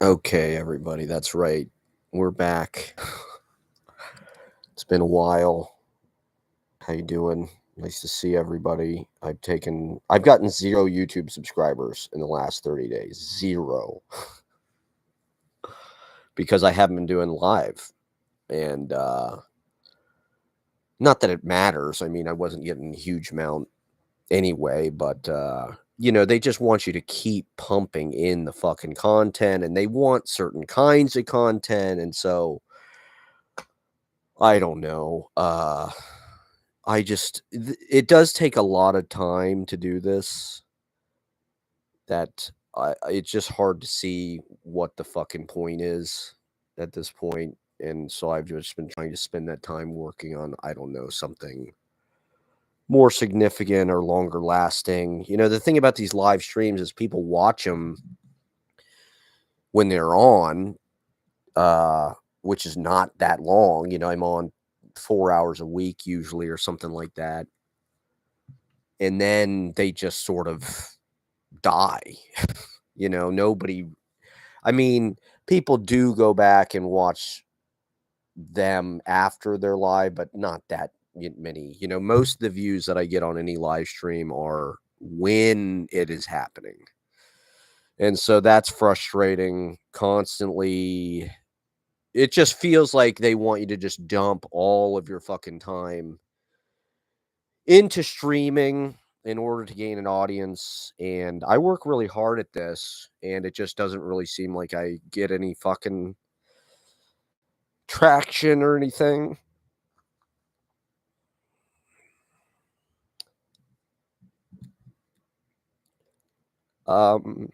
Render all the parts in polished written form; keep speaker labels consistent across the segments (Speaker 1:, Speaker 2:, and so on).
Speaker 1: Okay, everybody, that's right. We're back. It's been a while. How you doing? Nice to see everybody. I've gotten 0 YouTube subscribers in the last 30 days. 0. Because I haven't been doing live. And not that it matters. I mean, I wasn't getting a huge amount anyway, but they just want you to keep pumping in the fucking content, and they want certain kinds of content, and so I don't know. It does take a lot of time to do this. It's just hard to see what the fucking point is at this point. And so I've just been trying to spend that time working on, I don't know, something more significant or longer lasting. The thing about these live streams is people watch them when they're on, which is not that long. I'm on 4 hours a week usually or something like that. And then they just sort of die. Nobody, I mean, people do go back and watch them after they're live, but not that many. Most of the views that I get on any live stream are when it is happening. And so that's frustrating constantly. It just feels like they want you to just dump all of your fucking time into streaming in order to gain an audience. And I work really hard at this, and it just doesn't really seem like I get any fucking traction or anything. Um,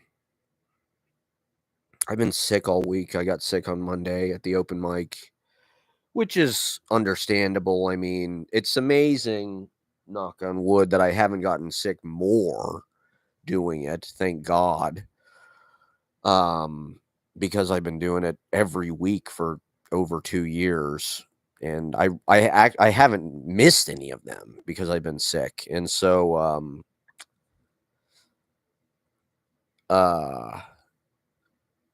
Speaker 1: I've been sick all week. I got sick on Monday at the open mic, which is understandable. I mean, it's amazing, knock on wood, that I haven't gotten sick more doing it. Thank God. Because I've been doing it every week for over 2 years, and I haven't missed any of them because I've been sick. And so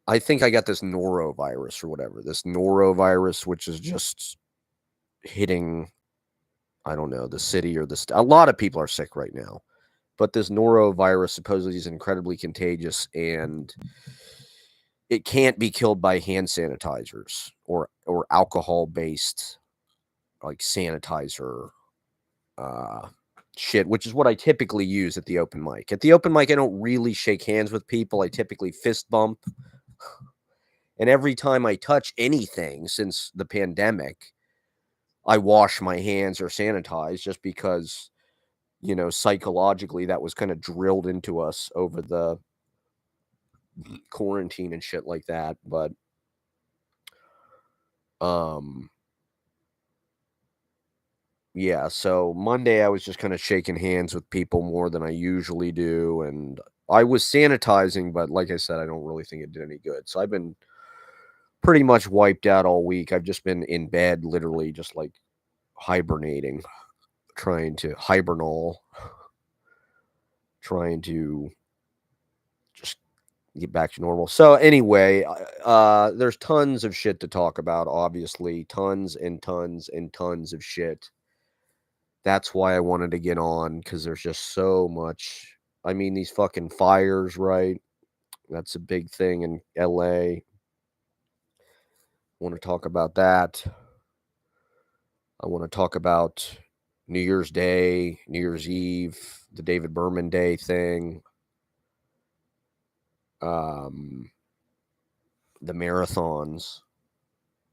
Speaker 1: I think I got this norovirus or whatever. This norovirus, which is just hitting, I don't know, the city or a lot of people are sick right now. But this norovirus supposedly is incredibly contagious, and it can't be killed by hand sanitizers or alcohol-based like sanitizer shit, which is what I typically use at the open mic. At the open mic, I don't really shake hands with people. I typically fist bump. And every time I touch anything since the pandemic, I wash my hands or sanitize, just because, psychologically that was kind of drilled into us over the quarantine and shit like that. But yeah, so Monday I was just kind of shaking hands with people more than I usually do, and I was sanitizing, but like I said, I don't really think it did any good. So I've been pretty much wiped out all week. I've just been in bed, literally just like hibernating, trying to hibernal, trying to just get back to normal. So anyway, there's tons of shit to talk about, obviously. Tons and tons and tons of shit. That's why I wanted to get on, because there's just so much. I mean, these fucking fires, right? That's a big thing in LA. I want to talk about that. I want to talk about New Year's Day, New Year's Eve, the David Berman Day thing, the marathons,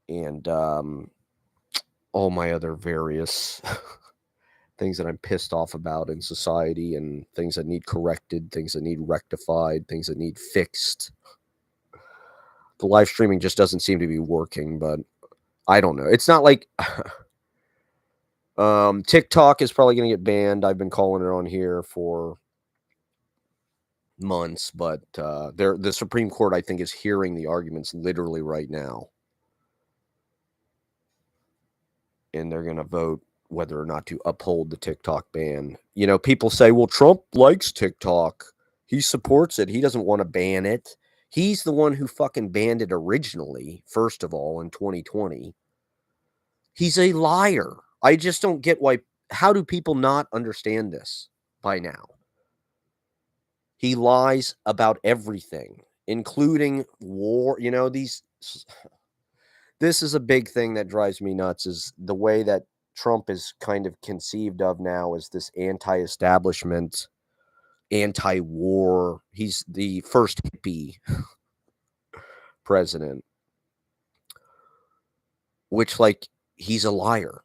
Speaker 1: and all my other various things that I'm pissed off about in society, and things that need corrected, things that need rectified, things that need fixed. The live streaming just doesn't seem to be working, but I don't know. It's not like TikTok is probably going to get banned. I've been calling it on here for months, but the Supreme Court, I think, is hearing the arguments literally right now, and they're going to vote whether or not to uphold the TikTok ban. People say, well, Trump likes TikTok. He supports it. He doesn't want to ban it. He's the one who fucking banned it originally, first of all, in 2020. He's a liar. I just don't get why. How do people not understand this by now? He lies about everything, including war. You know, this is a big thing that drives me nuts, is the way that Trump is kind of conceived of now as this anti-establishment, anti-war. He's the first hippie president, which, like, he's a liar.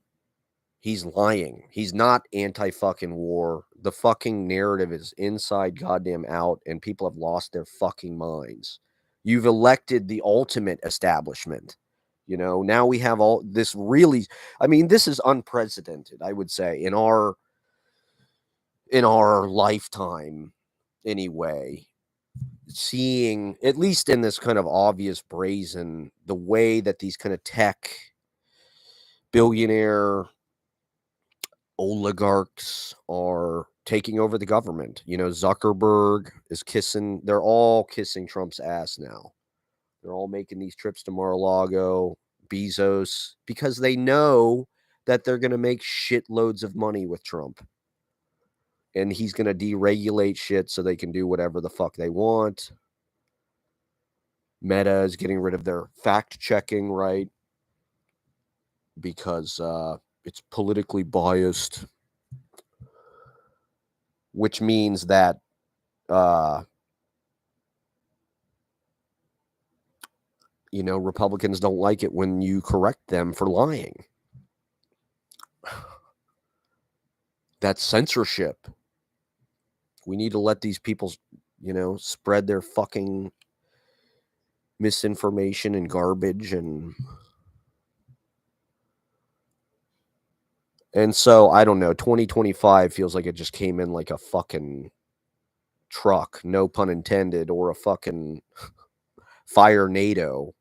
Speaker 1: He's lying. He's not anti-fucking war. The fucking narrative is inside goddamn out, and people have lost their fucking minds. You've elected the ultimate establishment. You know, now we have all this really, I mean, this is unprecedented, I would say, in our lifetime anyway. Seeing, at least in this kind of obvious brazen, the way that these kind of tech billionaire oligarchs are taking over the government. You know, Zuckerberg is they're all kissing Trump's ass now. They're all making these trips to Mar-a-Lago, Bezos, because they know that they're going to make shitloads of money with Trump. And he's going to deregulate shit so they can do whatever the fuck they want. Meta is getting rid of their fact-checking, right? Because it's politically biased, which means that you know, Republicans don't like it when you correct them for lying. That's censorship. We need to let these people, you know, spread their fucking misinformation and garbage. And so, I don't know, 2025 feels like it just came in like a fucking truck, no pun intended, or a fucking fire NATO.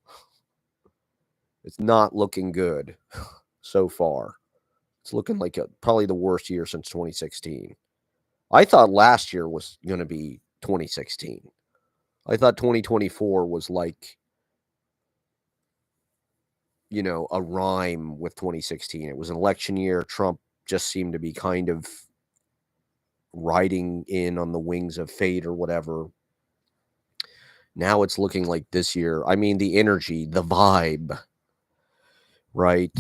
Speaker 1: It's not looking good so far. It's looking like probably the worst year since 2016. I thought last year was going to be 2016. I thought 2024 was like, you know, a rhyme with 2016. It was an election year. Trump just seemed to be kind of riding in on the wings of fate or whatever. Now it's looking like this year. I mean, the energy, the vibe, right?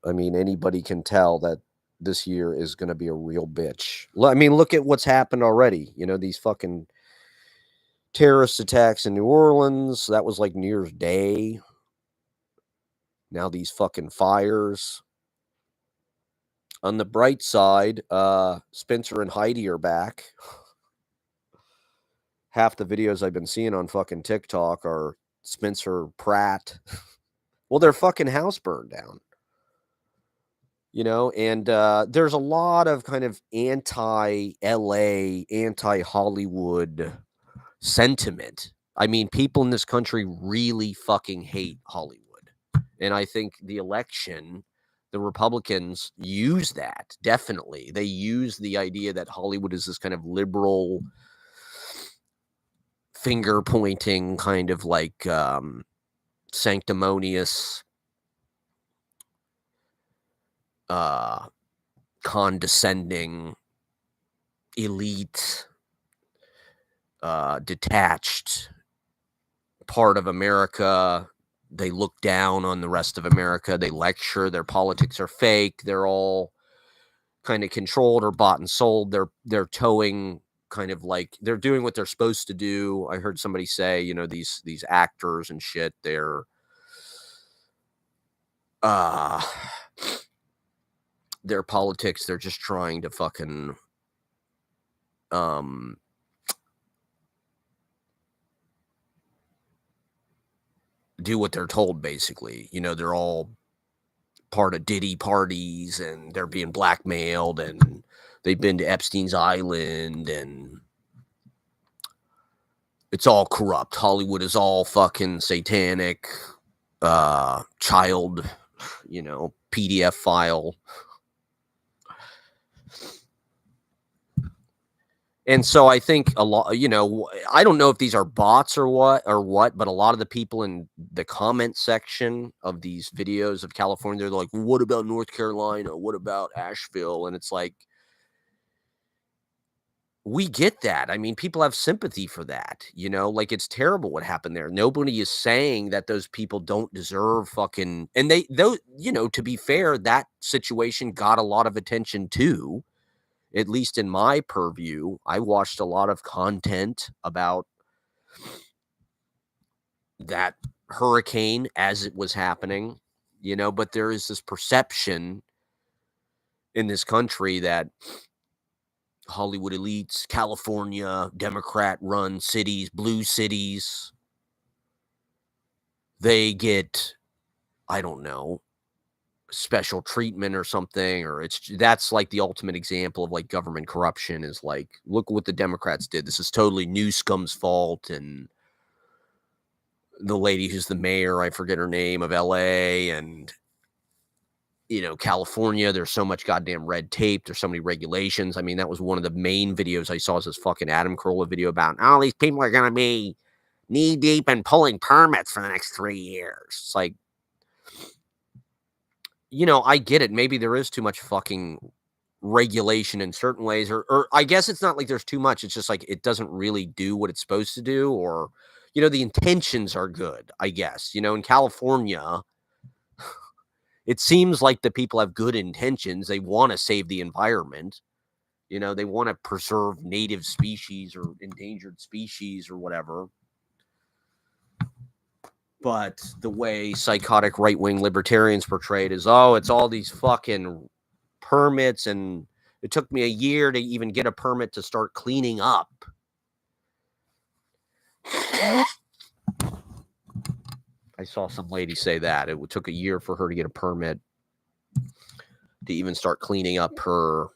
Speaker 1: I mean, anybody can tell that this year is going to be a real bitch. I mean, look at what's happened already. You know, these fucking terrorist attacks in New Orleans. That was like New Year's Day. Now these fucking fires. On the bright side, Spencer and Heidi are back. Half the videos I've been seeing on fucking TikTok are Spencer Pratt. Well, their fucking house burned down. You know, and there's a lot of kind of anti-LA, anti-Hollywood sentiment. I mean, people in this country really fucking hate Hollywood. And I think the election, the Republicans use that, definitely. They use the idea that Hollywood is this kind of liberal, finger-pointing, kind of like sanctimonious, condescending, elite, detached part of America. They look down on the rest of America. They lecture. Their politics are fake. They're all kind of controlled or bought and sold. They're towing, kind of like, they're doing what they're supposed to do. I heard somebody say, you know, these actors and shit, they're their politics, they're just trying to fucking do what they're told, basically. You know, they're all part of Diddy parties, and they're being blackmailed, and they've been to Epstein's Island, and it's all corrupt. Hollywood is all fucking satanic, child, you know, PDF file. And so I think a lot, I don't know if these are bots or what, but a lot of the people in the comment section of these videos of California, they're like, what about North Carolina? What about Asheville? And it's like, we get that. I mean, people have sympathy for that, like it's terrible what happened there. Nobody is saying that those people don't deserve fucking, and though, to be fair, that situation got a lot of attention too, at least in my purview. I watched a lot of content about that hurricane as it was happening, but there is this perception in this country that Hollywood elites, California, Democrat run cities, blue cities, they get, I don't know, special treatment or something, or that's like the ultimate example of like government corruption is like, look what the Democrats did. This is totally Newsom's fault. And the lady who's the mayor, I forget her name, of LA, and California, there's so much goddamn red tape. There's so many regulations. I mean, that was one of the main videos I saw, is this fucking Adam Carolla video about all these people are going to be knee deep in pulling permits for the next 3 years. It's like, I get it. Maybe there is too much fucking regulation in certain ways, or I guess it's not like there's too much. It's just like, it doesn't really do what it's supposed to do, or, the intentions are good, I guess, in California. It seems like the people have good intentions. They want to save the environment. They want to preserve native species or endangered species or whatever. But the way psychotic right-wing libertarians portray it is, oh, it's all these fucking permits, and it took me a year to even get a permit to start cleaning up. I saw some lady say that. It took a year for her to get a permit to even start cleaning up her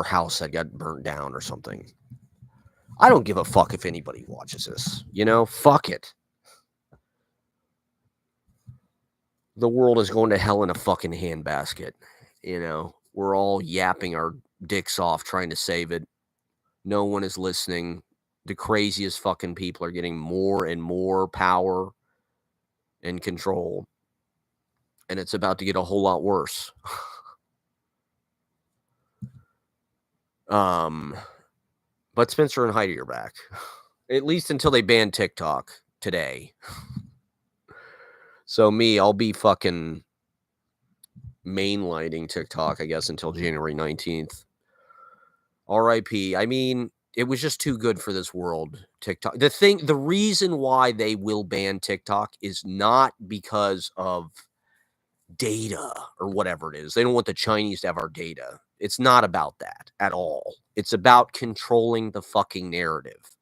Speaker 1: house that got burnt down or something. I don't give a fuck if anybody watches this. Fuck it. The world is going to hell in a fucking handbasket. We're all yapping our dicks off trying to save it. No one is listening. The craziest fucking people are getting more and more power and control. And it's about to get a whole lot worse. But Spencer and Heidi are back. At least until they ban TikTok today. So I'll be fucking mainlining TikTok, I guess, until January 19th. RIP. I mean, it was just too good for this world, TikTok. The reason why they will ban TikTok is not because of data or whatever it is. They don't want the Chinese to have our data. It's not about that at all. It's about controlling the fucking narrative.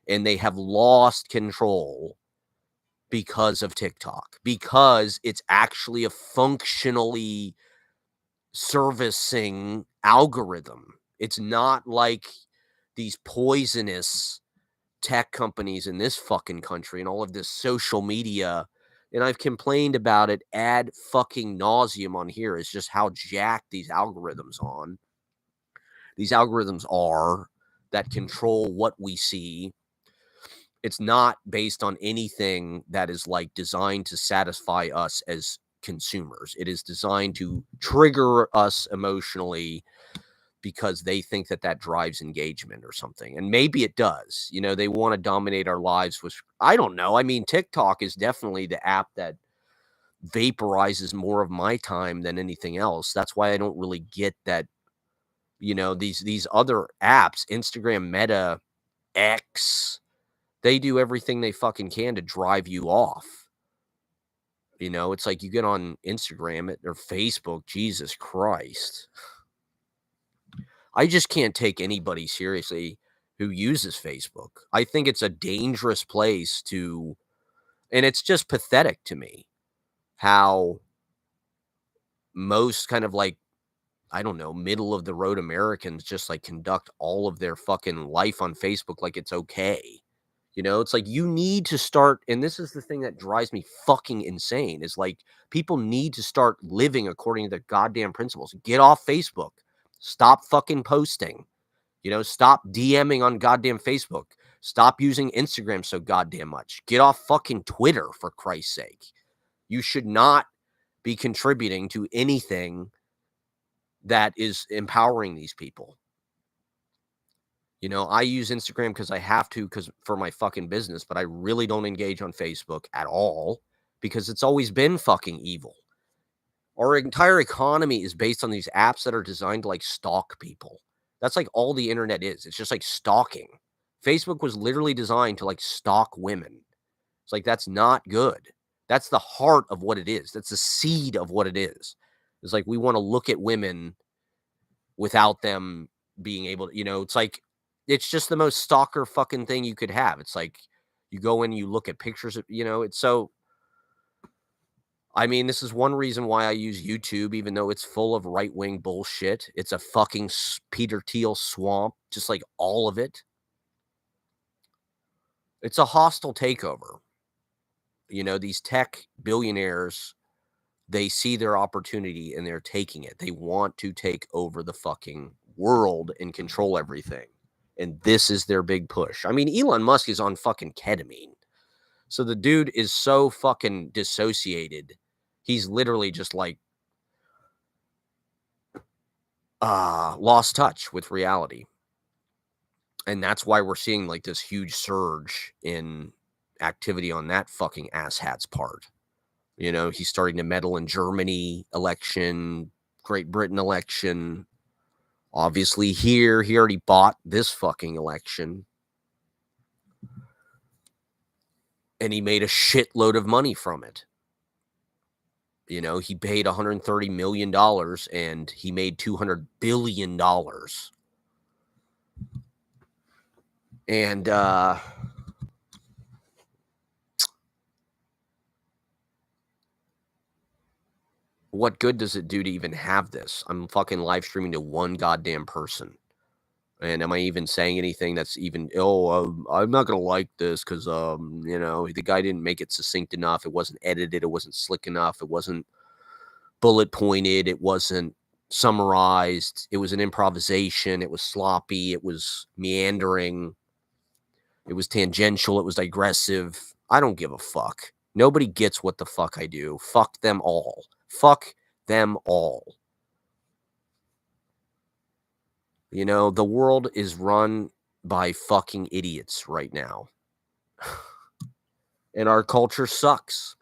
Speaker 1: And they have lost control because of TikTok, because it's actually a functionally servicing algorithm. It's not like these poisonous tech companies in this fucking country and all of this social media. And I've complained about it ad fucking nauseum on here, is just how jacked these algorithms are that control what we see. It's not based on anything that is like designed to satisfy us as consumers. It is designed to trigger us emotionally because they think that drives engagement or something. And maybe it does. They want to dominate our lives with, I don't know. I mean, TikTok is definitely the app that vaporizes more of my time than anything else. That's why I don't really get that, these other apps, Instagram, Meta, X, they do everything they fucking can to drive you off. It's like you get on Instagram or Facebook, Jesus Christ. I just can't take anybody seriously who uses Facebook. I think it's a dangerous place to, and it's just pathetic to me how most kind of like, I don't know, middle of the road Americans just like conduct all of their fucking life on Facebook like it's okay. It's like you need to start, and this is the thing that drives me fucking insane, is like people need to start living according to the goddamn principles. Get off Facebook. Stop fucking posting. Stop DMing on goddamn Facebook. Stop using Instagram so goddamn much. Get off fucking Twitter, for Christ's sake. You should not be contributing to anything that is empowering these people. I use Instagram because I have to, because for my fucking business, but I really don't engage on Facebook at all because it's always been fucking evil. Our entire economy is based on these apps that are designed to like stalk people. That's like all the internet is. It's just like stalking. Facebook was literally designed to like stalk women. It's like, that's not good. That's the heart of what it is. That's the seed of what it is. It's like, we want to look at women without them being able to, it's like, it's just the most stalker fucking thing you could have. It's like, you go in, you look at pictures of, it's so, I mean, this is one reason why I use YouTube, even though it's full of right-wing bullshit. It's a fucking Peter Thiel swamp, just like all of it. It's a hostile takeover. These tech billionaires, they see their opportunity and they're taking it. They want to take over the fucking world and control everything. And this is their big push. I mean, Elon Musk is on fucking ketamine. So the dude is so fucking dissociated. He's literally just like lost touch with reality. And that's why we're seeing like this huge surge in activity on that fucking asshat's part. He's starting to meddle in Germany election, Great Britain election. Obviously here, he already bought this fucking election. And he made a shitload of money from it. He paid $130 million and he made $200 billion. And, what good does it do to even have this? I'm fucking live streaming to one goddamn person. And am I even saying anything that's even, I'm not going to like this because, the guy didn't make it succinct enough. It wasn't edited. It wasn't slick enough. It wasn't bullet pointed. It wasn't summarized. It was an improvisation. It was sloppy. It was meandering. It was tangential. It was digressive. I don't give a fuck. Nobody gets what the fuck I do. Fuck them all. Fuck them all. The world is run by fucking idiots right now. And our culture sucks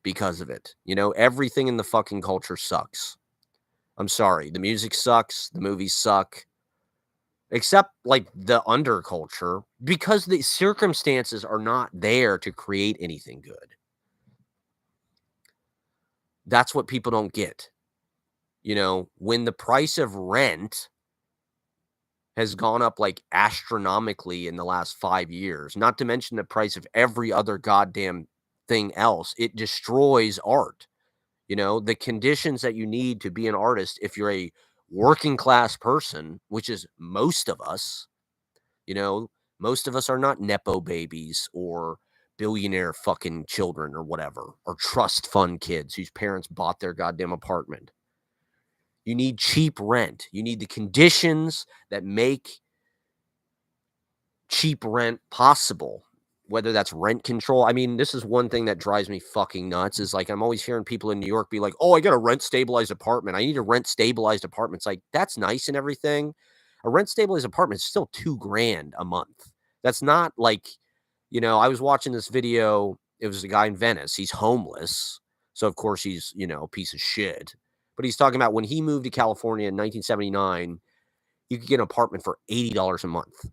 Speaker 1: because of it. Everything in the fucking culture sucks. I'm sorry. The music sucks. The movies suck. Except like the underculture, because the circumstances are not there to create anything good. That's what people don't get. When the price of rent has gone up like astronomically in the last 5 years, not to mention the price of every other goddamn thing else, it destroys art. The conditions that you need to be an artist, if you're a working class person, which is most of us, most of us are not Nepo babies or billionaire fucking children or whatever, or trust fund kids whose parents bought their goddamn apartment. You need cheap rent. You need the conditions that make cheap rent possible, whether that's rent control. I mean, this is one thing that drives me fucking nuts is like, I'm always hearing people in New York be like, oh, I got a rent stabilized apartment. I need a rent stabilized apartment. It's like, that's nice and everything. A rent stabilized apartment is still $2,000 a month. That's not like, I was watching this video. It was a guy in Venice. He's homeless. So of course he's, a piece of shit. But he's talking about when he moved to California in 1979, you could get an apartment for $80 a month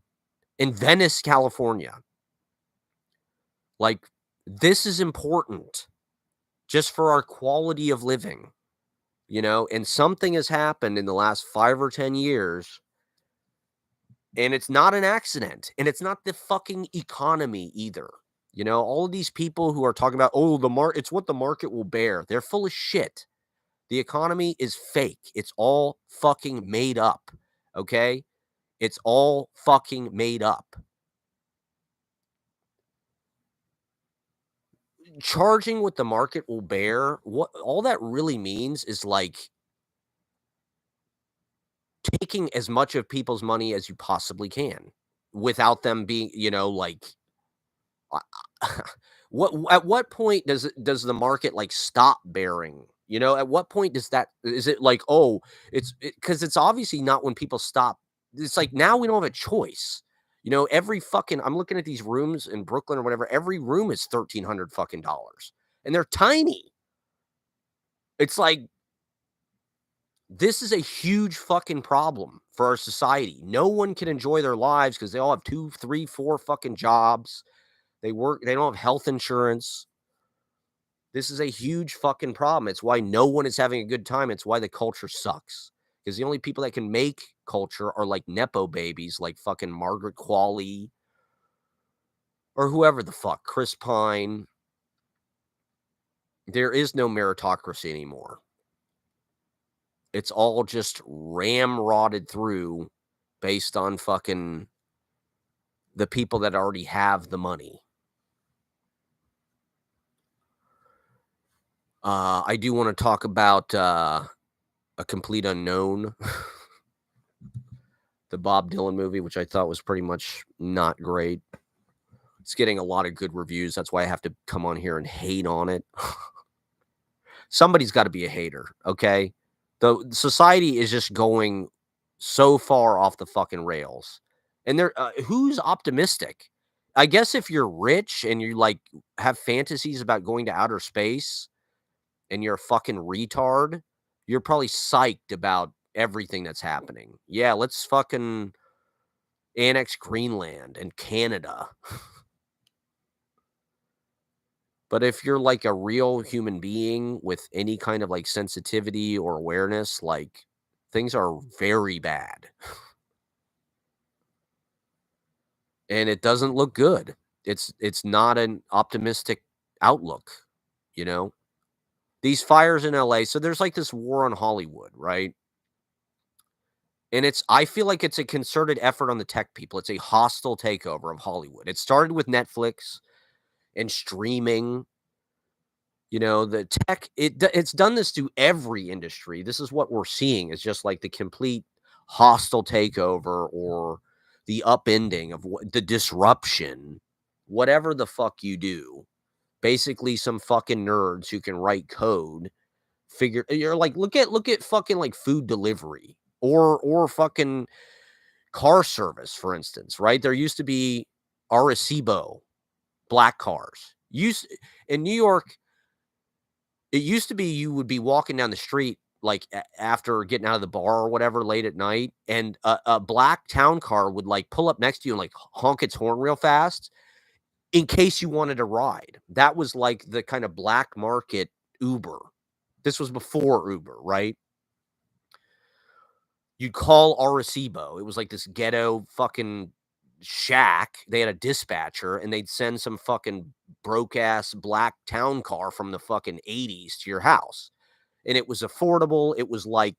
Speaker 1: in Venice, California. Like, this is important just for our quality of living, and something has happened in the last 5 or 10 years, and it's not an accident, and it's not the fucking economy either. All of these people who are talking about, oh, it's what the market will bear. They're full of shit. The economy is fake. It's all fucking made up. Okay? It's all fucking made up. Charging what the market will bear, what all that really means is like taking as much of people's money as you possibly can without them being, like, uh, what at what point does the market, like, stop bearing? At what point does that is it like, "Oh, because it's obviously not when people stop." It's like now we don't have a choice. Every fucking I'm looking at these rooms in Brooklyn or whatever, every room is 1,300 fucking dollars, and they're tiny. It's like, this is a huge fucking problem for our society. No one can enjoy their lives because they all have 2, 3, 4 fucking jobs. They don't have health insurance. This is a huge fucking problem. It's why no one is having a good time. It's why the culture sucks. Because the only people that can make culture are like Nepo babies, like fucking Margaret Qualley or whoever the fuck, Chris Pine. There is no meritocracy anymore. It's all just ramrodded through based on fucking the people that already have the money. I do want to talk about A Complete Unknown, the Bob Dylan movie, which I thought was pretty much not great. It's getting a lot of good reviews. That's why I have to come on here and hate on it. Somebody's got to be a hater, okay? The society is just going so far off the fucking rails. And who's optimistic? I guess if you're rich and you like have fantasies about going to outer space and you're a fucking retard, you're probably psyched about everything that's happening. Yeah, let's fucking annex Greenland and Canada. But if you're like a real human being with any kind of like sensitivity or awareness, like things are very bad and it doesn't look good. It's not an optimistic outlook, you know? These fires in LA, so there's like this war on Hollywood, right? And I feel like it's a concerted effort on the tech people. It's a hostile takeover of Hollywood. It started with Netflix and streaming. The tech, it's done this to every industry. This is what we're seeing is just like the complete hostile takeover or the upending of the disruption, whatever the fuck you do. Basically, some fucking nerds who can write code you're like, look at fucking like food delivery or fucking car service, for instance, right? There used to be Arecibo black cars. In New York, it used to be you would be walking down the street like after getting out of the bar or whatever late at night, and a black town car would like pull up next to you and like honk its horn real fast in case you wanted a ride. That was like the kind of black market Uber. This was before Uber, right? You'd call Arecibo. It was like this ghetto fucking shack. They had a dispatcher and they'd send some fucking broke ass black town car from the fucking 80s to your house. And it was affordable. It was like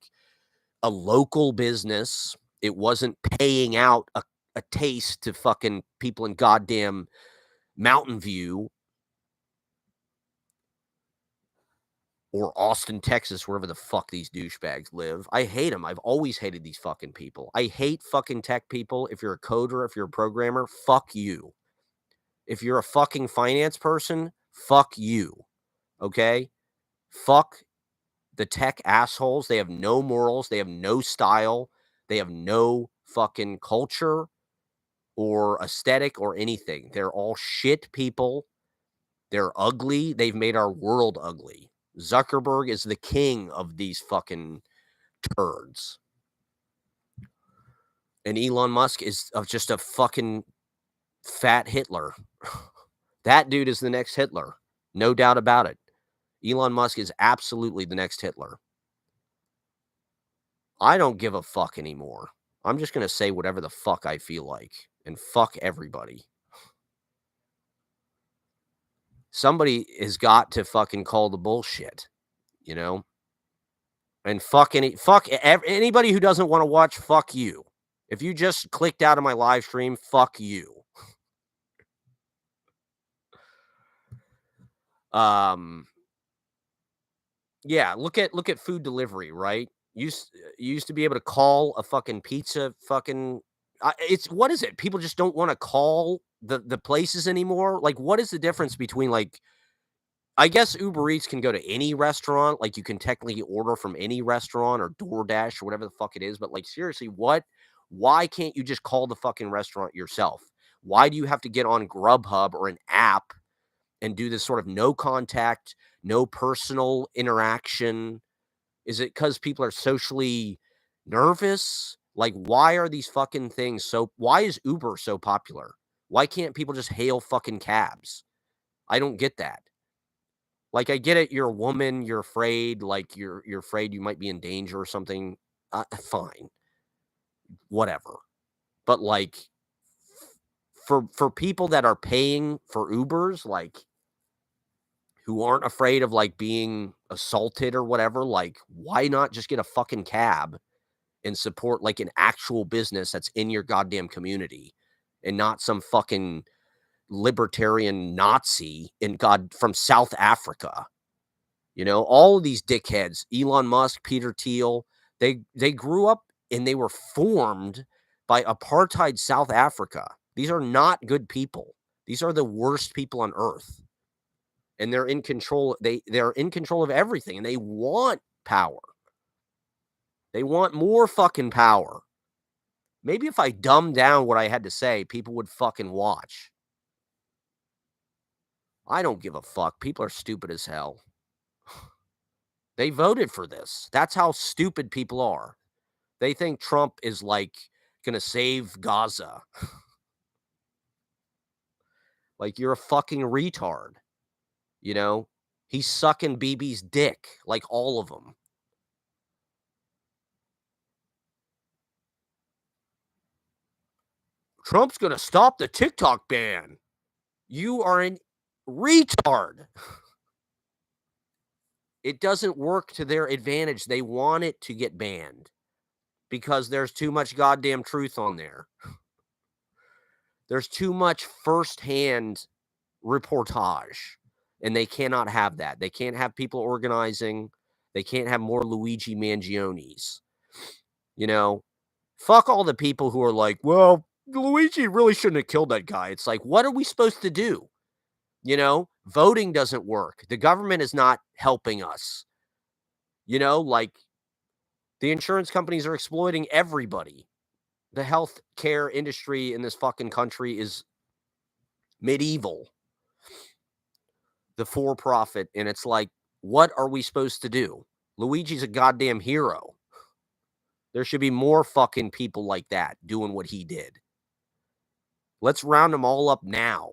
Speaker 1: a local business. It wasn't paying out a taste to fucking people in goddamn Mountain View or Austin, Texas, wherever the fuck these douchebags live. I hate them. I've always hated these fucking people. I hate fucking tech people. If you're a coder, if you're a programmer, fuck you. If you're a fucking finance person, fuck you. Okay? Fuck the tech assholes. They have no morals. They have no style. They have no fucking culture or aesthetic or anything. They're all shit people. They're ugly. They've made our world ugly. Zuckerberg is the king of these fucking turds. And Elon Musk is just a fucking fat Hitler. That dude is the next Hitler. No doubt about it. Elon Musk is absolutely the next Hitler. I don't give a fuck anymore. I'm just going to say whatever the fuck I feel like and fuck everybody. Somebody has got to fucking call the bullshit, And fuck anybody who doesn't want to watch, fuck you. If you just clicked out of my live stream, fuck you. Yeah, look at food delivery, right? You used to be able to call a fucking pizza fucking it's what is it? People just don't wanna call the places anymore? Like, what is the difference between, like I guess Uber Eats can go to any restaurant, like, you can technically order from any restaurant or DoorDash or whatever the fuck it is, but, like, seriously, why can't you just call the fucking restaurant yourself? Why do you have to get on Grubhub or an app and do this sort of no contact, no personal interaction? Is it because people are socially nervous? Like, why are these fucking things why is Uber so popular? Why can't people just hail fucking cabs? I don't get that. Like, I get it, you're a woman, you're afraid, like, you're afraid you might be in danger or something. Fine, whatever. But, like, for people that are paying for Ubers, like, who aren't afraid of, like, being assaulted or whatever, like, why not just get a fucking cab and support, like, an actual business that's in your goddamn community and not some fucking libertarian Nazi from South Africa? You know, all of these dickheads, Elon Musk, Peter Thiel, they grew up and they were formed by apartheid South Africa. These are not good people. These are the worst people on earth. And they're in control. They're in control of everything and they want power. They want more fucking power. Maybe if I dumbed down what I had to say, people would fucking watch. I don't give a fuck. People are stupid as hell. They voted for this. That's how stupid people are. They think Trump is like going to save Gaza. Like, you're a fucking retard. You know, he's sucking BB's dick, like all of them. Trump's going to stop the TikTok ban. You are a retard. It doesn't work to their advantage. They want it to get banned because there's too much goddamn truth on there. There's too much firsthand reportage, and they cannot have that. They can't have people organizing. They can't have more Luigi Mangionis. You know, fuck all the people who are like, well, Luigi really shouldn't have killed that guy. It's like, what are we supposed to do? You know, voting doesn't work. The government is not helping us. You know, like, the insurance companies are exploiting everybody. The health care industry in this fucking country is medieval. The for-profit, and it's like, what are we supposed to do? Luigi's a goddamn hero. There should be more fucking people like that doing what he did. Let's round them all up now.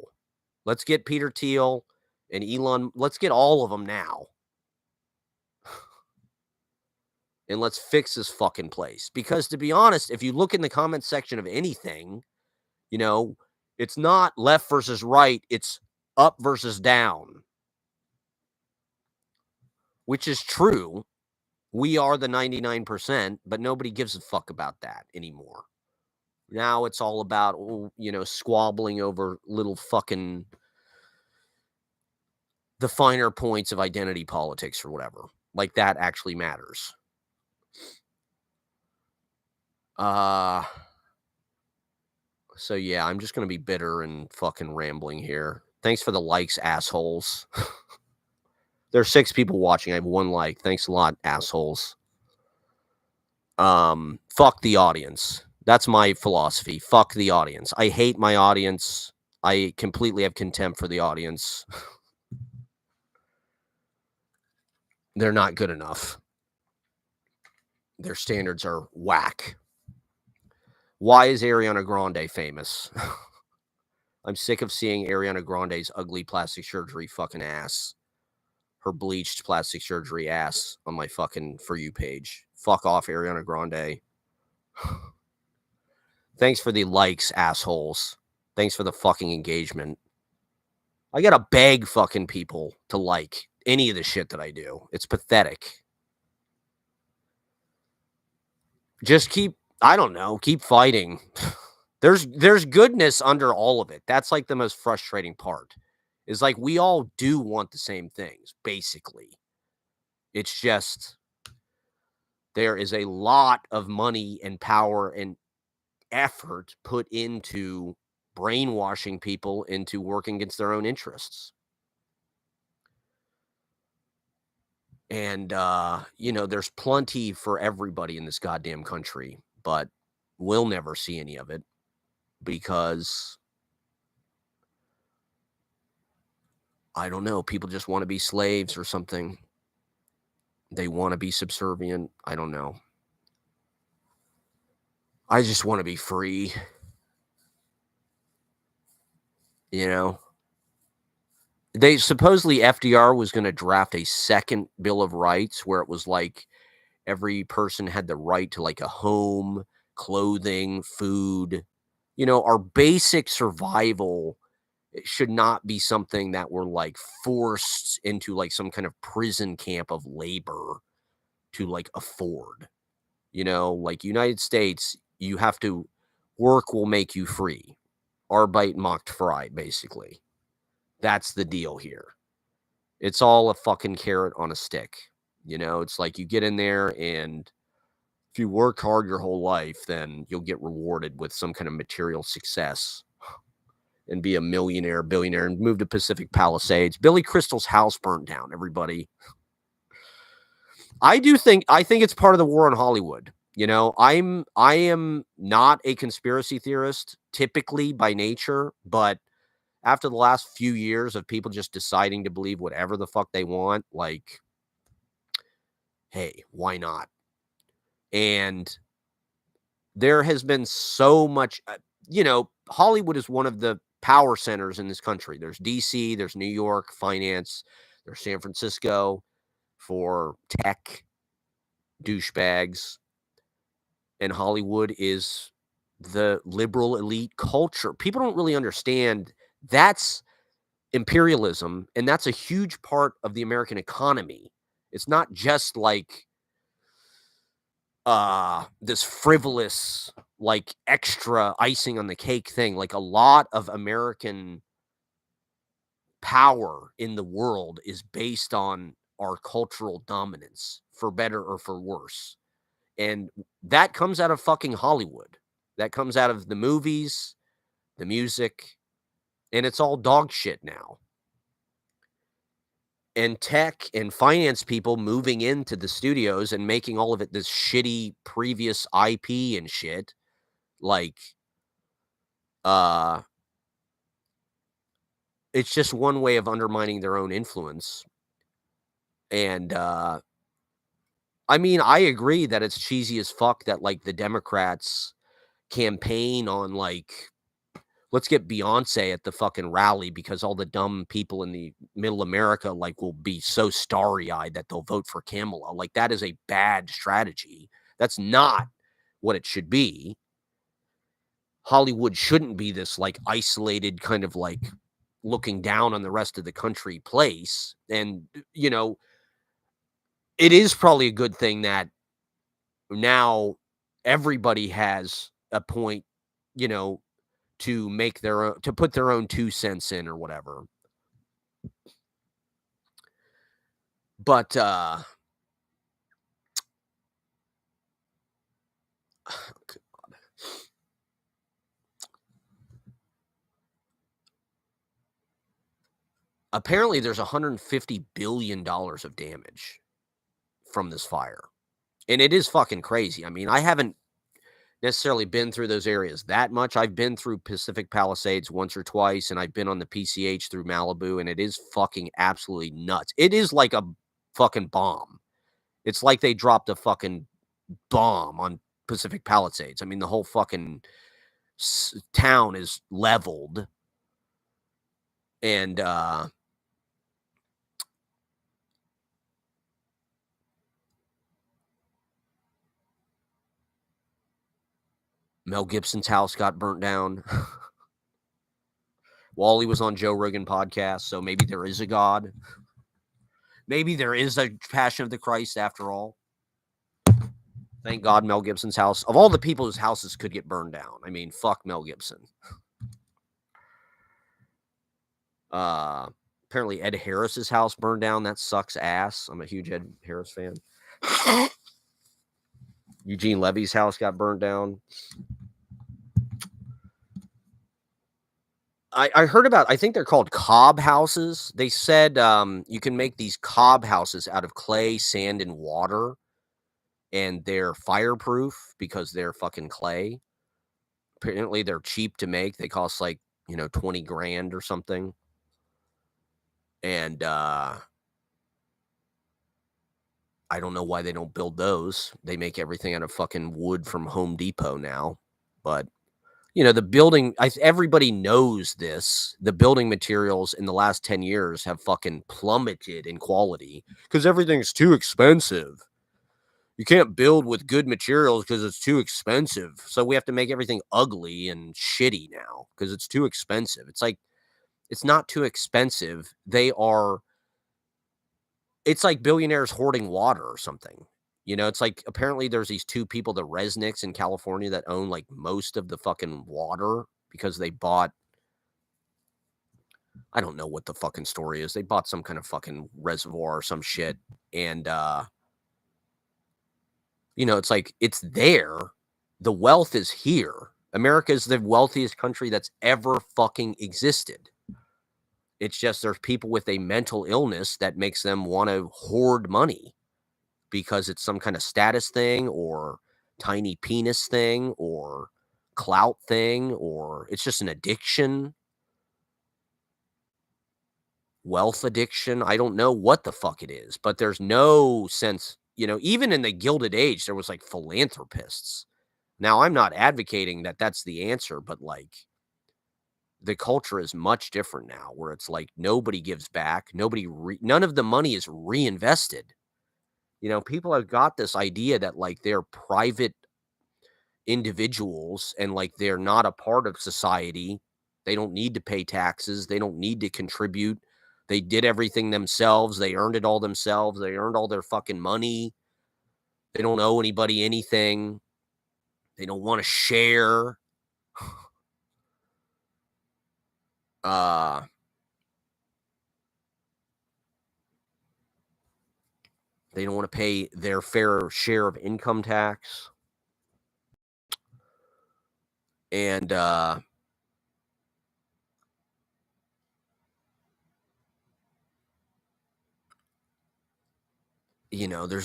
Speaker 1: Let's get Peter Thiel and Elon. Let's get all of them now. And let's fix this fucking place. Because to be honest, if you look in the comment section of anything, you know, it's not left versus right. It's up versus down. Which is true. We are the 99%, but nobody gives a fuck about that anymore. Now it's all about, you know, squabbling over little fucking the finer points of identity politics or whatever. Like, that actually matters. So yeah, I'm just going to be bitter and fucking rambling here. Thanks for the likes, assholes. There's 6 people watching. I have 1 like. Thanks a lot, assholes. Fuck the audience. That's my philosophy. Fuck the audience. I hate my audience. I completely have contempt for the audience. They're not good enough. Their standards are whack. Why is Ariana Grande famous? I'm sick of seeing Ariana Grande's ugly plastic surgery fucking ass. Her bleached plastic surgery ass on my fucking For You page. Fuck off, Ariana Grande. Thanks for the likes, assholes. Thanks for the fucking engagement. I gotta beg fucking people to like any of the shit that I do. It's pathetic. Just keep, I don't know, keep fighting. There's goodness under all of it. That's like the most frustrating part. Is like, we all do want the same things, basically. It's just There is a lot of money and power and effort put into brainwashing people into working against their own interests. And, there's plenty for everybody in this goddamn country, but we'll never see any of it because I don't know, people just want to be slaves or something. They want to be subservient. I don't know. I just want to be free. They supposedly FDR was going to draft a second Bill of Rights where it was like every person had the right to like a home, clothing, food. Our basic survival should not be something that we're like forced into like some kind of prison camp of labor to like afford. Like United States, you have to work will make you free. Arbeit macht frei, basically. That's the deal here. It's all a fucking carrot on a stick. It's like you get in there and if you work hard your whole life, then you'll get rewarded with some kind of material success and be a millionaire, billionaire, and move to Pacific Palisades. Billy Crystal's house burnt down, everybody. I think it's part of the war on Hollywood. I am not a conspiracy theorist typically by nature, but after the last few years of people just deciding to believe whatever the fuck they want, like, hey, why not? And there has been so much, Hollywood is one of the power centers in this country. There's DC, there's New York, finance, there's San Francisco for tech douchebags. And Hollywood is the liberal elite culture. People don't really understand that's imperialism, and that's a huge part of the American economy. It's not just like this frivolous, like extra icing on the cake thing. Like a lot of American power in the world is based on our cultural dominance, for better or for worse. And that comes out of fucking Hollywood. That comes out of the movies, the music, and it's all dog shit now. And tech and finance people moving into the studios and making all of it this shitty previous IP and shit. Like, it's just one way of undermining their own influence. And, I mean, I agree that it's cheesy as fuck that, like, the Democrats campaign on, like, let's get Beyonce at the fucking rally because all the dumb people in the middle America, like, will be so starry-eyed that they'll vote for Kamala. Like, that is a bad strategy. That's not what it should be. Hollywood shouldn't be this, like, isolated kind of, like, looking down on the rest of the country place. And, it is probably a good thing that now everybody has a point, to make their own, to put their own 2 cents in or whatever. But, apparently there's $150 billion of damage from this fire. And it is fucking crazy. I mean, I haven't necessarily been through those areas that much. I've been through Pacific Palisades once or twice, and I've been on the PCH through Malibu, and it is fucking absolutely nuts. It is like a fucking bomb. It's like they dropped a fucking bomb on Pacific Palisades. I mean, the whole fucking town is leveled. And, Mel Gibson's house got burnt down. Wally was on Joe Rogan podcast, so maybe there is a God. Maybe there is a Passion of the Christ after all. Thank God Mel Gibson's house, of all the people whose houses could get burned down. I mean, fuck Mel Gibson. Apparently Ed Harris's house burned down. That sucks ass. I'm a huge Ed Harris fan. Eugene Levy's house got burnt down. I heard about, I think they're called cob houses. They said you can make these cob houses out of clay, sand, and water, and they're fireproof because they're fucking clay. Apparently, they're cheap to make. They cost like, 20 grand or something. And I don't know why they don't build those. They make everything out of fucking wood from Home Depot now. But the building, everybody knows this. The building materials in the last 10 years have fucking plummeted in quality because everything's too expensive. You can't build with good materials because it's too expensive. So we have to make everything ugly and shitty now because it's too expensive. It's like, it's not too expensive. It's like billionaires hoarding water or something. It's like apparently there's these two people, the Resnicks in California, that own like most of the fucking water because they bought, I don't know what the fucking story is. They bought some kind of fucking reservoir or some shit. And, it's like it's there. The wealth is here. America is the wealthiest country that's ever fucking existed. It's just there's people with a mental illness that makes them want to hoard money because it's some kind of status thing or tiny penis thing or clout thing, or it's just an addiction, wealth addiction. I don't know what the fuck it is, but there's no sense, even in the Gilded Age, there was like philanthropists. Now, I'm not advocating that that's the answer, but like the culture is much different now where it's like nobody gives back. None of the money is reinvested. People have got this idea that like they're private individuals and like they're not a part of society. They don't need to pay taxes. They don't need to contribute. They did everything themselves. They earned it all themselves. They earned all their fucking money. They don't owe anybody anything. They don't want to share. They don't want to pay their fair share of income tax. And there's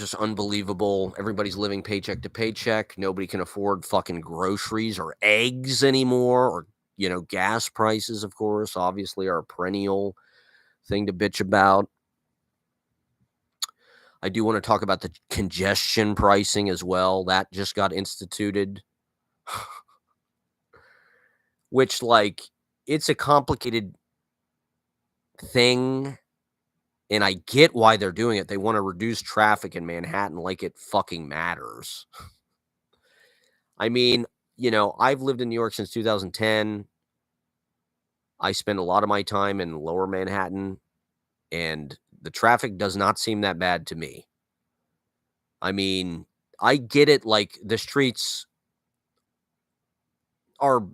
Speaker 1: just unbelievable. Everybody's living paycheck to paycheck. Nobody can afford fucking groceries or eggs anymore, or, gas prices, of course, obviously are a perennial thing to bitch about. I do want to talk about the congestion pricing as well. That just got instituted, which, like, it's a complicated thing. And I get why they're doing it. They want to reduce traffic in Manhattan like it fucking matters. I mean, I've lived in New York since 2010. I spend a lot of my time in lower Manhattan, and the traffic does not seem that bad to me. I mean, I get it. Like, the streets are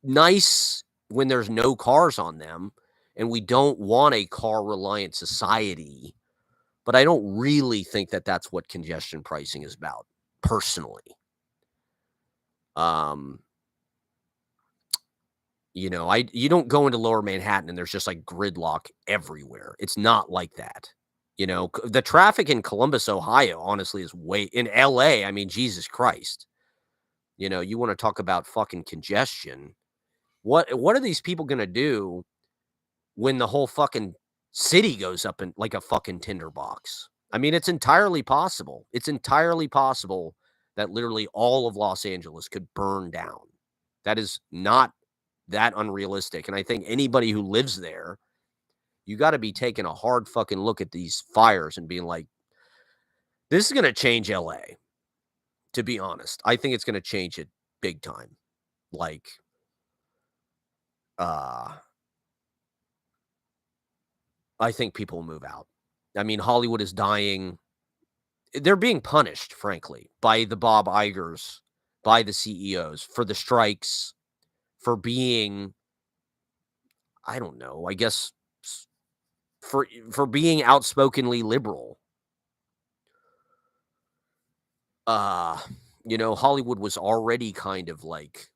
Speaker 1: nice when there's no cars on them, and we don't want a car-reliant society. But I don't really think that that's what congestion pricing is about, personally. You don't go into lower Manhattan and there's just like gridlock everywhere. It's not like that. The traffic in Columbus, Ohio, honestly, is in LA. I mean, Jesus Christ. You want to talk about fucking congestion. What are these people going to do when the whole fucking city goes up in like a fucking tinderbox? I mean, it's entirely possible. It's entirely possible that literally all of Los Angeles could burn down. That is not that unrealistic. And I think anybody who lives there, you got to be taking a hard fucking look at these fires and being like, this is going to change LA. To be honest, I think it's going to change it big time. Like, I think people will move out. I mean, Hollywood is dying. They're being punished, frankly, by the Bob Igers, by the CEOs for the strikes, for being, I don't know, I guess for being outspokenly liberal. uh, Hollywood was already kind of like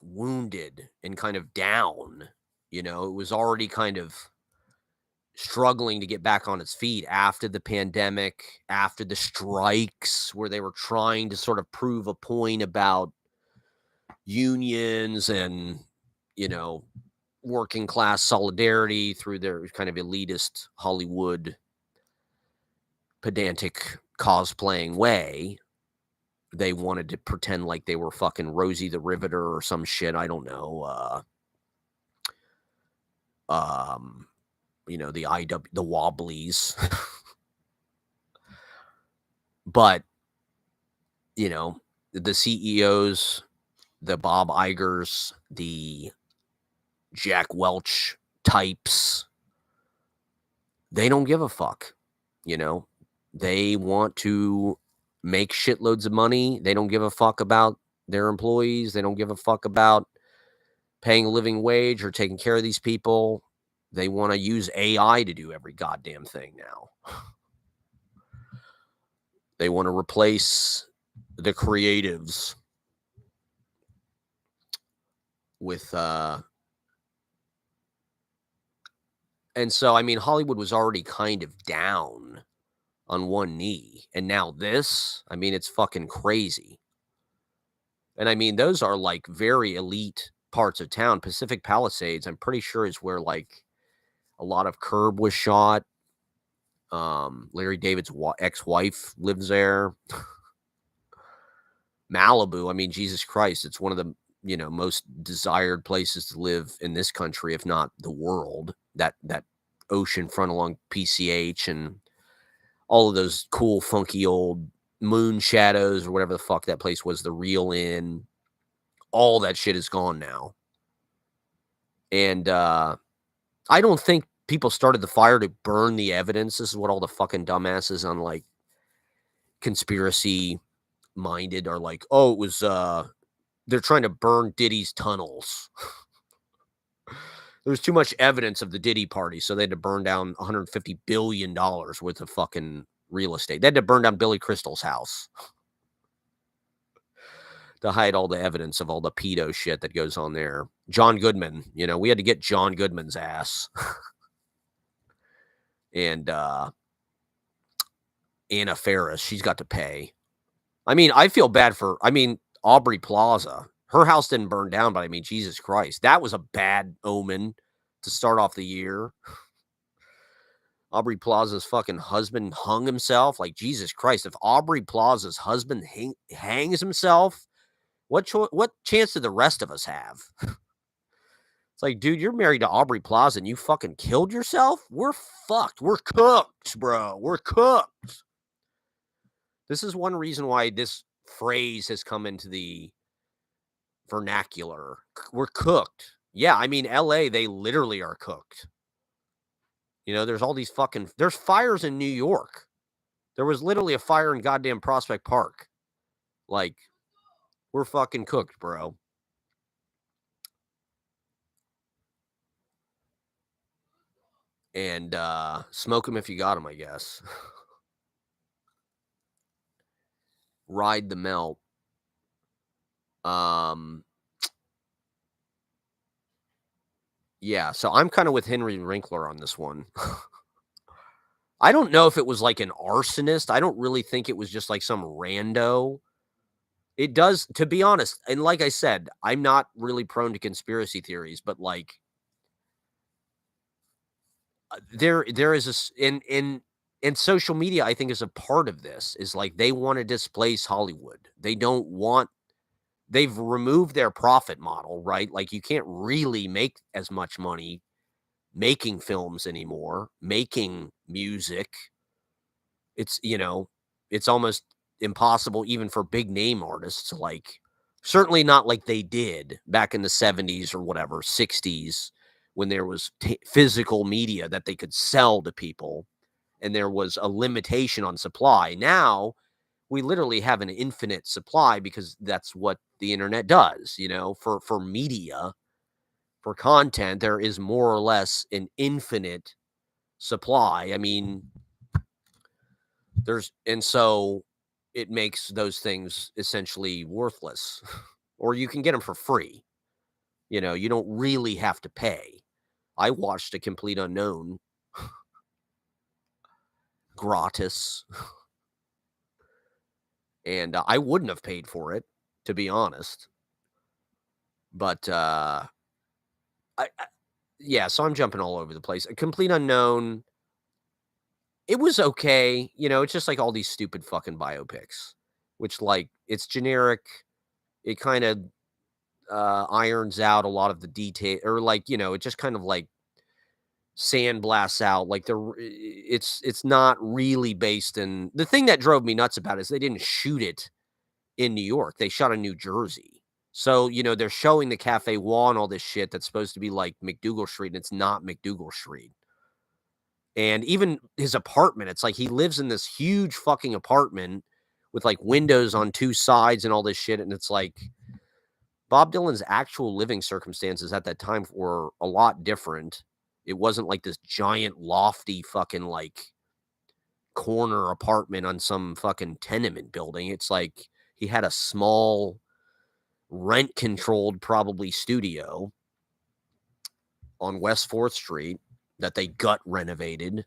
Speaker 1: wounded and kind of down. It was already kind of struggling to get back on its feet after the pandemic, after the strikes, where they were trying to sort of prove a point about unions and, you know, working class solidarity through their kind of elitist Hollywood pedantic cosplaying way. They wanted to pretend like they were fucking Rosie the Riveter or some shit. I don't know. The the Wobblies. But, the CEOs, the Bob Igers, the Jack Welch types, they don't give a fuck. They want to make shitloads of money. They don't give a fuck about their employees. They don't give a fuck about paying a living wage or taking care of these people. They want to use AI to do every goddamn thing now. They want to replace the creatives with and so Hollywood was already kind of down on one knee, and now this, it's fucking crazy. And those are like very elite parts of town. Pacific Palisades, I'm pretty sure, is where like a lot of Curb was shot. Larry David's ex-wife lives there. Malibu, Jesus Christ, it's one of the most desired places to live in this country, if not the world. That ocean front along PCH and all of those cool, funky old moon shadows or whatever the fuck that place was, the Real Inn. All that shit is gone now. And I don't think people started the fire to burn the evidence. This is what all the fucking dumbasses on like conspiracy minded are like, oh, it was they're trying to burn Diddy's tunnels. There was too much evidence of the Diddy party, so they had to burn down $150 billion worth of fucking real estate. They had to burn down Billy Crystal's house to hide all the evidence of all the pedo shit that goes on there. John Goodman, we had to get John Goodman's ass. And Anna Faris, she's got to pay. I feel bad for, Aubrey Plaza. Her house didn't burn down, but Jesus Christ, that was a bad omen to start off the year. Aubrey Plaza's fucking husband hung himself. Like, Jesus Christ, if Aubrey Plaza's husband hangs himself, what chance do the rest of us have? It's like, dude, you're married to Aubrey Plaza and you fucking killed yourself? We're fucked. We're cooked, bro. We're cooked. This is one reason why this phrase has come into the vernacular. We're cooked. Yeah, LA, they literally are cooked. There's all these there's fires in New York. There was literally a fire in goddamn Prospect Park. Like, we're fucking cooked, bro. And smoke them if you got them, I guess. Ride the melt. Yeah, so I'm kind of with Henry Winkler on this one. I don't know if it was like an arsonist. I don't really think it was just like some rando. It does, to be honest, and like I said, I'm not really prone to conspiracy theories, but like there is in social media, I think, is a part of this, is like they want to displace Hollywood. They've removed their profit model, right? Like, you can't really make as much money making films anymore, making music. It's, it's almost impossible even for big name artists, like, certainly not like they did back in the 70s or whatever, 60s, when there was physical media that they could sell to people and there was a limitation on supply. Now we literally have an infinite supply because that's what the internet does, for media, for content. There is more or less an infinite supply. And so it makes those things essentially worthless. Or you can get them for free. You don't really have to pay. I watched A Complete Unknown gratis, and I wouldn't have paid for it, to be honest. But I yeah, so I'm jumping all over the place. A Complete Unknown, it was okay. It's just like all these stupid fucking biopics, which like it's generic. It kind of irons out a lot of the detail, or like it just kind of like sandblasts out like it's not really based in the thing that drove me nuts about it is they didn't shoot it in New York. They shot in New Jersey. So, they're showing the Cafe Wall and all this shit that's supposed to be like McDougal Street, and it's not McDougal Street. And even his apartment, it's like he lives in this huge fucking apartment with like windows on two sides and all this shit. And it's like Bob Dylan's actual living circumstances at that time were a lot different. It wasn't like this giant, lofty fucking like corner apartment on some fucking tenement building. It's like he had a small, rent controlled, probably studio on West 4th Street that they gut renovated.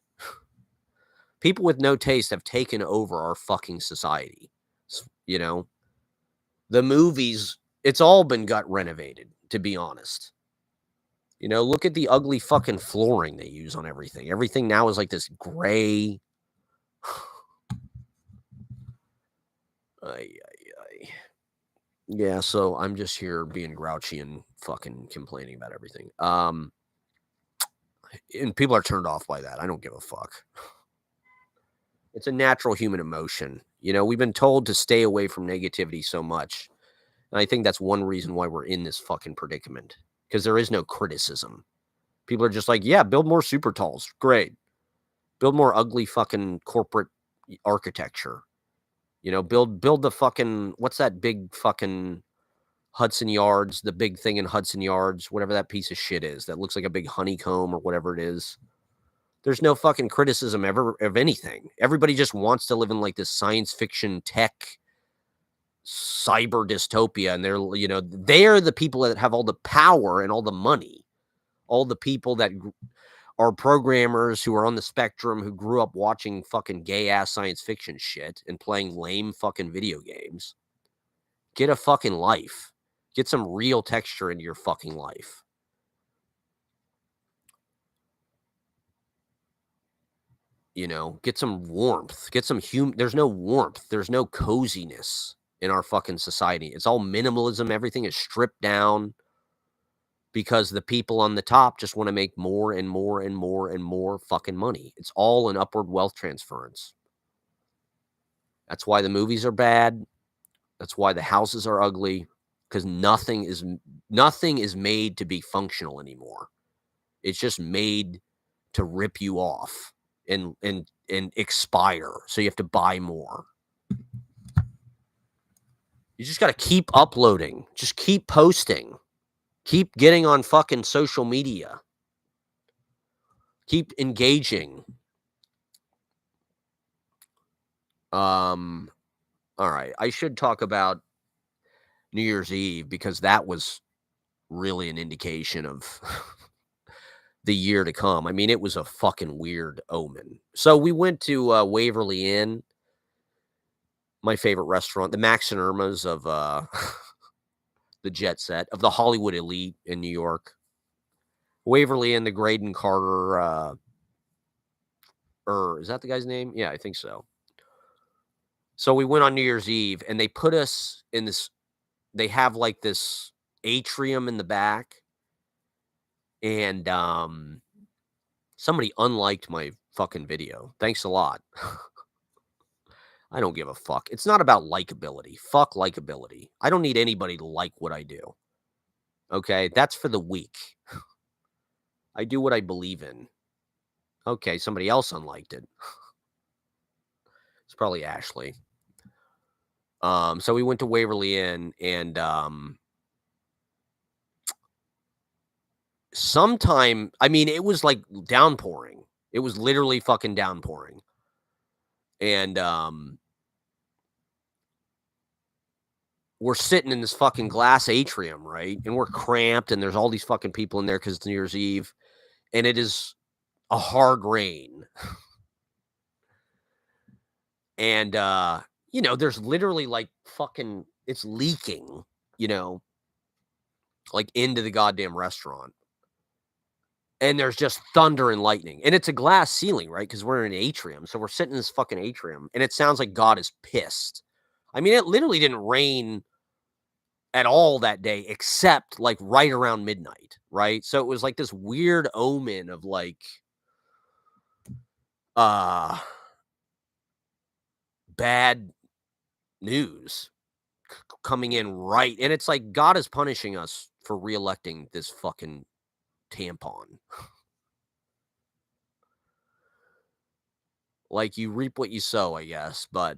Speaker 1: People with no taste have taken over our fucking society. The movies, it's all been gut renovated, to be honest. Look at the ugly fucking flooring they use on everything. Everything now is like this gray. Yeah, so I'm just here being grouchy and fucking complaining about everything. And people are turned off by that. I don't give a fuck. It's a natural human emotion. We've been told to stay away from negativity so much. And I think that's one reason why we're in this fucking predicament. Because there is no criticism. People are just like, yeah, build more super talls. Great. Build more ugly fucking corporate architecture. Build the fucking, what's that big fucking Hudson Yards, the big thing in Hudson Yards, whatever that piece of shit is that looks like a big honeycomb or whatever it is. There's no fucking criticism ever of anything. Everybody just wants to live in like this science fiction tech cyber dystopia. And they're the people that have all the power and all the money. All the people that are programmers who are on the spectrum who grew up watching fucking gay ass science fiction shit and playing lame fucking video games. Get a fucking life. Get some real texture into your fucking life. Get some warmth. Get some There's no warmth. There's no coziness in our fucking society. It's all minimalism. Everything is stripped down because the people on the top just want to make more and more and more and more fucking money. It's all an upward wealth transference. That's why the movies are bad. That's why the houses are ugly, because nothing is made to be functional anymore. It's just made to rip you off and expire. So you have to buy more. You just got to keep uploading. Just keep posting. Keep getting on fucking social media. Keep engaging. All right. I should talk about New Year's Eve because that was really an indication of the year to come. I mean, it was a fucking weird omen. So we went to Waverly Inn, my favorite restaurant, the Max and Irma's of the jet set, of the Hollywood elite in New York. Waverly Inn, the Graydon Carter, is that the guy's name? Yeah, I think so. So we went on New Year's Eve, and they put us in this, they have like this atrium in the back, and somebody unliked my fucking video. Thanks a lot. I don't give a fuck. It's not about likability. Fuck likability. I don't need anybody to like what I do. Okay? That's for the weak. I do what I believe in. Okay, somebody else unliked it. It's probably Ashley. So we went to Waverly Inn, and sometime, I mean, it was like downpouring. It was literally fucking downpouring. And we're sitting in this fucking glass atrium, right? And we're cramped, and there's all these fucking people in there because it's New Year's Eve, and it is a hard rain. And there's literally like fucking it's leaking, like into the goddamn restaurant. And there's just thunder and lightning. And it's a glass ceiling, right? Because we're in an atrium. So we're sitting in this fucking atrium, and it sounds like God is pissed. I mean, it literally didn't rain at all that day, except like right around midnight, right? So it was like this weird omen of like bad news coming in right. And it's like God is punishing us for reelecting this fucking tampon. Like, you reap what you sow, I guess. But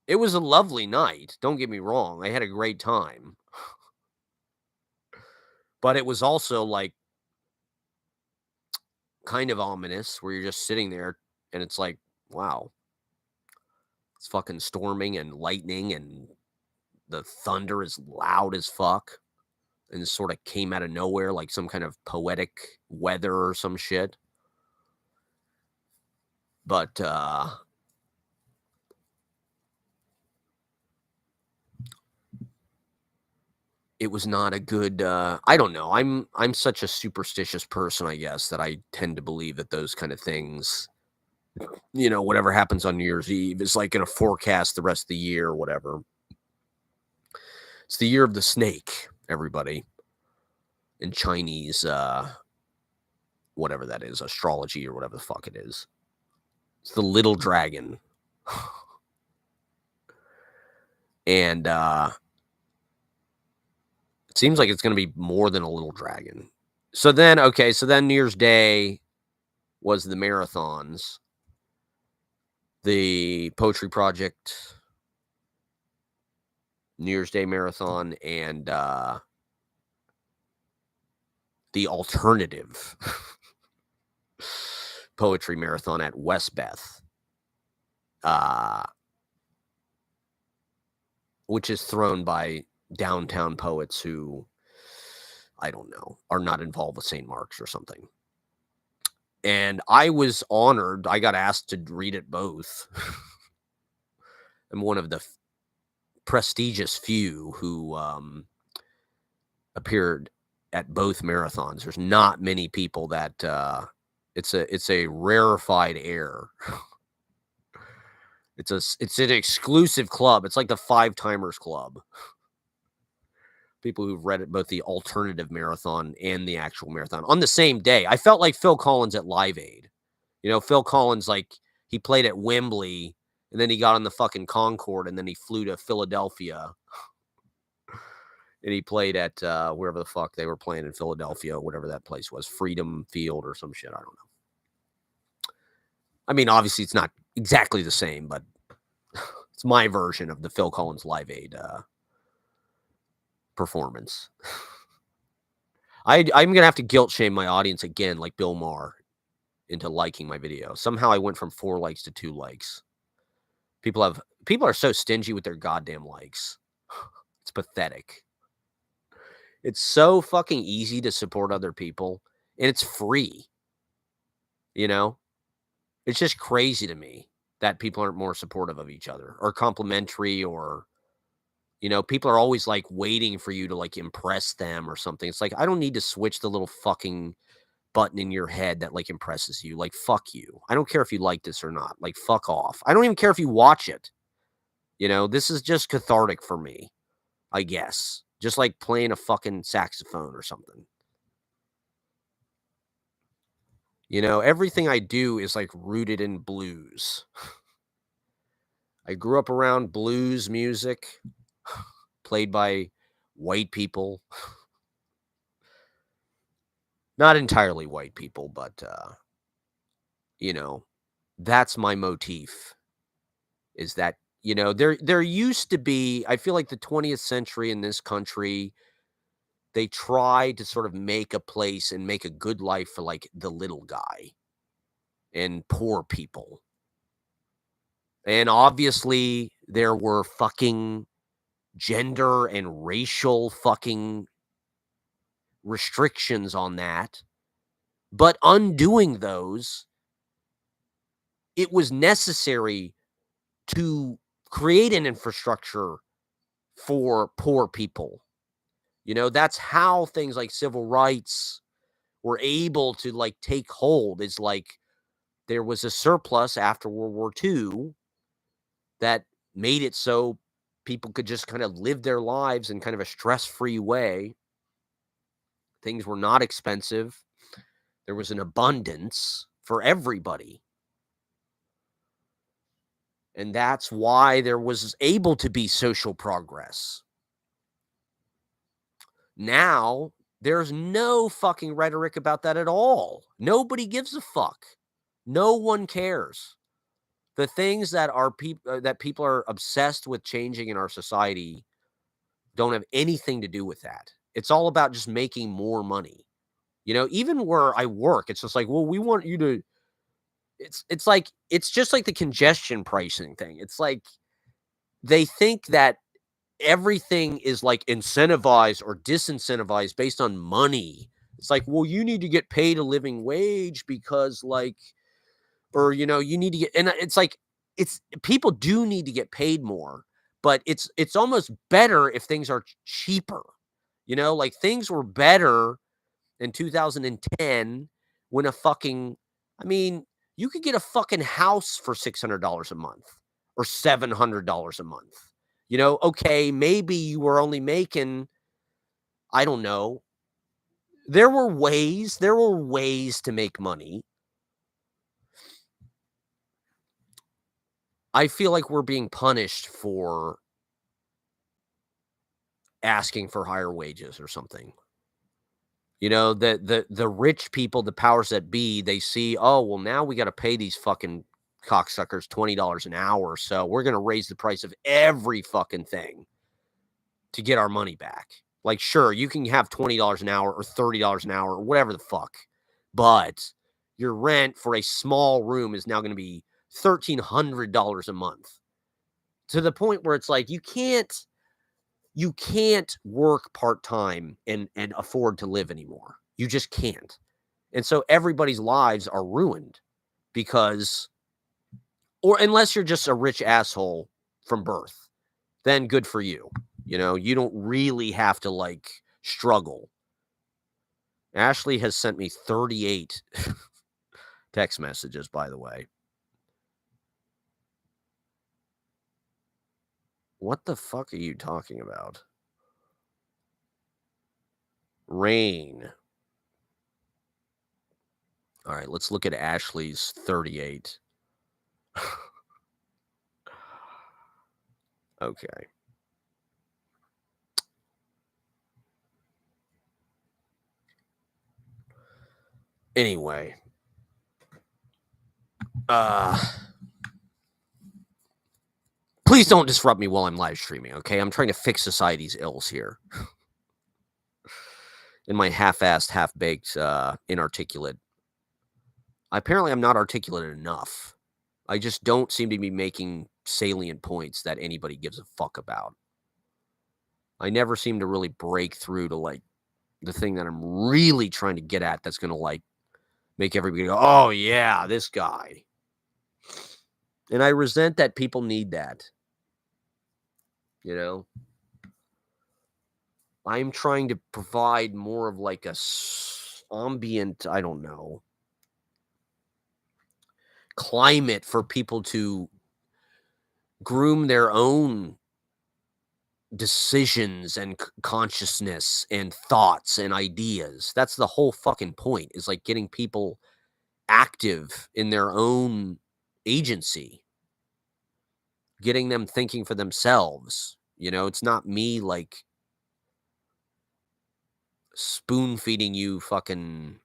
Speaker 1: it was a lovely night. Don't get me wrong. I had a great time. But it was also like kind of ominous where you're just sitting there and it's like, wow, it's fucking storming and lightning and the thunder is loud as fuck. And it sort of came out of nowhere like some kind of poetic weather or some shit. But it was not a good I don't know. I'm such a superstitious person, I guess, that I tend to believe that those kind of things, whatever happens on New Year's Eve is like going to forecast the rest of the year or whatever. It's the year of the snake, everybody. In Chinese whatever that is, astrology or whatever the fuck it is. It's the little dragon. And it seems like it's going to be more than a little dragon. So then New Year's Day was the marathons, the Poetry Project New Year's Day marathon, and the alternative poetry marathon at Westbeth, which is thrown by downtown poets who, I don't know, are not involved with St. Mark's or something. And I was honored. I got asked to read at both. I'm one of the prestigious few who appeared at both marathons. There's not many people that it's a rarefied air. It's an exclusive club. It's like the 5-timers club. People who've read it, both the alternative marathon and the actual marathon on the same day. I felt like Phil Collins at Live Aid. Phil Collins, like, he played at Wembley and then he got on the fucking Concorde and then he flew to Philadelphia and he played at wherever the fuck they were playing in Philadelphia, whatever that place was, Freedom Field or some shit. I don't know. I mean, obviously it's not exactly the same, but it's my version of the Phil Collins Live Aid performance. I'm going to have to guilt shame my audience again, like Bill Maher, into liking my video. Somehow I went from 4 likes to 2 likes. People are so stingy with their goddamn likes. It's pathetic. It's so fucking easy to support other people, and it's free. It's just crazy to me that people aren't more supportive of each other or complimentary, or people are always like waiting for you to like impress them or something. It's like, I don't need to switch the little fucking button in your head that like impresses you. Like, fuck you. I don't care if you like this or not. Like, fuck off. I don't even care if you watch it. This is just cathartic for me, I guess. Just like playing a fucking saxophone or something. Everything I do is like rooted in blues. I grew up around blues music played by white people. Not entirely white people, but that's my motif. Is that, there used to be, I feel like the 20th century in this country, they tried to sort of make a place and make a good life for like the little guy and poor people. And obviously, there were fucking gender and racial fucking restrictions on that. But undoing those, it was necessary to create an infrastructure for poor people. That's how things like civil rights were able to like take hold. Is like there was a surplus after World War II that made it so people could just kind of live their lives in kind of a stress-free way. Things were not expensive. There was an abundance for everybody. And that's why there was able to be social progress. Now, there's no fucking rhetoric about that at all. Nobody gives a fuck. No one cares. The things that that people are obsessed with changing in our society don't have anything to do with that. It's all about just making more money. Even where I work, it's just like, well, we want you to it's like it's just like the congestion pricing thing. It's like they think that everything is like incentivized or disincentivized based on money. It's like, well, you need to get paid a living wage because like, or, you need to get, and it's like, it's people do need to get paid more, but it's almost better if things are cheaper. Like things were better in 2010 when I mean, you could get a fucking house for $600 a month or $700 a month. Okay, maybe you were only making, I don't know. There were ways to make money. I feel like we're being punished for asking for higher wages or something. The rich people, the powers that be, they see, oh, well, now we got to pay these fucking cocksuckers $20 an hour. So we're going to raise the price of every fucking thing to get our money back. Like, sure, you can have $20 an hour or $30 an hour or whatever the fuck, but your rent for a small room is now going to be $1,300 a month, to the point where it's like you can't work part-time and afford to live anymore. You just can't. And so everybody's lives are ruined because, or unless you're just a rich asshole from birth, then good for you. You don't really have to like struggle. Ashley has sent me 38 text messages, by the way. What the fuck are you talking about? Rain. All right, let's look at Ashley's 38. Okay. Anyway. Please don't disrupt me while I'm live streaming, okay? I'm trying to fix society's ills here. In my half-assed, half-baked, inarticulate. Apparently, I'm not articulate enough. I just don't seem to be making salient points that anybody gives a fuck about. I never seem to really break through to, like, the thing that I'm really trying to get at that's going to, like, make everybody go, oh, yeah, this guy. And I resent that people need that. I'm trying to provide more of like a ambient, I don't know, climate for people to groom their own decisions and consciousness and thoughts and ideas. That's the whole fucking point, is like getting people active in their own agency, getting them thinking for themselves. It's not me like spoon feeding you fucking,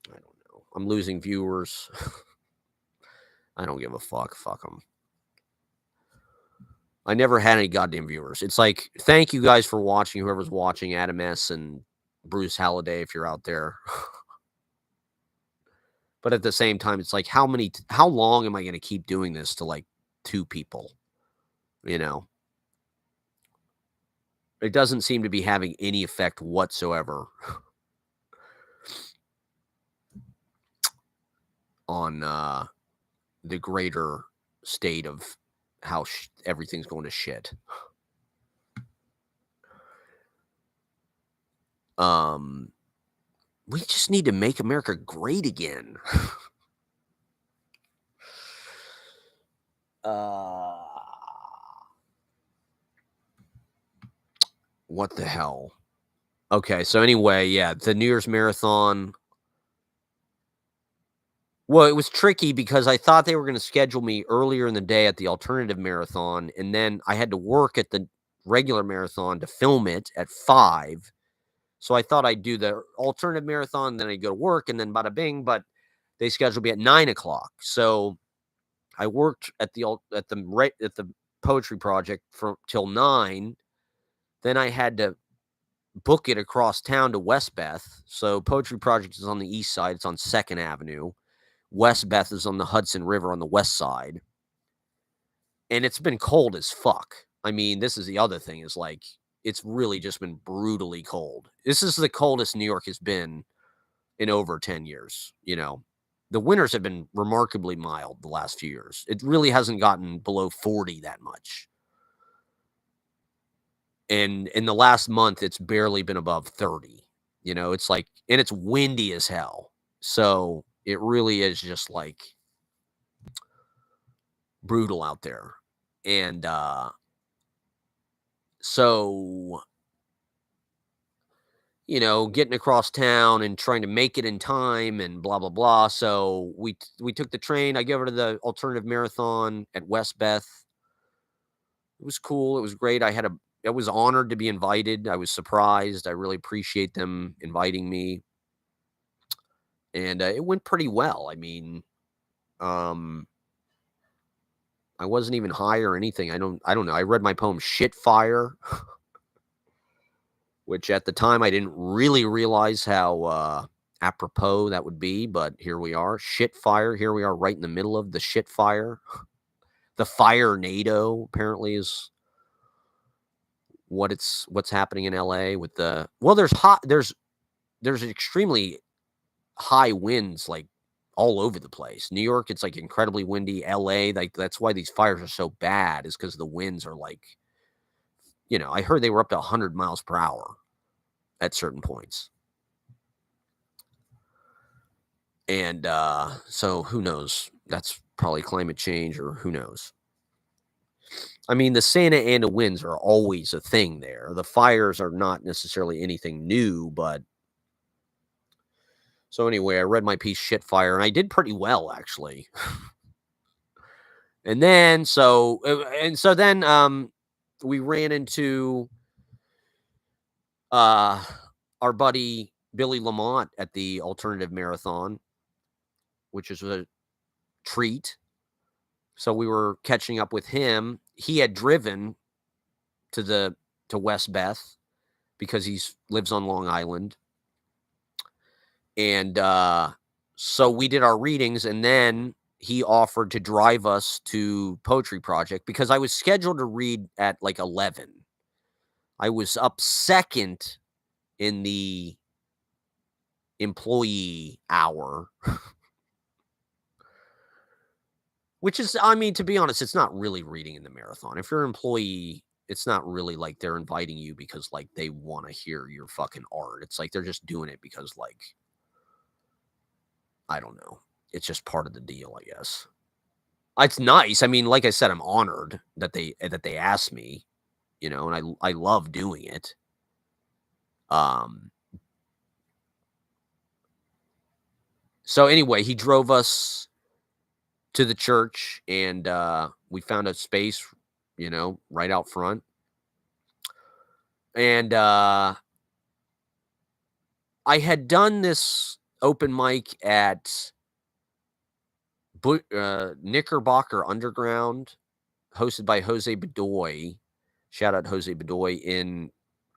Speaker 1: I don't know. I'm losing viewers. I don't give a fuck. Fuck them. I never had any goddamn viewers. It's like, thank you guys for watching, whoever's watching, Adam S. and Bruce Halliday, if you're out there. But at the same time, it's like, how long am I going to keep doing this to, like, to people, you know. It doesn't seem to be having any effect whatsoever on the greater state of how everything's going to shit. We just need to make America great again. What the hell? Okay, so anyway, yeah, the New Year's Marathon. Well, it was tricky because I thought they were going to schedule me earlier in the day at the alternative marathon, and then I had to work at the regular marathon to film it at 5. So I thought I'd do the alternative marathon, then I'd go to work, and then bada bing. But they scheduled me at 9:00. So I worked at the poetry project from till 9. Then I had to book it across town to West Beth. So poetry project is on the east side; it's on 2nd Avenue. West Beth is on the Hudson River on the west side. And it's been cold as fuck. I mean, this is the other thing is like, it's really just been brutally cold. This is the coldest New York has been in over 10 years. You know, the winters have been remarkably mild the last few years. It really hasn't gotten below 40 that much. And in the last month, it's barely been above 30. You know, it's like, and it's windy as hell. So it really is just like brutal out there. And so, you know, getting across town and trying to make it in time and blah blah blah. So we took the train. I go over to the alternative marathon at West Beth. It was cool. It was great. I was honored to be invited. I was surprised. I really appreciate them inviting me, and it went pretty well. I mean, I wasn't even high or anything. I don't know. I read my poem "Shit Fire," which at the time I didn't really realize how apropos that would be, but here we are. Shit fire. Here we are right in the middle of the shit fire. The fire NATO apparently is what's happening in LA with there's extremely high winds like all over the place. New York, it's like incredibly windy. LA, like that's why these fires are so bad, is because the winds are like, you know, I heard they were up to 100 miles per hour at certain points. And so who knows? That's probably climate change or who knows. I mean, the Santa Ana winds are always a thing there. The fires are not necessarily anything new, but so anyway, I read my piece Shit Fire and I did pretty well actually. And then we ran into our buddy Billy Lamont at the alternative marathon, which is a treat. So we were catching up with him. He had driven to West Beth because he lives on Long Island. And so we did our readings, and then he offered to drive us to Poetry Project because I was scheduled to read at like 11. I was up second in the employee hour. Which is, I mean, to be honest, it's not really reading in the marathon. If you're an employee, it's not really like they're inviting you because like they want to hear your fucking art. It's like they're just doing it because like, I don't know. It's just part of the deal, I guess. It's nice. I mean, like I said, I'm honored that they asked me, you know, and I love doing it. So anyway, he drove us to the church, and we found a space, you know, right out front. And I had done this open mic at Knickerbocker Underground, hosted by Jose Bedoy. Shout out Jose Bedoy in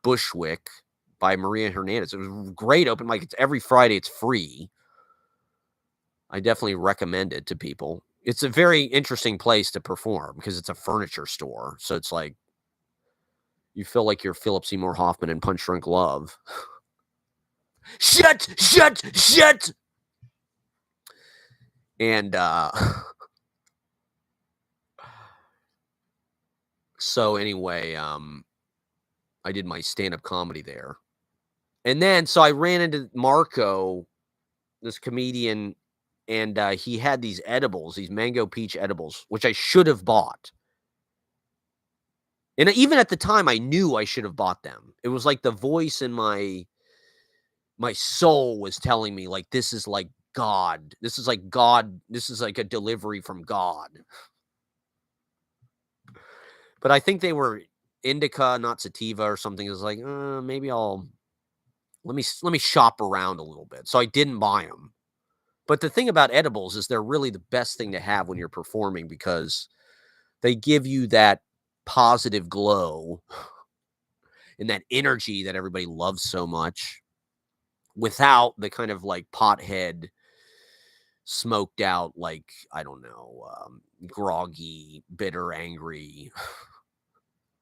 Speaker 1: Bushwick by Maria Hernandez. It was a great open mic. It's every Friday. It's free. I definitely recommend it to people. It's a very interesting place to perform because it's a furniture store. So it's like you feel like you're Philip Seymour Hoffman in Punch Drunk Love. Shut, shut, shut. And so anyway, I did my stand-up comedy there. And then so I ran into Marco, this comedian, and he had these edibles, these mango peach edibles, which I should have bought. And even at the time, I knew I should have bought them. It was like the voice in my soul was telling me, like, this is like God. This is like God. This is like a delivery from God. But I think they were indica, not sativa or something. It was like, maybe let me shop around a little bit. So I didn't buy them. But the thing about edibles is they're really the best thing to have when you're performing because they give you that positive glow and that energy that everybody loves so much without the kind of like pothead, smoked out, like, I don't know, groggy, bitter, angry,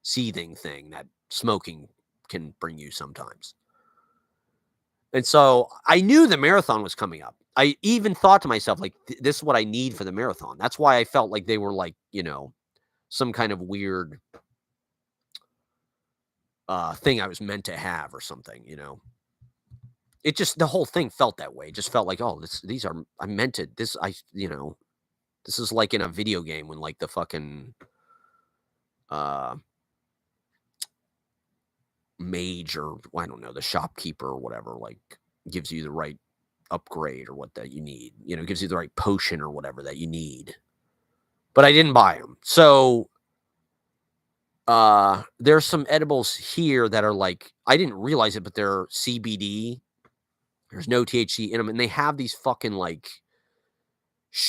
Speaker 1: seething thing that smoking can bring you sometimes. And so I knew the marathon was coming up. I even thought to myself, like, this is what I need for the marathon. That's why I felt like they were like, some kind of weird thing I was meant to have or something, It just, the whole thing felt that way. It just felt like, oh, these are, I meant it. This is like in a video game when like the fucking mage or I don't know, the shopkeeper or whatever, like gives you the right upgrade or what that you need, gives you the right potion or whatever that you need. But I didn't buy them. So there's some edibles here that are like, I didn't realize it, but they're CBD. There's no THC in them. And they have these fucking like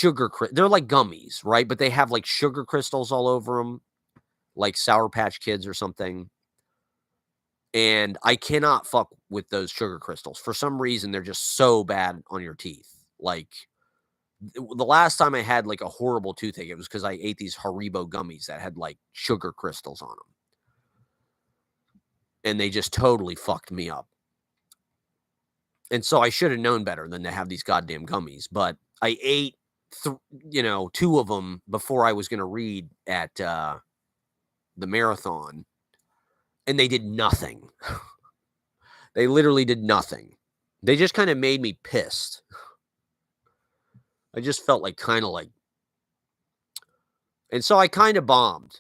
Speaker 1: they're like gummies, right? But they have like sugar crystals all over them, like Sour Patch Kids or something. And I cannot fuck with those sugar crystals. For some reason, they're just so bad on your teeth. Like, the last time I had like a horrible toothache, it was because I ate these Haribo gummies that had like sugar crystals on them. And they just totally fucked me up. And so I should have known better than to have these goddamn gummies. But I ate, 2 of them before I was going to read at the marathon. And they did nothing. They literally did nothing. They just kind of made me pissed. I just felt like kind of like. And so I kind of bombed.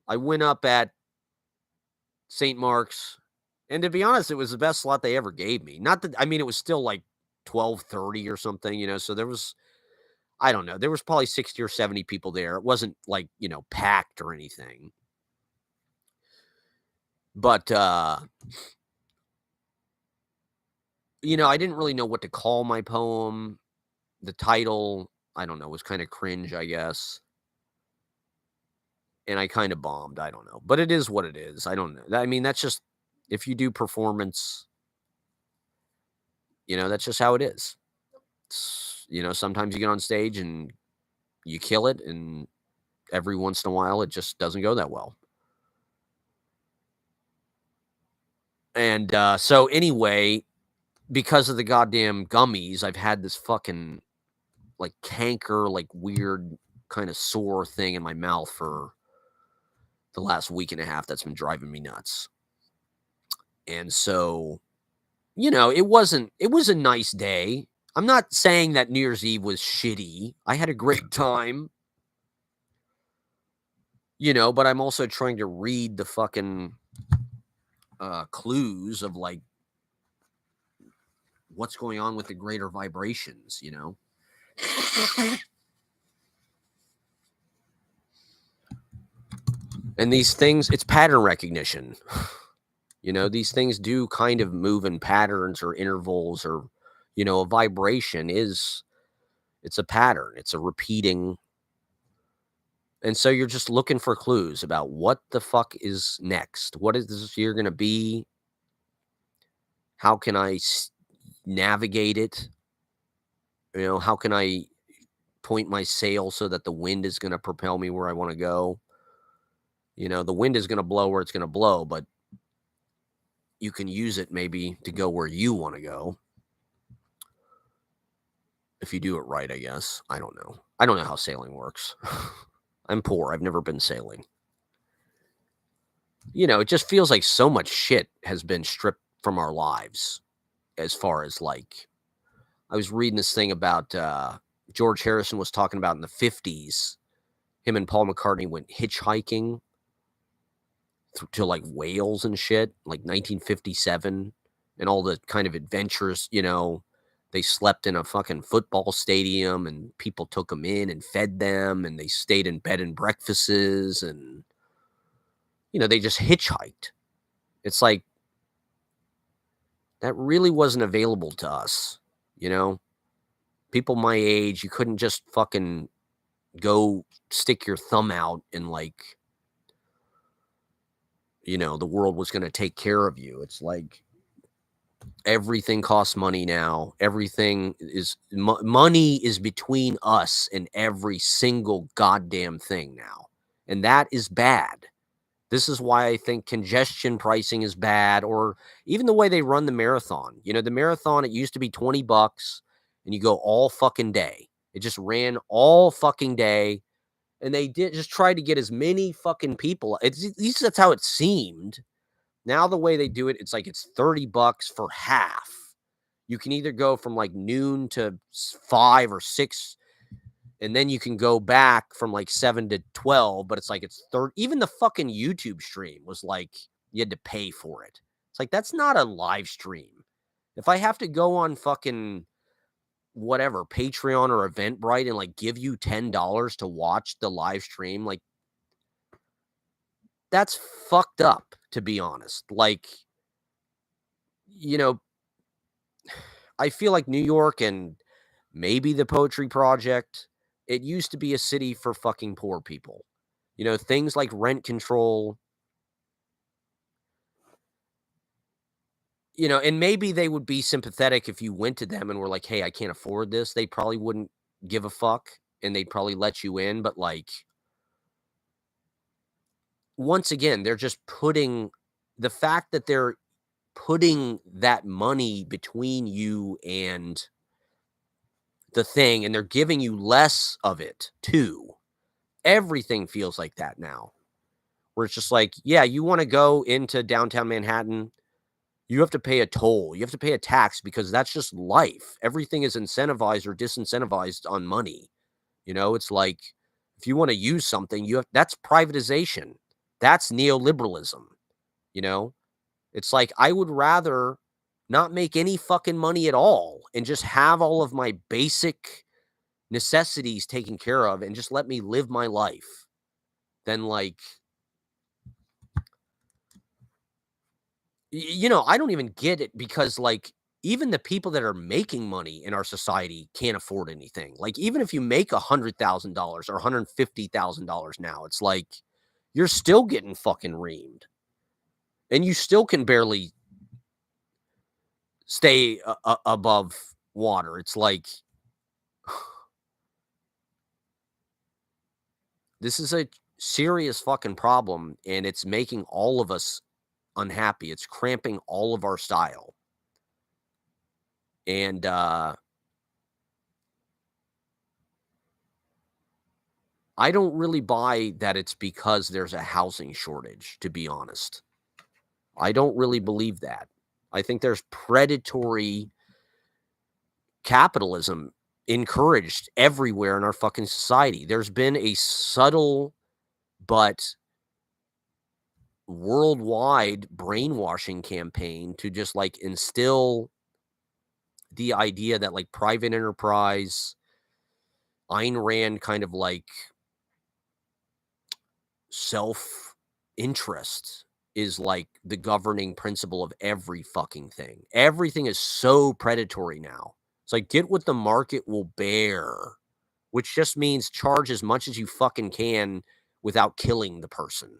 Speaker 1: I went up at St. Mark's. And to be honest, it was the best slot they ever gave me. Not that, I mean, it was still like 12:30 or something, so there was, I don't know, there was probably 60 or 70 people there. It wasn't like, packed or anything. But, I didn't really know what to call my poem. The title, I don't know, was kind of cringe, I guess. And I kind of bombed. I don't know. But it is what it is. I don't know. I mean, that's just, if you do performance, that's just how it is. Sometimes you get on stage and you kill it, and every once in a while it just doesn't go that well. And so anyway, because of the goddamn gummies, I've had this fucking like canker, like weird kind of sore thing in my mouth for the last week and a half that's been driving me nuts. And so, it was a nice day. I'm not saying that New Year's Eve was shitty. I had a great time. But I'm also trying to read the fucking clues of like what's going on with the greater vibrations, And these things, it's pattern recognition. These things do kind of move in patterns or intervals, or, a vibration it's a pattern. It's a repeating. And so you're just looking for clues about what the fuck is next. What is this year going to be? How can I navigate it? How can I point my sail so that the wind is going to propel me where I want to go. The wind is going to blow where it's going to blow, but you can use it maybe to go where you want to go. If you do it right, I guess. I don't know. I don't know how sailing works. I'm poor. I've never been sailing. It just feels like so much shit has been stripped from our lives as far as like, I was reading this thing about George Harrison was talking about in the 50s. Him and Paul McCartney went hitchhiking to like Wales and shit, like 1957, and all the kind of adventures, they slept in a fucking football stadium and people took them in and fed them and they stayed in bed and breakfasts and, they just hitchhiked. It's like, that really wasn't available to us, people my age. You couldn't just fucking go stick your thumb out and like, the world was going to take care of you. It's like everything costs money now. Everything is money is between us and every single goddamn thing now. And that is bad. This is why I think congestion pricing is bad, or even the way they run the marathon. The marathon, it used to be $20 and you go all fucking day. It just ran all fucking day. And they did just try to get as many fucking people. At least that's how it seemed. Now the way they do it, it's like it's $30 for half. You can either go from like noon to 5 or 6, and then you can go back from like 7 to 12, but it's like it's 30. Even the fucking YouTube stream was like you had to pay for it. It's like, that's not a live stream. If I have to go on fucking whatever, Patreon or Eventbrite and like give you $10 to watch the live stream, like that's fucked up, to be honest. Like, I feel like New York and maybe the Poetry Project, it used to be a city for fucking poor people. Things like rent control, and maybe they would be sympathetic if you went to them and were like, hey, I can't afford this. They probably wouldn't give a fuck and they'd probably let you in. But like, once again, they're just putting the fact that they're putting that money between you and the thing, and they're giving you less of it too. Everything feels like that now, where it's just like, yeah, you want to go into downtown Manhattan, you have to pay a toll, you have to pay a tax, because that's just life. Everything is incentivized or disincentivized on money. It's like, if you want to use something, that's privatization. That's neoliberalism. It's like, I would rather not make any fucking money at all and just have all of my basic necessities taken care of and just let me live my life than like, I don't even get it, because like, even the people that are making money in our society can't afford anything. Like, even if you make $100,000 or $150,000 now, it's like, you're still getting fucking reamed and you still can barely stay above water. It's like, this is a serious fucking problem, and it's making all of us unhappy. It's cramping all of our style. And I don't really buy that it's because there's a housing shortage, to be honest. I don't really believe that. I think there's predatory capitalism encouraged everywhere in our fucking society. There's been a subtle but worldwide brainwashing campaign to just like instill the idea that like private enterprise, Ayn Rand kind of like self-interest is like the governing principle of every fucking thing. Everything is so predatory now. It's like, get what the market will bear, which just means charge as much as you fucking can without killing the person.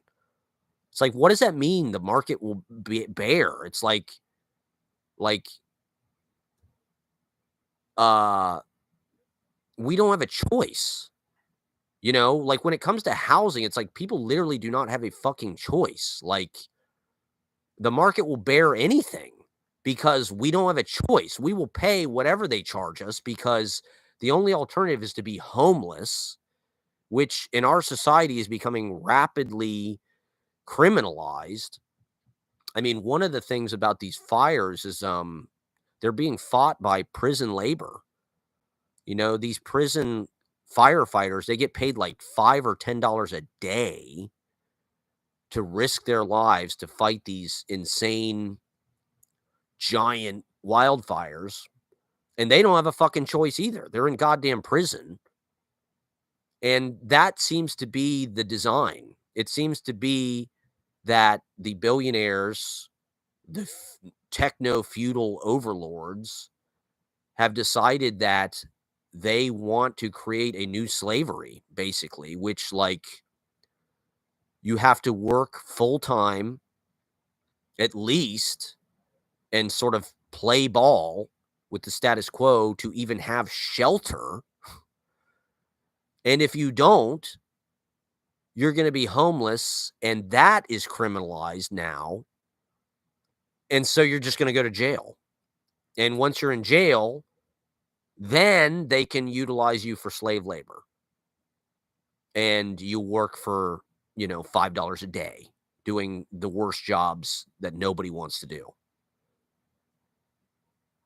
Speaker 1: It's like, what does that mean? The market will bear. It's like, uh, we don't have a choice. You know, like when it comes to housing, it's like people literally do not have a fucking choice. Like the market will bear anything because we don't have a choice. We will pay whatever they charge us because the only alternative is to be homeless, which in our society is becoming rapidly criminalized. I mean, one of the things about these fires is they're being fought by prison labor. You know, these prison firefighters, they get paid like $5 or $10 a day to risk their lives to fight these insane giant wildfires, and they don't have a fucking choice either. They're in goddamn prison. And that seems to be the design. It seems to be that the billionaires, the techno feudal overlords have decided that they want to create a new slavery, basically, which, like, you have to work full time at least and sort of play ball with the status quo to even have shelter. And if you don't, you're going to be homeless, and that is criminalized now. And so you're just going to go to jail. And once you're in jail, then they can utilize you for slave labor. And you work for, $5 a day doing the worst jobs that nobody wants to do.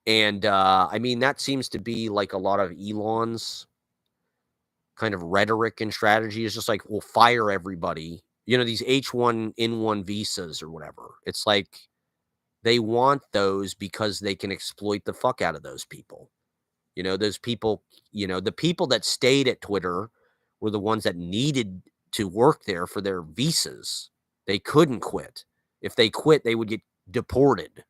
Speaker 1: And I mean, that seems to be like a lot of Elon's kind of rhetoric and strategy is just like, we'll fire everybody. These H1N1 visas or whatever. It's like they want those because they can exploit the fuck out of those people. Those people, the people that stayed at Twitter were the ones that needed to work there for their visas. They couldn't quit. If they quit, they would get deported.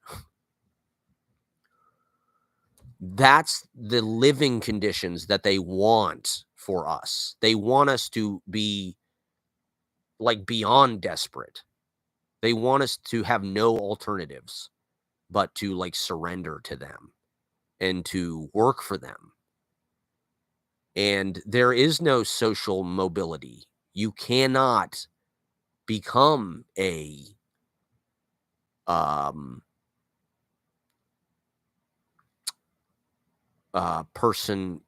Speaker 1: That's the living conditions that they want for us. They want us to be like beyond desperate. They want us to have no alternatives but to like surrender to them and to work for them. And there is no social mobility. You cannot become a person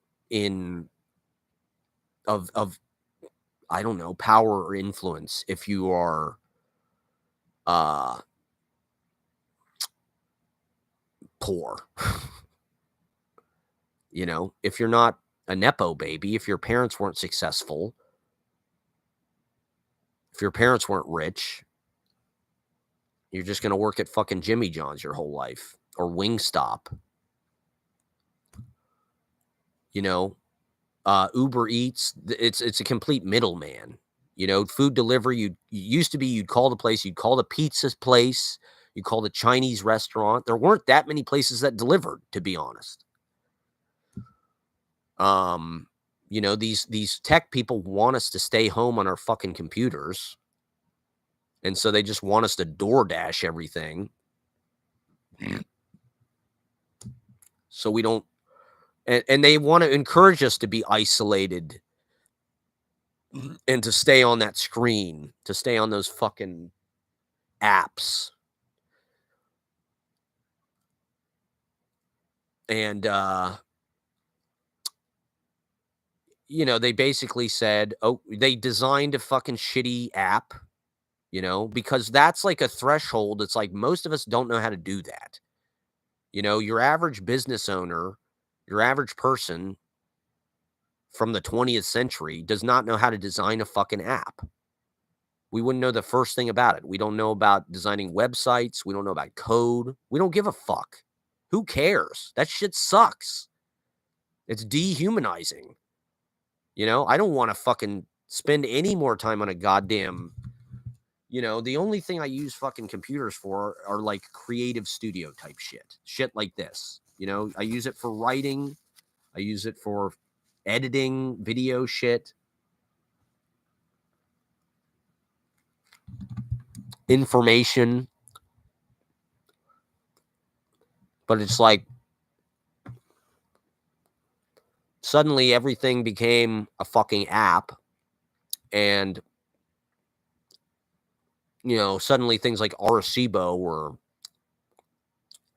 Speaker 1: of I don't know, power or influence if you are poor. If you're not a Nepo baby, if your parents weren't successful, if your parents weren't rich, you're just going to work at fucking Jimmy John's your whole life or Wingstop. Uber Eats, it's a complete middleman. Food delivery, you used to be, you'd call the place, you'd call the pizza place, you call the Chinese restaurant. There weren't that many places that delivered, to be honest. These tech people want us to stay home on our fucking computers. And so they just want us to DoorDash everything. So we don't, and they want to encourage us to be isolated and to stay on that screen, to stay on those fucking apps. And, they basically said, they designed a fucking shitty app, because that's like a threshold. It's like most of us don't know how to do that. Your average business owner, your average person from the 20th century does not know how to design a fucking app. We wouldn't know the first thing about it. We don't know about designing websites. We don't know about code. We don't give a fuck. Who cares? That shit sucks. It's dehumanizing. I don't want to fucking spend any more time on a goddamn, the only thing I use fucking computers for are like creative studio type shit like this. I use it for writing. I use it for editing video shit. Information. But it's like, suddenly everything became a fucking app, and suddenly things like Arecibo were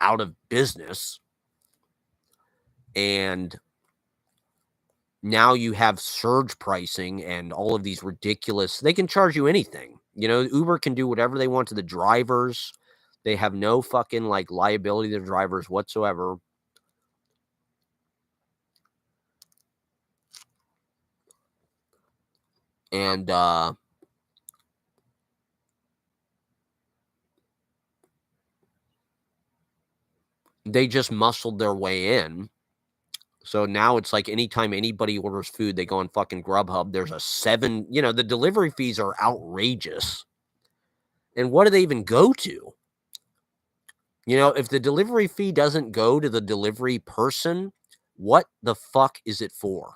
Speaker 1: out of business, and now you have surge pricing and all of these ridiculous, they can charge you anything. Uber can do whatever they want to the drivers. They have no fucking like liability to the drivers whatsoever. And they just muscled their way in. So now it's like anytime anybody orders food, they go on fucking Grubhub. There's a the delivery fees are outrageous. And what do they even go to? If the delivery fee doesn't go to the delivery person, what the fuck is it for?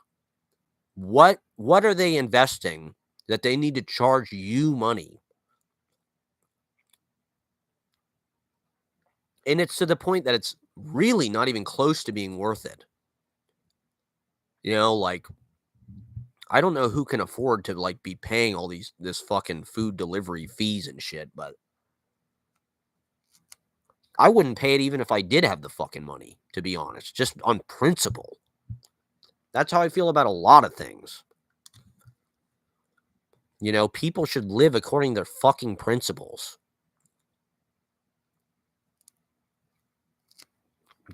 Speaker 1: What are they investing that they need to charge you money? And it's to the point that it's really not even close to being worth it. Like, I don't know who can afford to like be paying all this fucking food delivery fees and shit, but I wouldn't pay it even if I did have the fucking money, to be honest, just on principle. That's how I feel about a lot of things. People should live according to their fucking principles.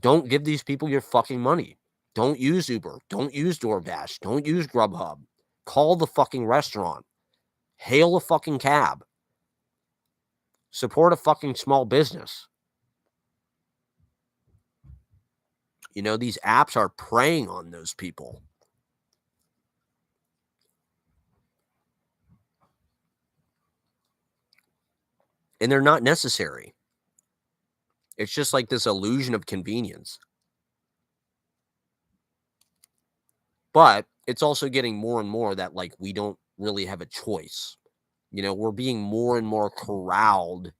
Speaker 1: Don't give these people your fucking money. Don't use Uber. Don't use DoorDash. Don't use Grubhub. Call the fucking restaurant. Hail a fucking cab. Support a fucking small business. These apps are preying on those people. And they're not necessary. It's just like this illusion of convenience. But it's also getting more and more that like we don't really have a choice. We're being more and more corralled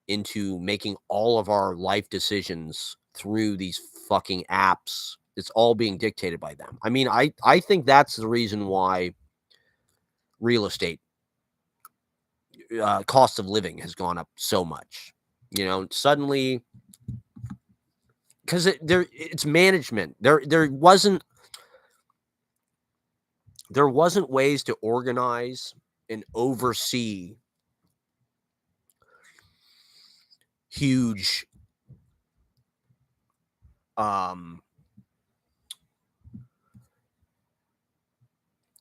Speaker 1: into making all of our life decisions through these fucking apps. It's all being dictated by them. I mean, I think that's the reason why real estate cost of living has gone up so much. Suddenly, because it's management. There wasn't ways to organize and oversee huge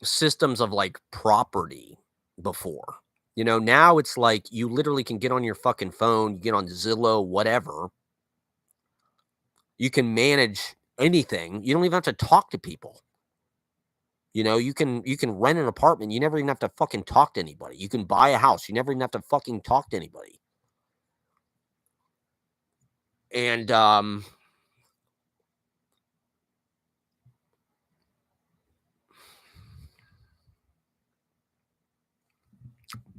Speaker 1: systems of like property before. Now it's like you literally can get on your fucking phone, you get on Zillow, whatever. You can manage anything. You don't even have to talk to people. You can rent an apartment. You never even have to fucking talk to anybody. You can buy a house. You never even have to fucking talk to anybody. And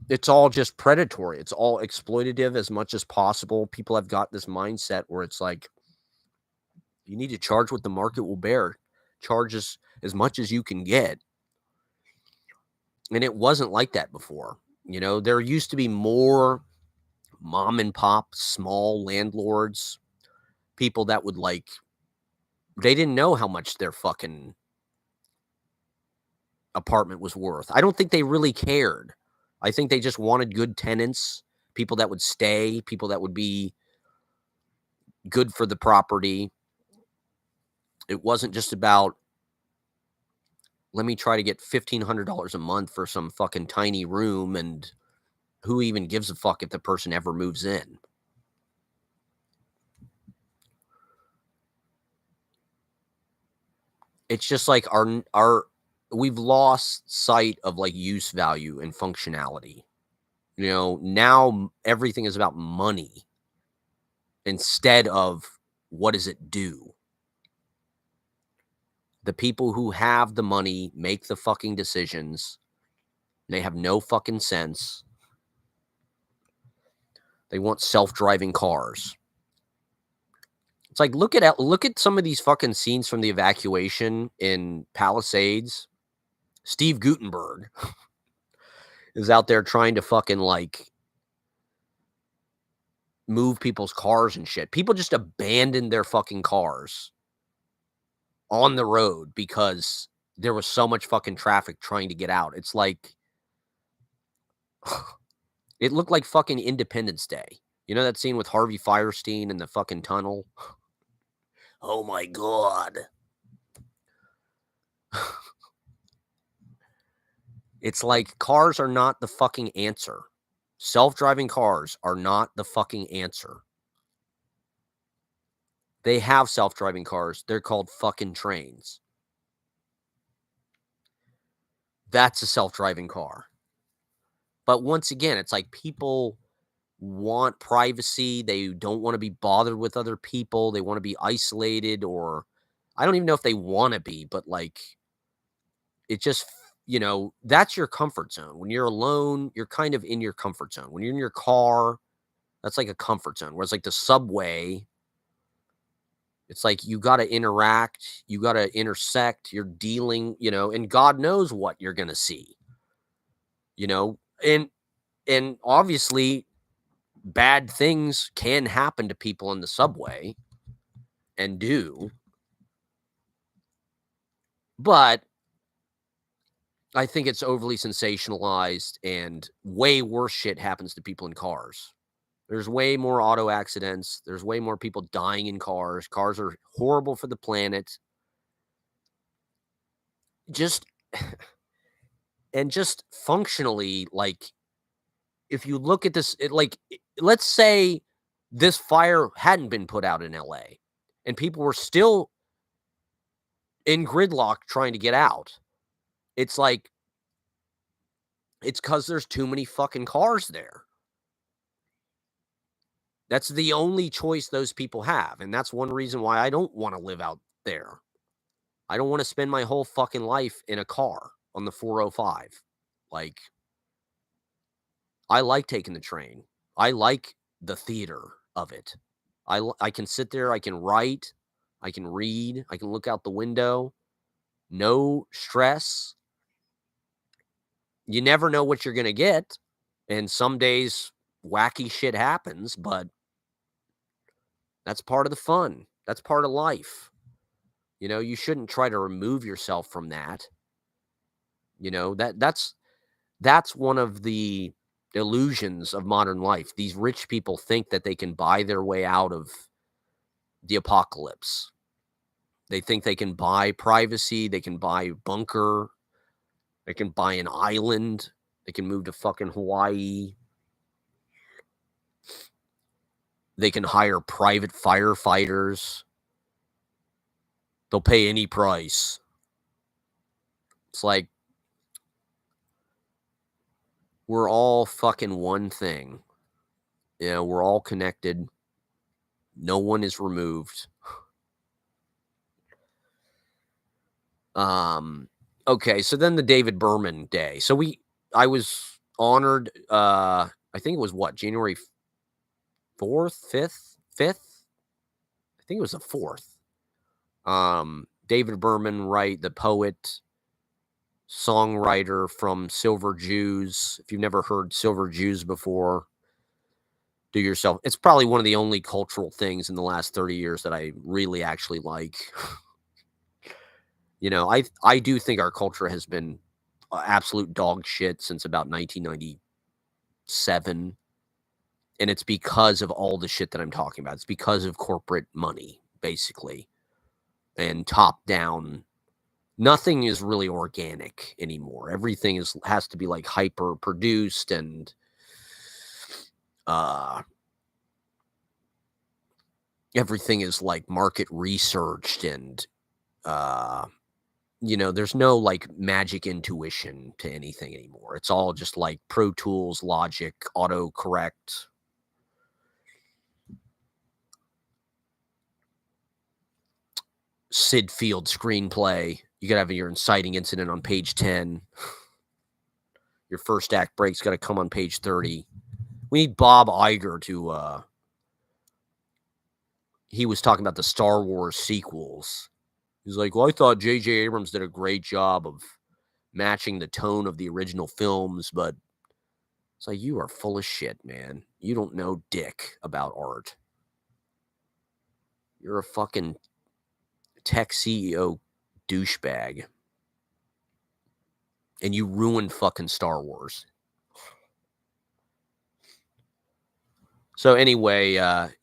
Speaker 1: it's all just predatory. It's all exploitative as much as possible. People have got this mindset where it's like, you need to charge what the market will bear. Charge as much as you can get. And it wasn't like that before. There used to be more mom and pop, small landlords, people that would like, they didn't know how much their fucking apartment was worth. I don't think they really cared. I think they just wanted good tenants, people that would stay, people that would be good for the property. It wasn't just about, let me try to get $1,500 a month for some fucking tiny room, and who even gives a fuck if the person ever moves in? It's just like we've lost sight of like use value and functionality. Now everything is about money instead of what does it do? The people who have the money make the fucking decisions. They have no fucking sense. They want self-driving cars. It's like, look at some of these fucking scenes from the evacuation in Palisades. Steve Guttenberg is out there trying to fucking, like, move people's cars and shit. People just abandoned their fucking cars on the road because there was so much fucking traffic trying to get out. It's like it looked like fucking Independence Day. You know that scene with Harvey Firestein in the fucking tunnel? Oh my god. It's like cars are not the fucking answer. Self-driving cars are not the fucking answer. They have self-driving cars. They're called fucking trains. That's a self-driving car. But once again, it's like people want privacy. They don't want to be bothered with other people. They want to be isolated, or I don't even know if they want to be, but like it just, that's your comfort zone. When you're alone, you're kind of in your comfort zone. When you're in your car, that's like a comfort zone. Whereas like the subway, it's like you got to interact, you got to intersect, you're dealing, and God knows what you're going to see, and obviously bad things can happen to people in the subway and do. But I think it's overly sensationalized and way worse shit happens to people in cars. There's way more auto accidents. There's way more people dying in cars. Cars are horrible for the planet. Just and just functionally, like, if you look at this, let's say this fire hadn't been put out in LA and people were still in gridlock trying to get out. It's like, it's because there's too many fucking cars there. That's the only choice those people have. And that's one reason why I don't want to live out there. I don't want to spend my whole fucking life in a car on the 405. Like, I like taking the train. I like the theater of it. I can sit there, I can write, I can read, I can look out the window. No stress. You never know what you're going to get. And some days wacky shit happens, but that's part of the fun. That's part of life. You shouldn't try to remove yourself from that. That's one of the illusions of modern life. These rich people think that they can buy their way out of the apocalypse. They think they can buy privacy, they can buy a bunker, they can buy an island, they can move to fucking Hawaii. They can hire private firefighters. They'll pay any price. It's like, we're all fucking one thing. We're all connected. No one is removed. Okay, so then the David Berman Day. So I was honored, I think it was what, January 4th, 5th? I think it was the 4th. David Berman, right, the poet, songwriter from Silver Jews. If you've never heard Silver Jews before, do yourself. It's probably one of the only cultural things in the last 30 years that I really actually like. I do think our culture has been absolute dog shit since about 1997. And it's because of all the shit that I'm talking about. It's because of corporate money, basically, and top down. Nothing is really organic anymore. Everything has to be like hyper produced and everything is like market researched and there's no like magic intuition to anything anymore. It's all just like Pro Tools, Logic, autocorrect. Sid Field screenplay. You gotta have your inciting incident on page 10. Your first act break's got to come on page 30. We need Bob Iger to he was talking about the Star Wars sequels. He's like, well, I thought J.J. Abrams did a great job of matching the tone of the original films, but it's like, you are full of shit, man. You don't know dick about art. You're a fucking tech CEO douchebag. And you ruined fucking Star Wars. So anyway,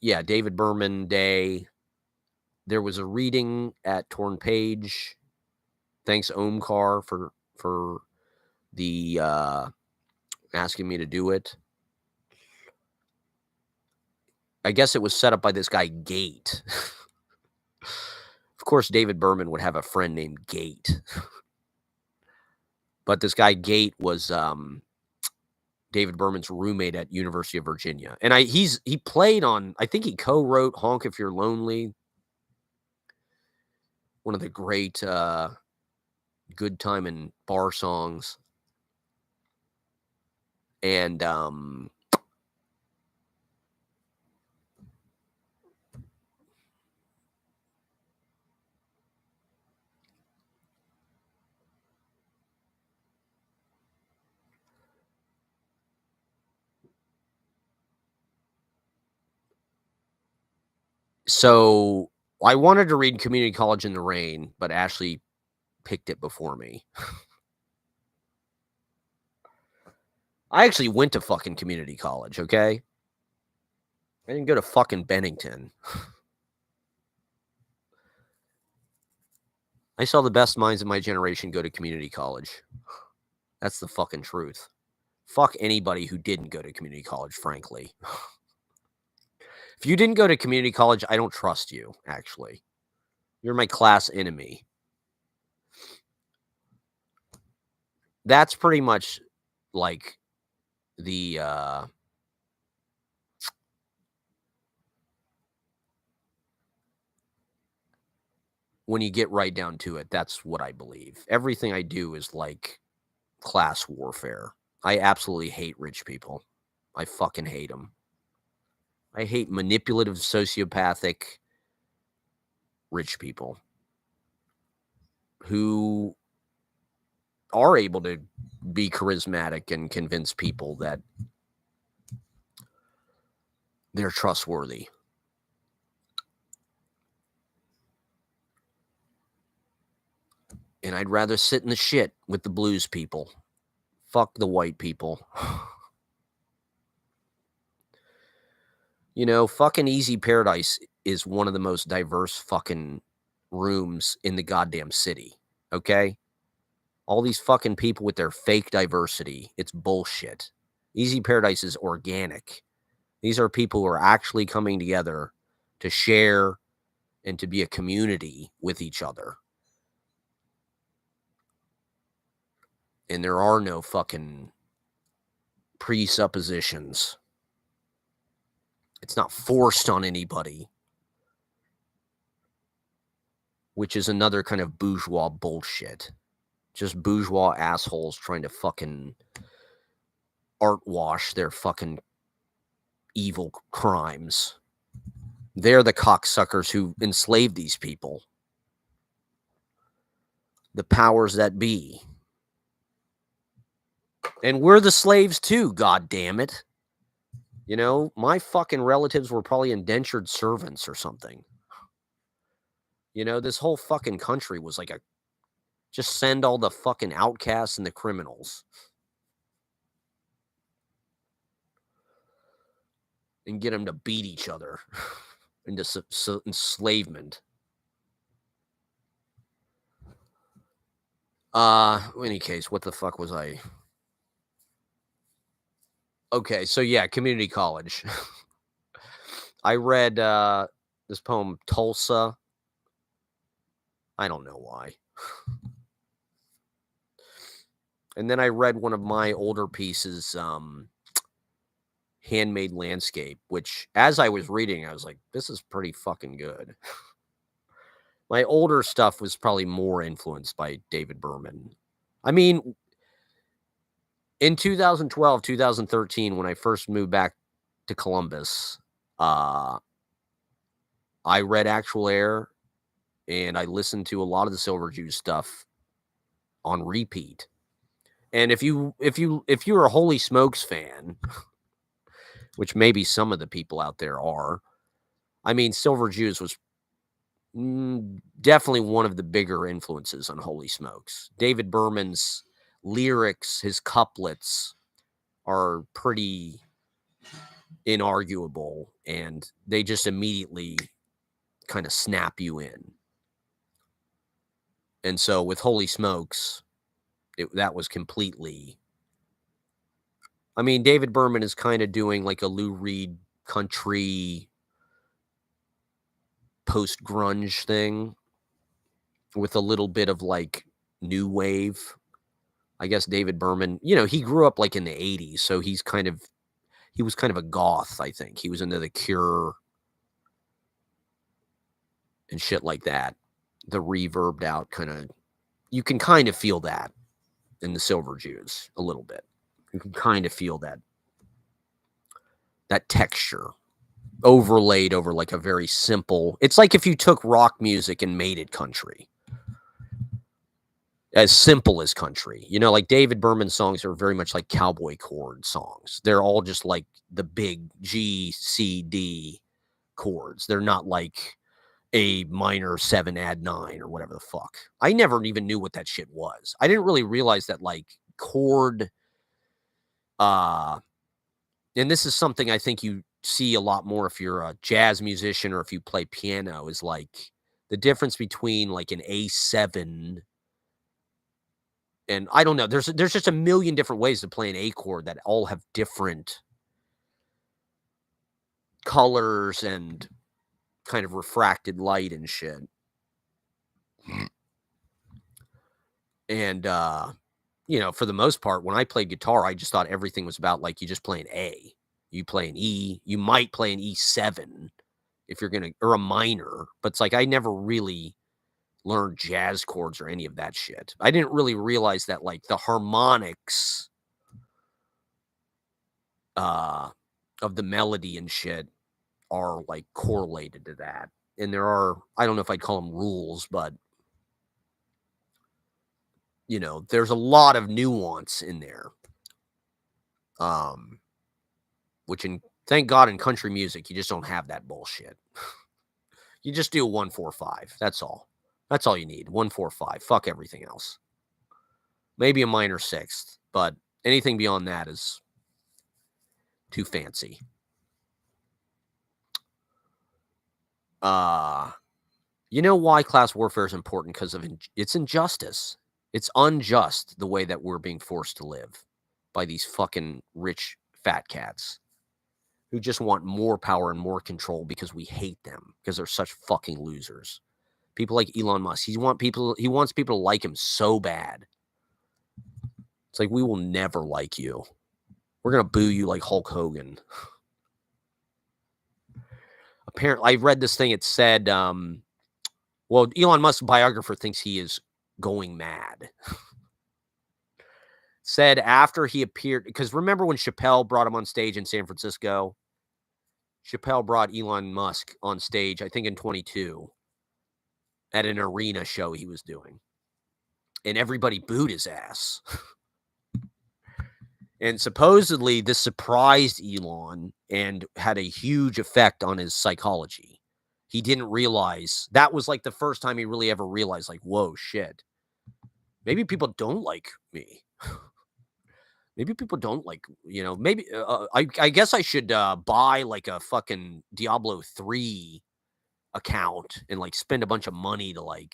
Speaker 1: yeah, David Berman Day. There was a reading at Torn Page. Thanks, Omkar, for the asking me to do it. I guess it was set up by this guy, Gate. Of course, David Berman would have a friend named Gate. But this guy, Gate, was David Berman's roommate at University of Virginia. And he played on, I think he co-wrote Honk If You're Lonely. One of the great good time and bar songs. And so I wanted to read Community College in the Rain, but Ashley picked it before me. I actually went to fucking community college, okay? I didn't go to fucking Bennington. I saw the best minds of my generation go to community college. That's the fucking truth. Fuck anybody who didn't go to community college, frankly. If you didn't go to community college, I don't trust you, actually. You're my class enemy. That's pretty much like the when you get right down to it, that's what I believe. Everything I do is like class warfare. I absolutely hate rich people. I fucking hate them. I hate manipulative, sociopathic rich people who are able to be charismatic and convince people that they're trustworthy. And I'd rather sit in the shit with the blues people. Fuck the white people. You know, fucking Easy Paradise is one of the most diverse fucking rooms in the goddamn city. Okay? All these fucking people with their fake diversity. It's bullshit. Easy Paradise is organic. These are people who are actually coming together to share and to be a community with each other. And there are no fucking presuppositions. It's not forced on anybody. Which is another kind of bourgeois bullshit. Just bourgeois assholes trying to fucking art wash their fucking evil crimes. They're the cocksuckers who enslaved these people. The powers that be. And we're the slaves too, god damn it. You know, my fucking relatives were probably indentured servants or something. You know, this whole fucking country was like just send all the fucking outcasts and the criminals. And get them to beat each other into enslavement. In any case, what the fuck was I? Okay, so yeah, community college. I read this poem, Tulsa. I don't know why. And then I read one of my older pieces, Handmade Landscape, which as I was reading, I was like, this is pretty fucking good. My older stuff was probably more influenced by David Berman. I mean, in 2012, 2013, when I first moved back to Columbus, I read Actual Air, and I listened to a lot of the Silver Jews stuff on repeat. And if you're a Holy Smokes fan, which maybe some of the people out there are, I mean, Silver Jews was definitely one of the bigger influences on Holy Smokes. David Berman's lyrics, his couplets are pretty inarguable, and they just immediately kind of snap you in. And so with Holy Smokes, that was completely. I mean, David Berman is kind of doing like a Lou Reed country post grunge thing with a little bit of like new wave. I guess David Berman, he grew up like in the 80s, so he was kind of a goth, I think. He was into The Cure and shit like that. The reverbed out kind of, you can kind of feel that in the Silver Jews a little bit. You can kind of feel that texture overlaid over like a very simple. It's like if you took rock music and made it country. As simple as country. Like David Berman's songs are very much like cowboy chord songs. They're all just like the big G, C, D chords. They're not like a minor 7 add 9 or whatever the fuck. I never even knew what that shit was. I didn't really realize that like chord and this is something I think you see a lot more if you're a jazz musician or if you play piano, is like the difference between like an A7 and I don't know. There's just a million different ways to play an A chord that all have different colors and kind of refracted light and shit. And for the most part, when I played guitar, I just thought everything was about like you just play an A, you play an E, you might play an E7 if you're gonna, or a minor, but it's like I never really learned jazz chords or any of that shit. I didn't really realize that like the harmonics of the melody and shit are like correlated to that. And there are, I don't know if I'd call them rules, but there's a lot of nuance in there. Which thank God in country music, you just don't have that bullshit. You just do 1-4-5. That's all. That's all you need. 1-4-5. Fuck everything else. Maybe a minor sixth, but anything beyond that is too fancy. You know why class warfare is important? Because of it's injustice. It's unjust the way that we're being forced to live by these fucking rich fat cats who just want more power and more control because we hate them because they're such fucking losers. People like Elon Musk, he wants people to like him so bad. It's like, we will never like you. We're going to boo you like Hulk Hogan. Apparently, I read this thing. It said, Elon Musk's biographer thinks he is going mad. Said after he appeared, because remember when Chappelle brought him on stage in San Francisco? Chappelle brought Elon Musk on stage, I think in 22, at an arena show he was doing. And everybody booed his ass. And supposedly this surprised Elon and had a huge effect on his psychology. He didn't realize, that was like the first time he really ever realized, like, whoa, shit. Maybe people don't like me. Maybe people don't like, maybe, I guess I should buy like a fucking Diablo 3 account and like spend a bunch of money to like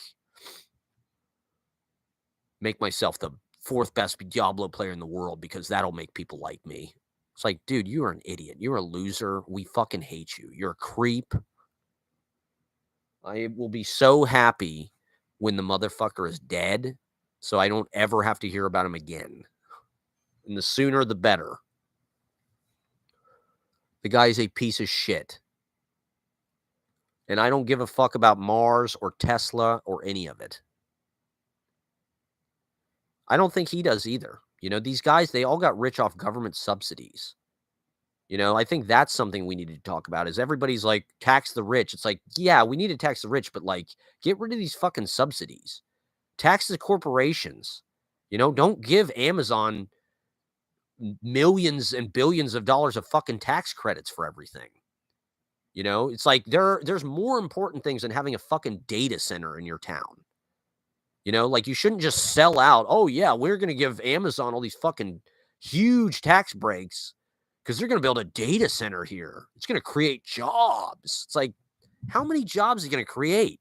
Speaker 1: make myself the 4th best Diablo player in the world because that'll make people like me. It's like, dude, you're an idiot. You're a loser. We fucking hate you. You're a creep. I will be so happy when the motherfucker is dead so I don't ever have to hear about him again. And the sooner, the better. The guy is a piece of shit. And I don't give a fuck about Mars or Tesla or any of it. I don't think he does either. These guys, they all got rich off government subsidies. I think that's something we need to talk about is everybody's like, tax the rich. It's like, yeah, we need to tax the rich, but like, get rid of these fucking subsidies. Tax the corporations. Don't give Amazon millions and billions of dollars of fucking tax credits for everything. It's like there's more important things than having a fucking data center in your town. Like you shouldn't just sell out. Oh, yeah, we're going to give Amazon all these fucking huge tax breaks because they're going to build a data center here. It's going to create jobs. It's like, how many jobs is it going to create?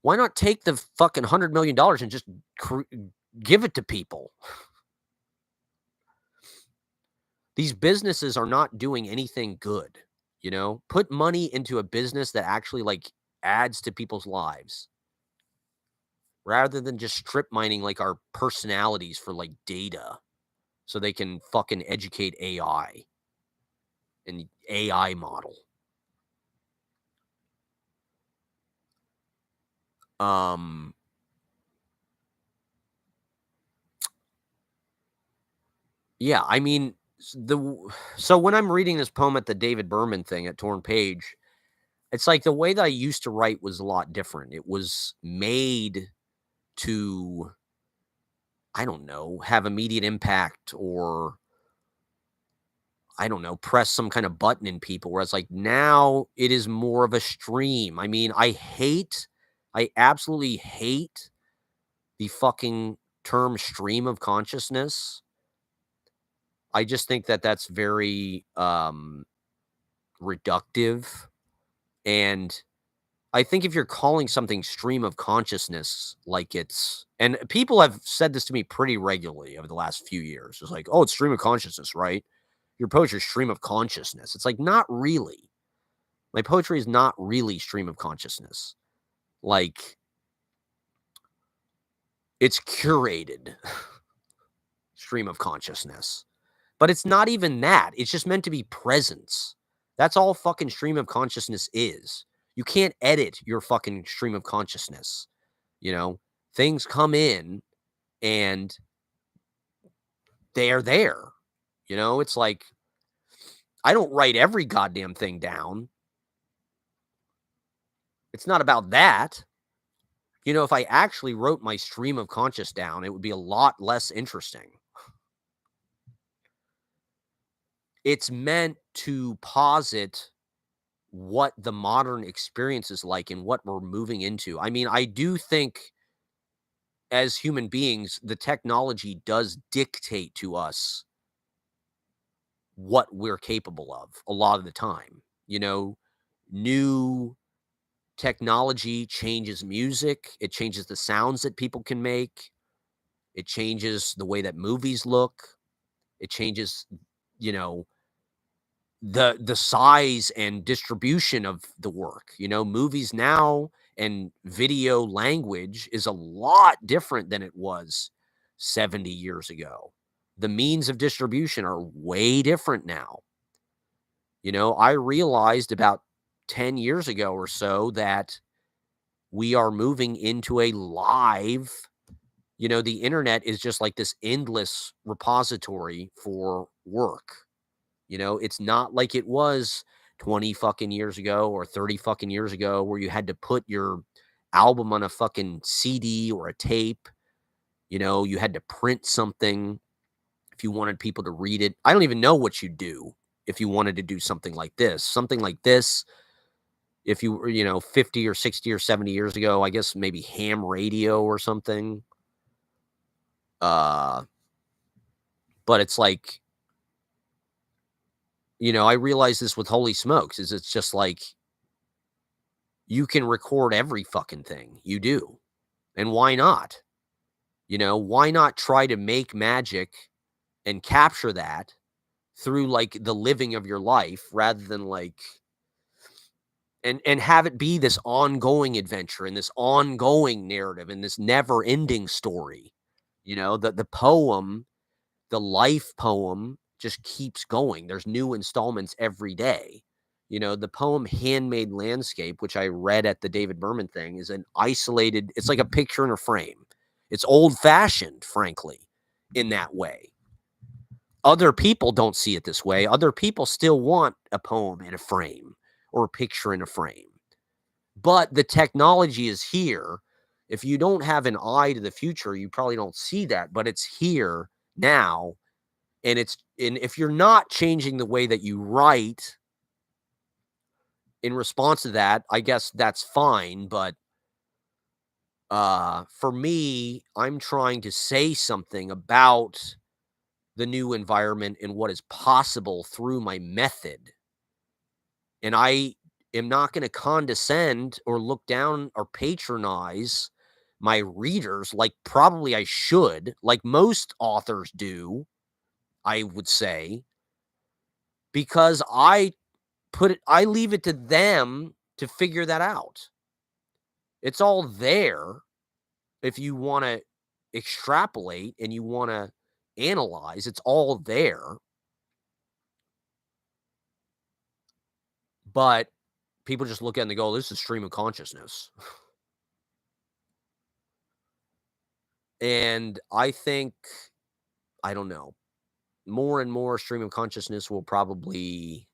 Speaker 1: Why not take the fucking $100 million and just give it to people? These businesses are not doing anything good. Put money into a business that actually like adds to people's lives, rather than just strip mining like our personalities for like data so they can fucking educate AI and AI model. Yeah, I mean, so when I'm reading this poem at the David Berman thing at Torn Page, it's like the way that I used to write was a lot different. It was made to, I don't know, have immediate impact, or I don't know, press some kind of button in people, whereas like now it is more of a stream. I mean, I absolutely hate the fucking term stream of consciousness. I just think that that's very reductive. And I think if you're calling something stream of consciousness, like and people have said this to me pretty regularly over the last few years. It's like, oh, it's stream of consciousness, right? Your poetry stream of consciousness. It's like, not really. My poetry is not really stream of consciousness. Like, it's curated stream of consciousness. But it's not even that. It's just meant to be presence. That's all fucking stream of consciousness is. You can't edit your fucking stream of consciousness. Things come in and they're there. It's like, I don't write every goddamn thing down. It's not about that. If I actually wrote my stream of conscious down, it would be a lot less interesting. It's meant to posit what the modern experience is like and what we're moving into. I mean, I do think as human beings, the technology does dictate to us what we're capable of a lot of the time. New technology changes music. It changes the sounds that people can make. It changes the way that movies look. It changes, the size and distribution of the work. Movies now and video language is a lot different than it was 70 years ago. The means of distribution are way different now. I realized about 10 years ago or so that we are moving into a live, the internet is just like this endless repository for work. It's not like it was 20 fucking years ago or 30 fucking years ago where you had to put your album on a fucking CD or a tape. You had to print something if you wanted people to read it. I don't even know what you'd do if you wanted to do something like this. Something like this, if you were, 50 or 60 or 70 years ago, I guess maybe ham radio or something. But it's like, I realized this with Holy Smokes, is it's just like, you can record every fucking thing you do. And why not? Why not try to make magic and capture that through like the living of your life, rather than like, and have it be this ongoing adventure and this ongoing narrative and this never ending story. The poem, the life poem just keeps going. There's new installments every day. The poem Handmade Landscape, which I read at the David Berman thing, is an isolated, it's like a picture in a frame. It's old fashioned, frankly, in that way. other people don't see it this way. Other people still want a poem in a frame or a picture in a frame. But the technology is here. If you don't have an eye to the future, you probably don't see that, but it's here now. And if you're not changing the way that you write in response to that, I guess that's fine. But for me, I'm trying to say something about the new environment and what is possible through my method. And I am not going to condescend or look down or patronize my readers like probably I should, like most authors do, I would say, because I leave it to them to figure that out. It's all there if you want to extrapolate and you want to analyze, it's all there. But people just look at it and they go, this is stream of consciousness. And I think, I don't know, more and more stream of consciousness will probably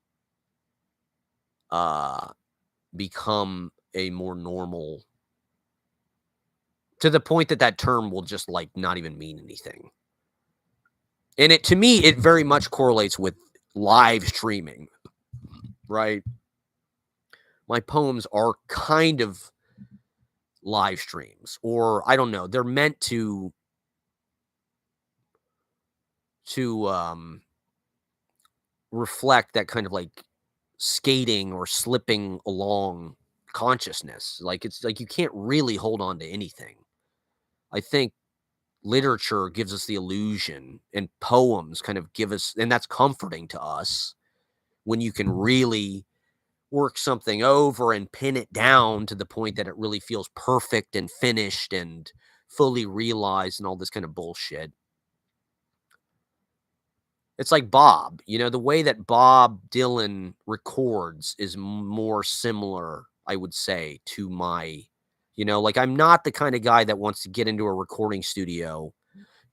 Speaker 1: become a more normal, to the point that that term will just like not even mean anything. And to me, it very much correlates with live streaming, right? My poems are kind of live streams, or I don't know, they're meant to reflect that kind of like skating or slipping along consciousness. Like it's like you can't really hold on to anything. I think literature gives us the illusion, and poems kind of give us, and that's comforting to us when you can really work something over and pin it down to the point that it really feels perfect and finished and fully realized and all this kind of bullshit. It's like Bob, the way that Bob Dylan records is more similar, I would say, to my, like I'm not the kind of guy that wants to get into a recording studio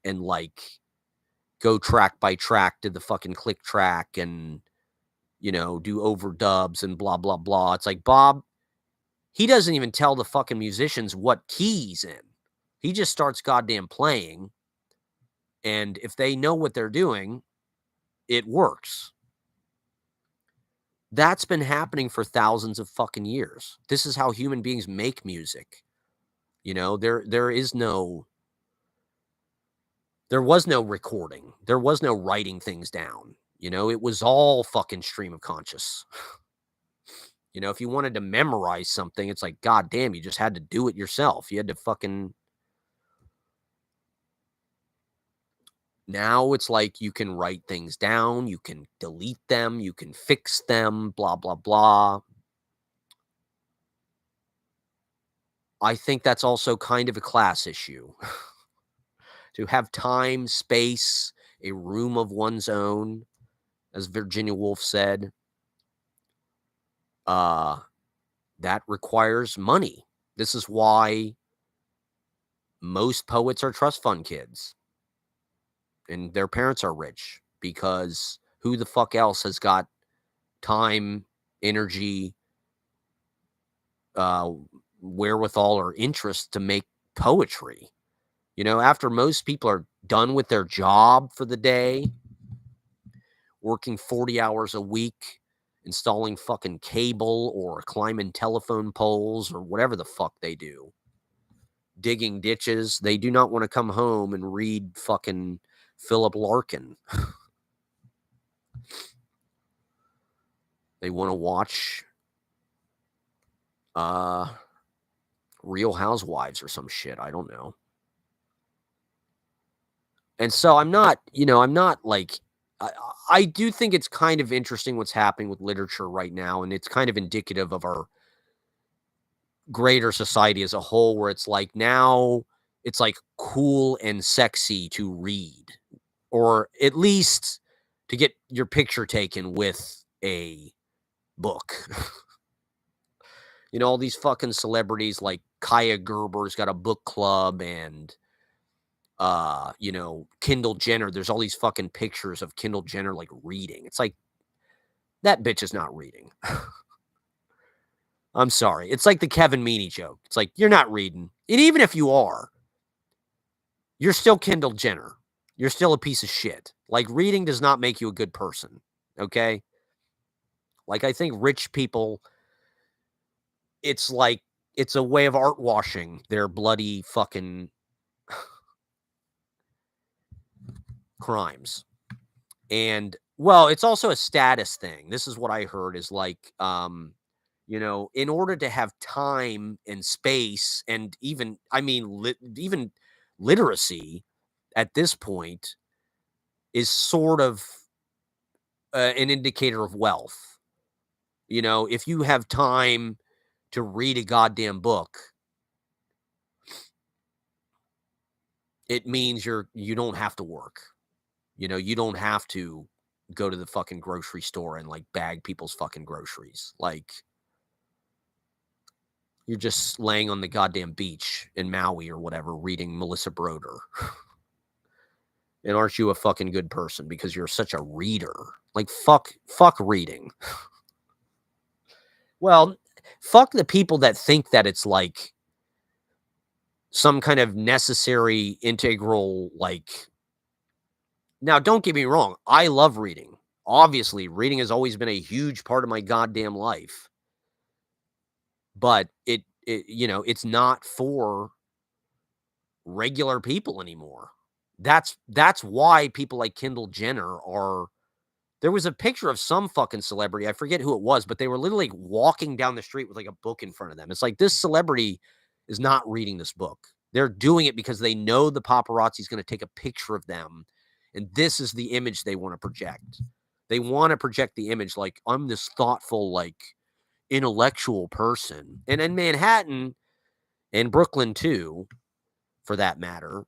Speaker 1: and like go track by track to the fucking click track and, do overdubs and blah, blah, blah. It's like Bob, he doesn't even tell the fucking musicians what key he's in. He just starts goddamn playing. And if they know what they're doing, it works. That's been happening for thousands of fucking years. This is how human beings make music. There was no recording. There was no writing things down. It was all fucking stream of conscious. If you wanted to memorize something, it's like, God damn, you just had to do it yourself. You had to fucking. Now it's like you can write things down, you can delete them, you can fix them, blah, blah, blah. I think that's also kind of a class issue. To have time, space, a room of one's own, as Virginia Woolf said, that requires money. This is why most poets are trust fund kids and their parents are rich, because who the fuck else has got time, energy, wherewithal, or interest to make poetry? After most people are done with their job for the day, working 40 hours a week, installing fucking cable or climbing telephone poles or whatever the fuck they do, digging ditches, they do not want to come home and read fucking Philip Larkin. They want to watch Real Housewives or some shit. I don't know. And so I'm not like, I do think it's kind of interesting what's happening with literature right now. And it's kind of indicative of our greater society as a whole, where it's like now it's like cool and sexy to read, or at least to get your picture taken with a book. All these fucking celebrities like Kaya Gerber's got a book club, and Kendall Jenner. There's all these fucking pictures of Kendall Jenner like reading. It's like that bitch is not reading. I'm sorry. It's like the Kevin Meaney joke. It's like you're not reading. And even if you are, you're still Kendall Jenner. You're still a piece of shit. Like reading does not make you a good person. Okay? Like I think rich people, it's like it's a way of art washing their bloody fucking crimes. And well, it's also a status thing. This is what I heard is like in order to have time and space and even even literacy at this point is sort of an indicator of wealth. If you have time to read a goddamn book, it means you don't have to work. You don't have to go to the fucking grocery store and like bag people's fucking groceries. Like you're just laying on the goddamn beach in Maui or whatever reading Melissa Broder. And aren't you a fucking good person because you're such a reader? Like fuck reading. Well, fuck the people that think that it's like some kind of necessary, integral, like. Now, don't get me wrong. I love reading. Obviously, reading has always been a huge part of my goddamn life. But it's not for regular people anymore. That's why people like Kendall Jenner are. There was a picture of some fucking celebrity. I forget who it was, but they were literally walking down the street with like a book in front of them. It's like this celebrity is not reading this book. They're doing it because they know the paparazzi is going to take a picture of them. And this is the image they want to project. They want to project the image like I'm this thoughtful, like intellectual person. And in Manhattan and Brooklyn too, for that matter,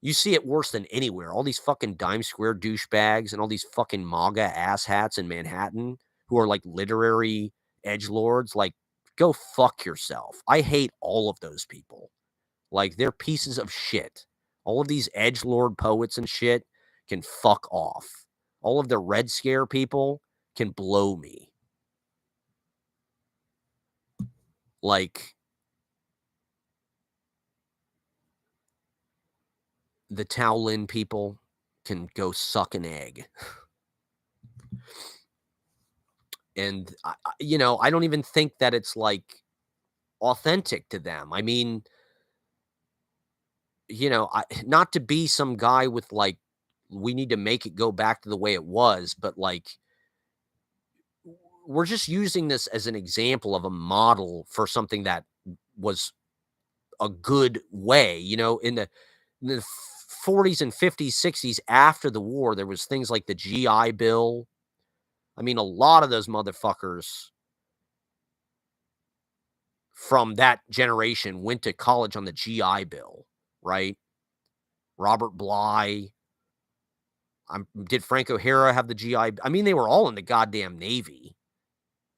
Speaker 1: you see it worse than anywhere. All these fucking dime square douchebags and all these fucking MAGA asshats in Manhattan who are like literary edgelords. Like, go fuck yourself. I hate all of those people. Like, they're pieces of shit. All of these edgelord poets and shit can fuck off. All of the Red Scare people can blow me. Like, the Towlin people can go suck an egg. And, I don't even think that it's, like, authentic to them. I mean, not to be some guy with, like, we need to make it go back to the way it was, but, like, we're just using this as an example of a model for something that was a good way, in the 40s and 50s, 60s after the war, there was things like the GI Bill. I mean, a lot of those motherfuckers from that generation went to college on the GI Bill, right? Robert Bly. Did Frank O'Hara have the GI? I mean, they were all in the goddamn Navy.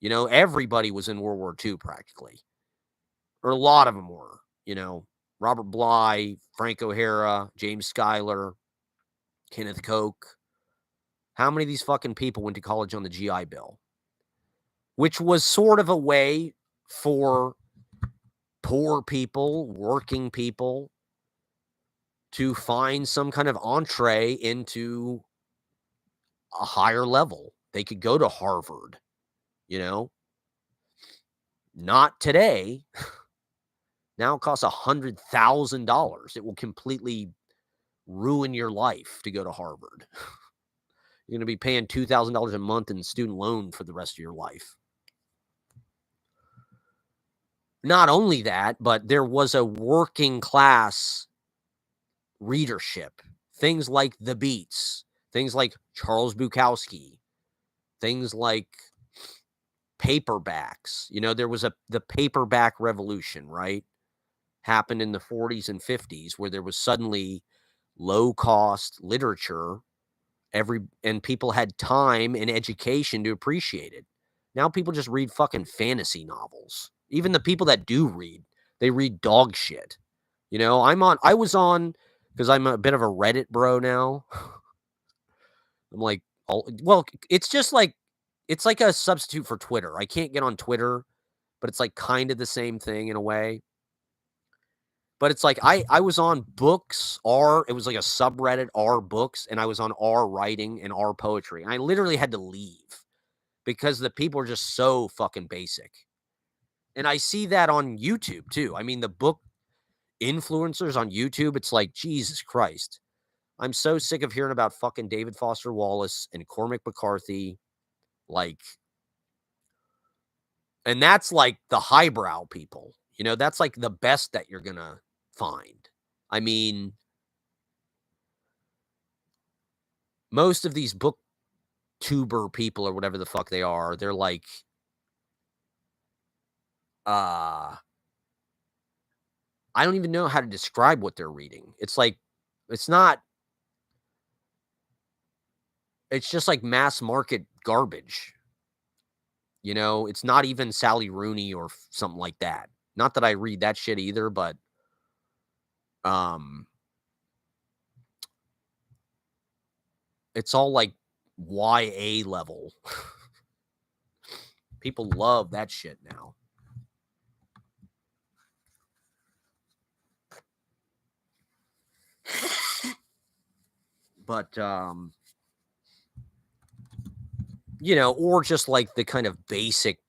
Speaker 1: Everybody was in World War II practically, or a lot of them were. Robert Bly, Frank O'Hara, James Schuyler, Kenneth Koch. How many of these fucking people went to college on the GI Bill? Which was sort of a way for poor people, working people, to find some kind of entree into a higher level. They could go to Harvard, Not today. Now it costs $100,000. It will completely ruin your life to go to Harvard. You're going to be paying $2,000 a month in student loan for the rest of your life. Not only that, but there was a working class readership. Things like The Beats, things like Charles Bukowski, things like paperbacks. There was the paperback revolution, right? Happened in the 40s and 50s where there was suddenly low cost literature and people had time and education to appreciate it. Now people just read fucking fantasy novels. Even the people that do read, they read dog shit. I was on because I'm a bit of a Reddit bro now. I'm like, well, it's just like it's like a substitute for Twitter. I can't get on Twitter, but it's like kind of the same thing in a way. But it's like I was on books r it was like a subreddit r books, and I was on r writing and r poetry. And I literally had to leave because the people are just so fucking basic. And I see that on YouTube too. I mean, the book influencers on YouTube, it's like Jesus Christ. I'm so sick of hearing about fucking David Foster Wallace and Cormac McCarthy, like, and that's like the highbrow people. That's like the best that you're gonna find. I mean, most of these booktuber people or whatever the fuck they are, they're like, uh, I don't even know how to describe what they're reading. It's like, it's not, it's just like mass market garbage. It's not even Sally Rooney or something like that. Not that I read that shit either, but um, it's all like YA level. People love that shit now. But or just like the kind of basic,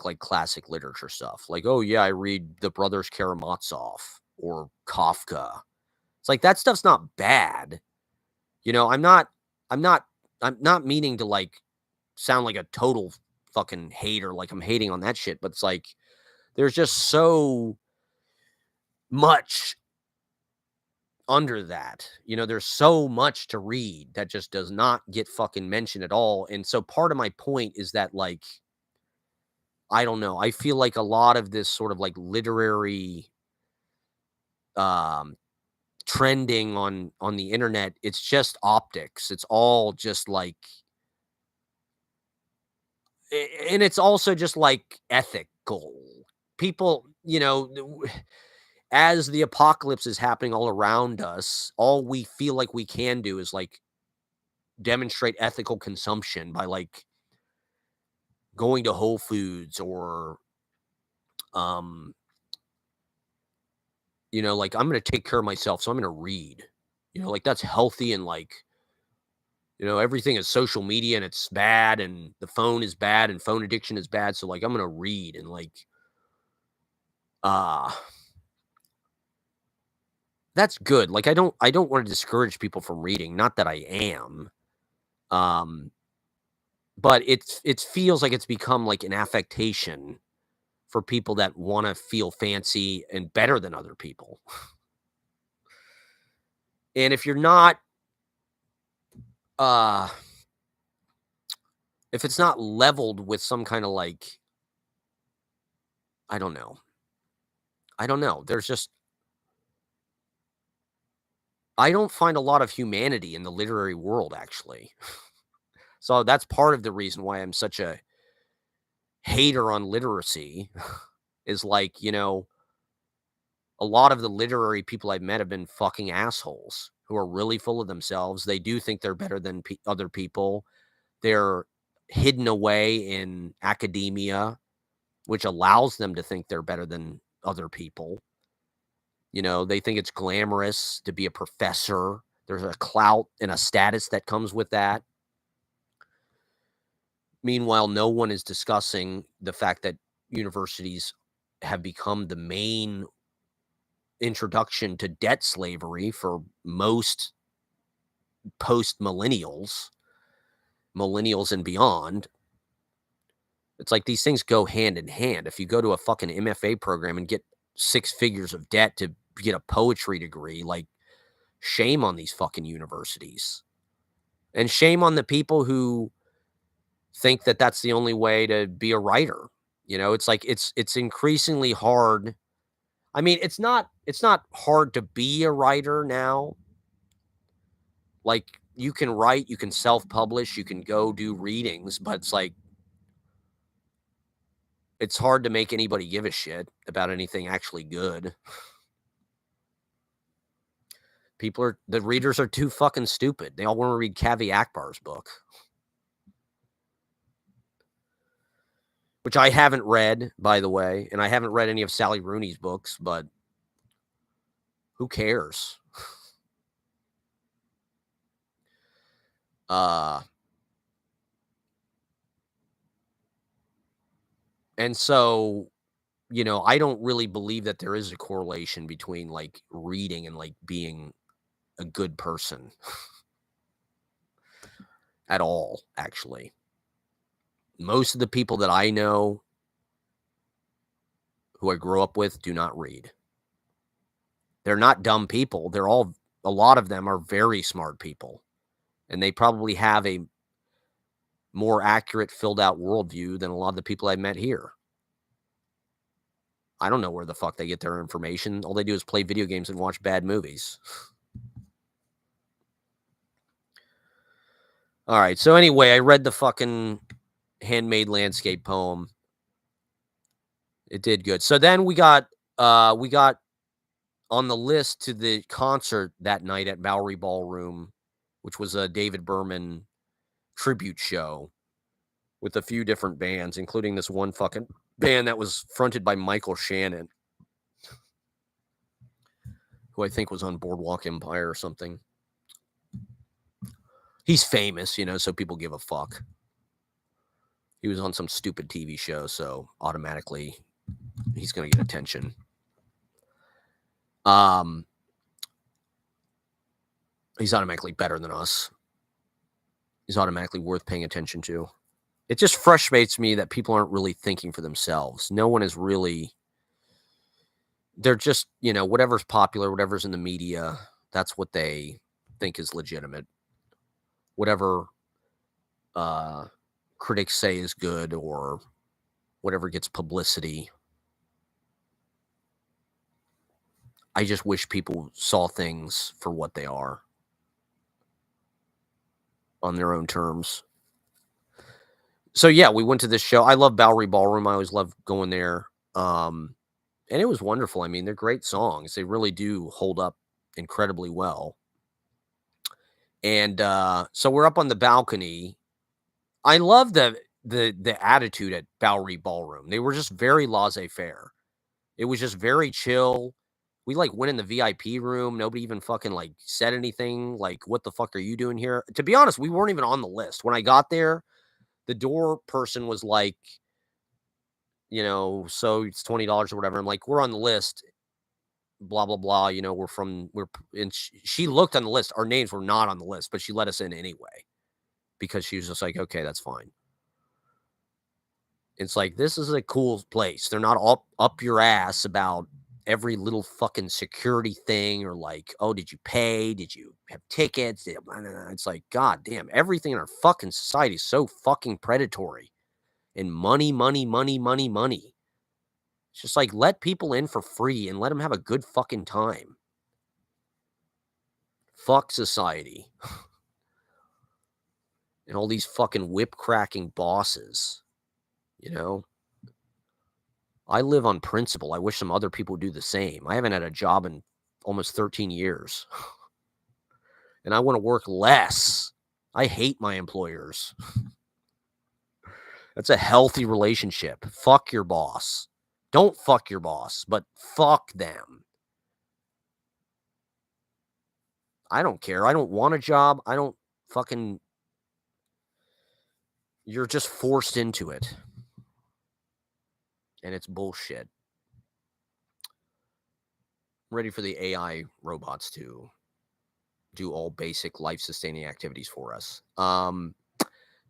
Speaker 1: like classic literature stuff. Like, oh yeah, I read the Brothers Karamazov or Kafka. It's like that stuff's not bad. I'm not meaning to like sound like a total fucking hater, like I'm hating on that shit, but it's like there's just so much under that. There's so much to read that just does not get fucking mentioned at all. And so part of my point is that, like, I don't know. I feel like a lot of this sort of like literary um trending on the internet, it's just optics. It's all just like and it's also just like ethical. People, as the apocalypse is happening all around us, all we feel like we can do is like demonstrate ethical consumption by like going to Whole Foods or um like I'm going to take care of myself, so I'm going to read. Like that's healthy, and like everything is social media and it's bad, and the phone is bad, and phone addiction is bad, so like I'm going to read. And like uh that's good. Like I don't want to discourage people from reading, not that I am. Um but it feels like it's become like an affectation for people that want to feel fancy and better than other people. And if you're not uh if it's not leveled with some kind of like, I don't know. I don't know. There's just I don't find a lot of humanity in the literary world, actually. So that's part of the reason why I'm such a hater on literacy is like, a lot of the literary people I've met have been fucking assholes who are really full of themselves. They do think they're better than other people. They're hidden away in academia, which allows them to think they're better than other people. They think it's glamorous to be a professor. There's a clout and a status that comes with that. Meanwhile, no one is discussing the fact that universities have become the main introduction to debt slavery for most post millennials and beyond. It's like these things go hand in hand. If you go to a fucking MFA program and get 6 figures of debt to get a poetry degree, like, shame on these fucking universities. And shame on the people who think that that's the only way to be a writer. It's like it's increasingly hard. I mean, it's not hard to be a writer now. Like, you can write, you can self-publish, you can go do readings, but it's like it's hard to make anybody give a shit about anything actually good. The readers are too fucking stupid. They all want to read Kavi Akbar's book, which I haven't read, by the way, and I haven't read any of Sally Rooney's books, but who cares? And so, I don't really believe that there is a correlation between like reading and like being a good person at all, actually. Most of the people that I know who I grew up with do not read. They're not dumb people. A lot of them are very smart people. And they probably have a more accurate, filled out worldview than a lot of the people I met here. I don't know where the fuck they get their information. All they do is play video games and watch bad movies. All right. So anyway, I read the fucking handmade landscape poem. It did good. So then we got on the list to the concert that night at Bowery Ballroom, which was a David Berman tribute show with a few different bands, including this one fucking band that was fronted by Michael Shannon, who I think was on Boardwalk Empire or something. He's famous, so people give a fuck. He was on some stupid TV show, so automatically he's going to get attention. He's automatically better than us. He's automatically worth paying attention to. It just frustrates me that people aren't really thinking for themselves. No one is really. They're just, whatever's popular, whatever's in the media, that's what they think is legitimate. Whatever critics say is good or whatever gets publicity. I just wish people saw things for what they are on their own terms. So yeah, we went to this show. I love Bowery Ballroom. I always love going there. And it was wonderful. I mean, they're great songs. They really do hold up incredibly well. And so we're up on the balcony. I love the attitude at Bowery Ballroom. They were just very laissez-faire. It was just very chill. We like went in the VIP room. Nobody even fucking like said anything. Like, what the fuck are you doing here? To be honest, we weren't even on the list. When I got there, the door person was like, so it's $20 or whatever. I'm like, we're on the list. Blah, blah, blah. And she looked on the list. Our names were not on the list, but she let us in anyway because she was just like, okay, that's fine. It's like, this is a cool place. They're not up your ass about every little fucking security thing or like, oh, did you pay? Did you have tickets? It's like, God damn, everything in our fucking society is so fucking predatory and money. It's just like, let people in for free and let them have a good fucking time. Fuck society. And all these fucking whip cracking bosses, I live on principle. I wish some other people would do the same. I haven't had a job in almost 13 years. And I want to work less. I hate my employers. That's a healthy relationship. Fuck your boss. Don't fuck your boss, but fuck them. I don't care. I don't want a job. I don't fucking. You're just forced into it. And it's bullshit. I'm ready for the AI robots to do all basic life-sustaining activities for us.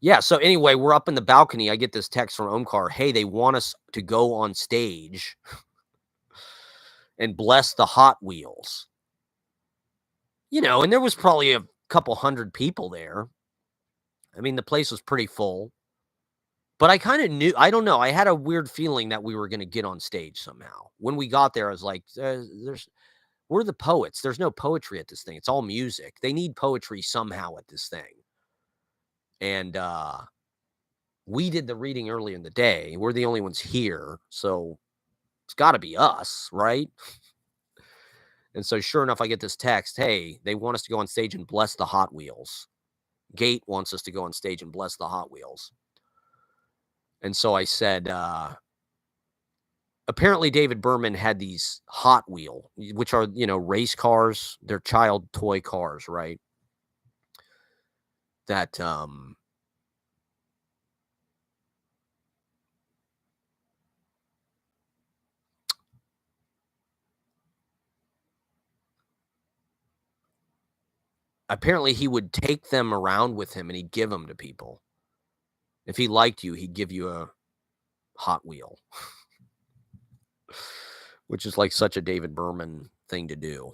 Speaker 1: Yeah, so anyway, we're up in the balcony. I get this text from Omkar. Hey, they want us to go on stage and bless the Hot Wheels. And there was probably a couple hundred people there. I mean, the place was pretty full. But I kind of knew, I don't know, I had a weird feeling that we were going to get on stage somehow. When we got there, I was like, we're the poets. There's no poetry at this thing. It's all music. They need poetry somehow at this thing. And we did the reading earlier in the day. We're the only ones here. So it's got to be us, right? And so sure enough, I get this text, hey, they want us to go on stage and bless the Hot Wheels. Gate wants us to go on stage and bless the Hot Wheels. And so I said, apparently David Berman had these Hot Wheel, which are, race cars. They're child toy cars, right? That, apparently he would take them around with him and he'd give them to people. If he liked you, he'd give you a Hot Wheel, which is like such a David Berman thing to do.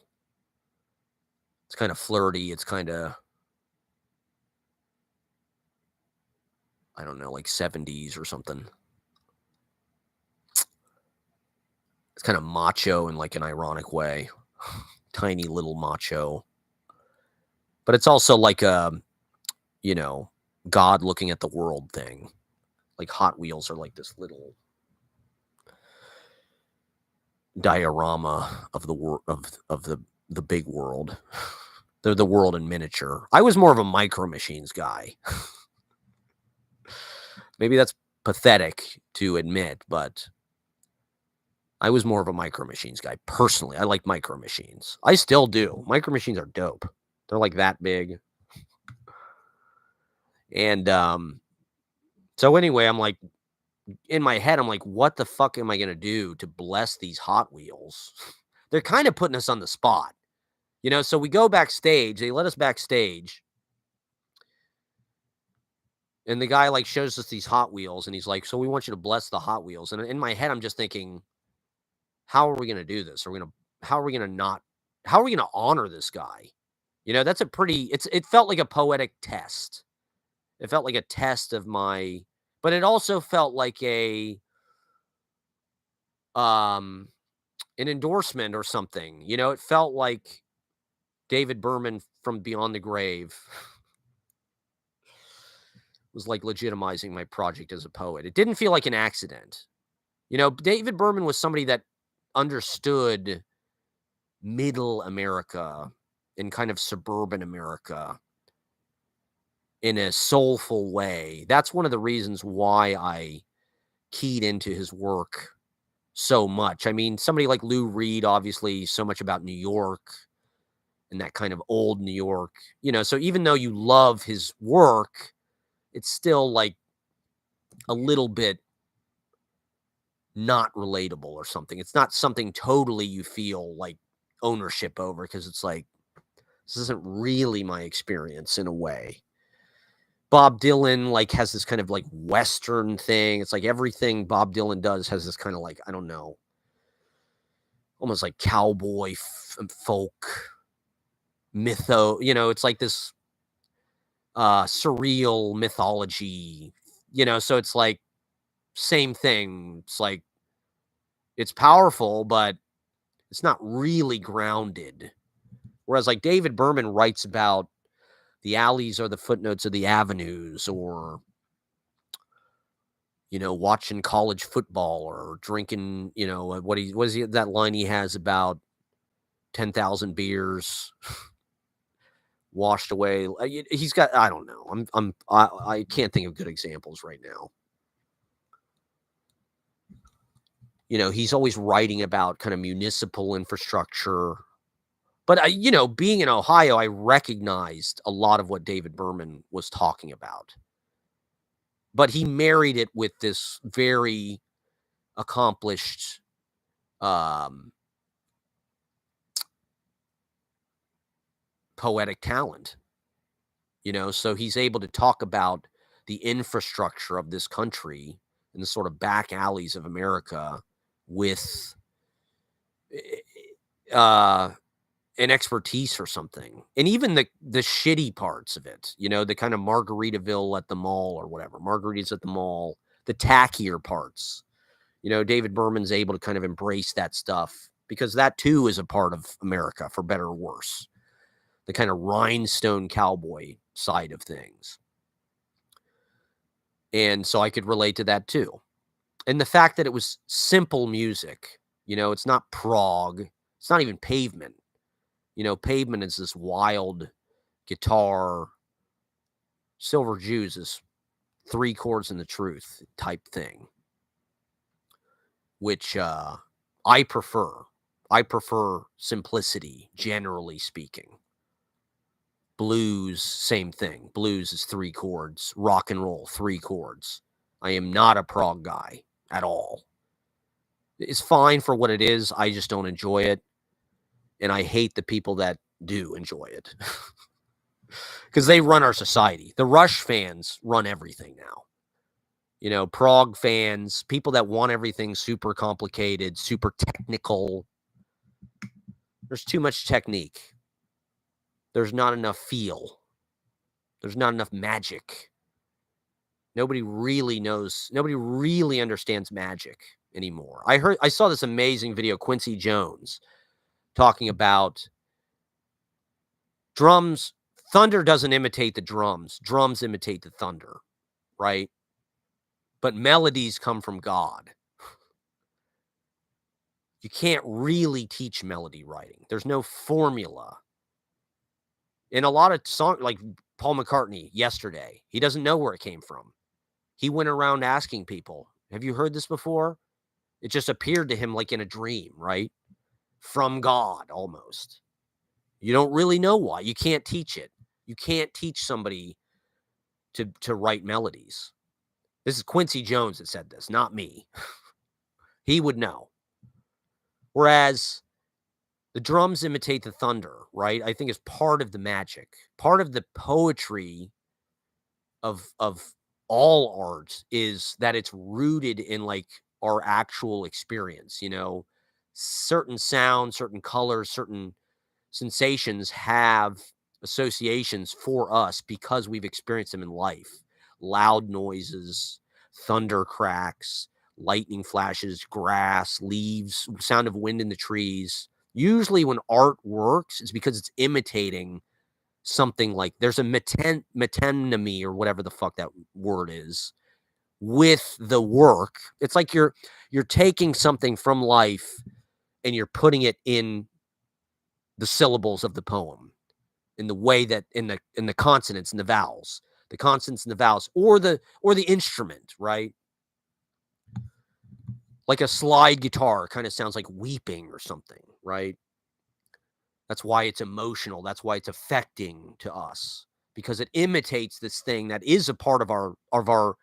Speaker 1: It's kind of flirty. It's kind of, I don't know, like 70s or something. It's kind of macho in like an ironic way. Tiny little macho. But it's also like a, God looking at the world thing. Like Hot Wheels are like this little diorama of the world of the big world. They're the world in miniature. I was more of a Micro Machines guy. Maybe that's pathetic to admit, but I was more of a Micro Machines guy. Personally, I like Micro Machines. I still do. Micro Machines are dope. They're like that big. And so anyway, I'm like, in my head, I'm like, what the fuck am I going to do to bless these Hot Wheels? They're kind of putting us on the spot. So we go backstage. They let us backstage. And the guy like shows us these Hot Wheels. And he's like, so we want you to bless the Hot Wheels. And in my head, I'm just thinking, how are we going to do this? How are we going to honor this guy? That's it felt like a poetic test. It felt like a test of but it also felt like an endorsement or something. It felt like David Berman from Beyond the Grave was like legitimizing my project as a poet. It didn't feel like an accident. David Berman was somebody that understood middle America and kind of suburban America in a soulful way. That's one of the reasons why I keyed into his work so much. I mean, somebody like Lou Reed, obviously, so much about New York and that kind of old New York, so even though you love his work, it's still like a little bit not relatable or something. It's not something totally you feel like ownership over because it's like, this isn't really my experience in a way. Bob Dylan like has this kind of like Western thing. It's like everything Bob Dylan does has this kind of like, I don't know, almost like cowboy folk it's like this surreal mythology, so it's like same thing. It's like, it's powerful, but it's not really grounded. Whereas like David Berman writes about the alleys or the footnotes of the avenues, or, watching college football or drinking, what is that line he has about 10,000 beers washed away. He's got, I don't know. I can't think of good examples right now. He's always writing about kind of municipal infrastructure. But, being in Ohio, I recognized a lot of what David Berman was talking about. But he married it with this very accomplished poetic talent. So he's able to talk about the infrastructure of this country and the sort of back alleys of America with an expertise or something. And even the shitty parts of it, the kind of Margaritaville at the mall or whatever, margaritas at the mall, the tackier parts, David Berman's able to kind of embrace that stuff because that too is a part of America, for better or worse. The kind of rhinestone cowboy side of things. And so I could relate to that too. And the fact that it was simple music, it's not prog, it's not even Pavement. Pavement is this wild guitar. Silver Jews is 3 chords and the truth type thing, which I prefer. I prefer simplicity, generally speaking. Blues, same thing. Blues is 3 chords. Rock and roll, 3 chords. I am not a prog guy at all. It's fine for what it is. I just don't enjoy it. And I hate the people that do enjoy it. Because they run our society. The Rush fans run everything now. Prog fans, people that want everything super complicated, super technical. There's too much technique. There's not enough feel. There's not enough magic. Nobody really knows. Nobody really understands magic anymore. I saw this amazing video, Quincy Jones, talking about drums. Thunder doesn't imitate the drums. Drums imitate the thunder, right? But melodies come from God. You can't really teach melody writing. There's no formula. In a lot of songs, like Paul McCartney yesterday, he doesn't know where it came from. He went around asking people, have you heard this before? It just appeared to him like in a dream, right? From God, almost. You don't really know why. You can't teach it. You can't teach somebody to write melodies. This is Quincy Jones that said this, not me. He would know. Whereas the drums imitate the thunder, right? I think is part of the magic, part of the poetry of all art is that it's rooted in like our actual experience. Certain sounds, certain colors, certain sensations have associations for us because we've experienced them in life. Loud noises, thunder cracks, lightning flashes, grass, leaves, sound of wind in the trees. Usually when art works, it's because it's imitating something like there's a metonymy or whatever the fuck that word is with the work. It's like you're taking something from life and you're putting it in the syllables of the poem, in the way that in the consonants and the vowels, or the instrument, right? Like a slide guitar kind of sounds like weeping or something, right? That's why it's emotional. That's why it's affecting to us, because it imitates this thing that is a part of our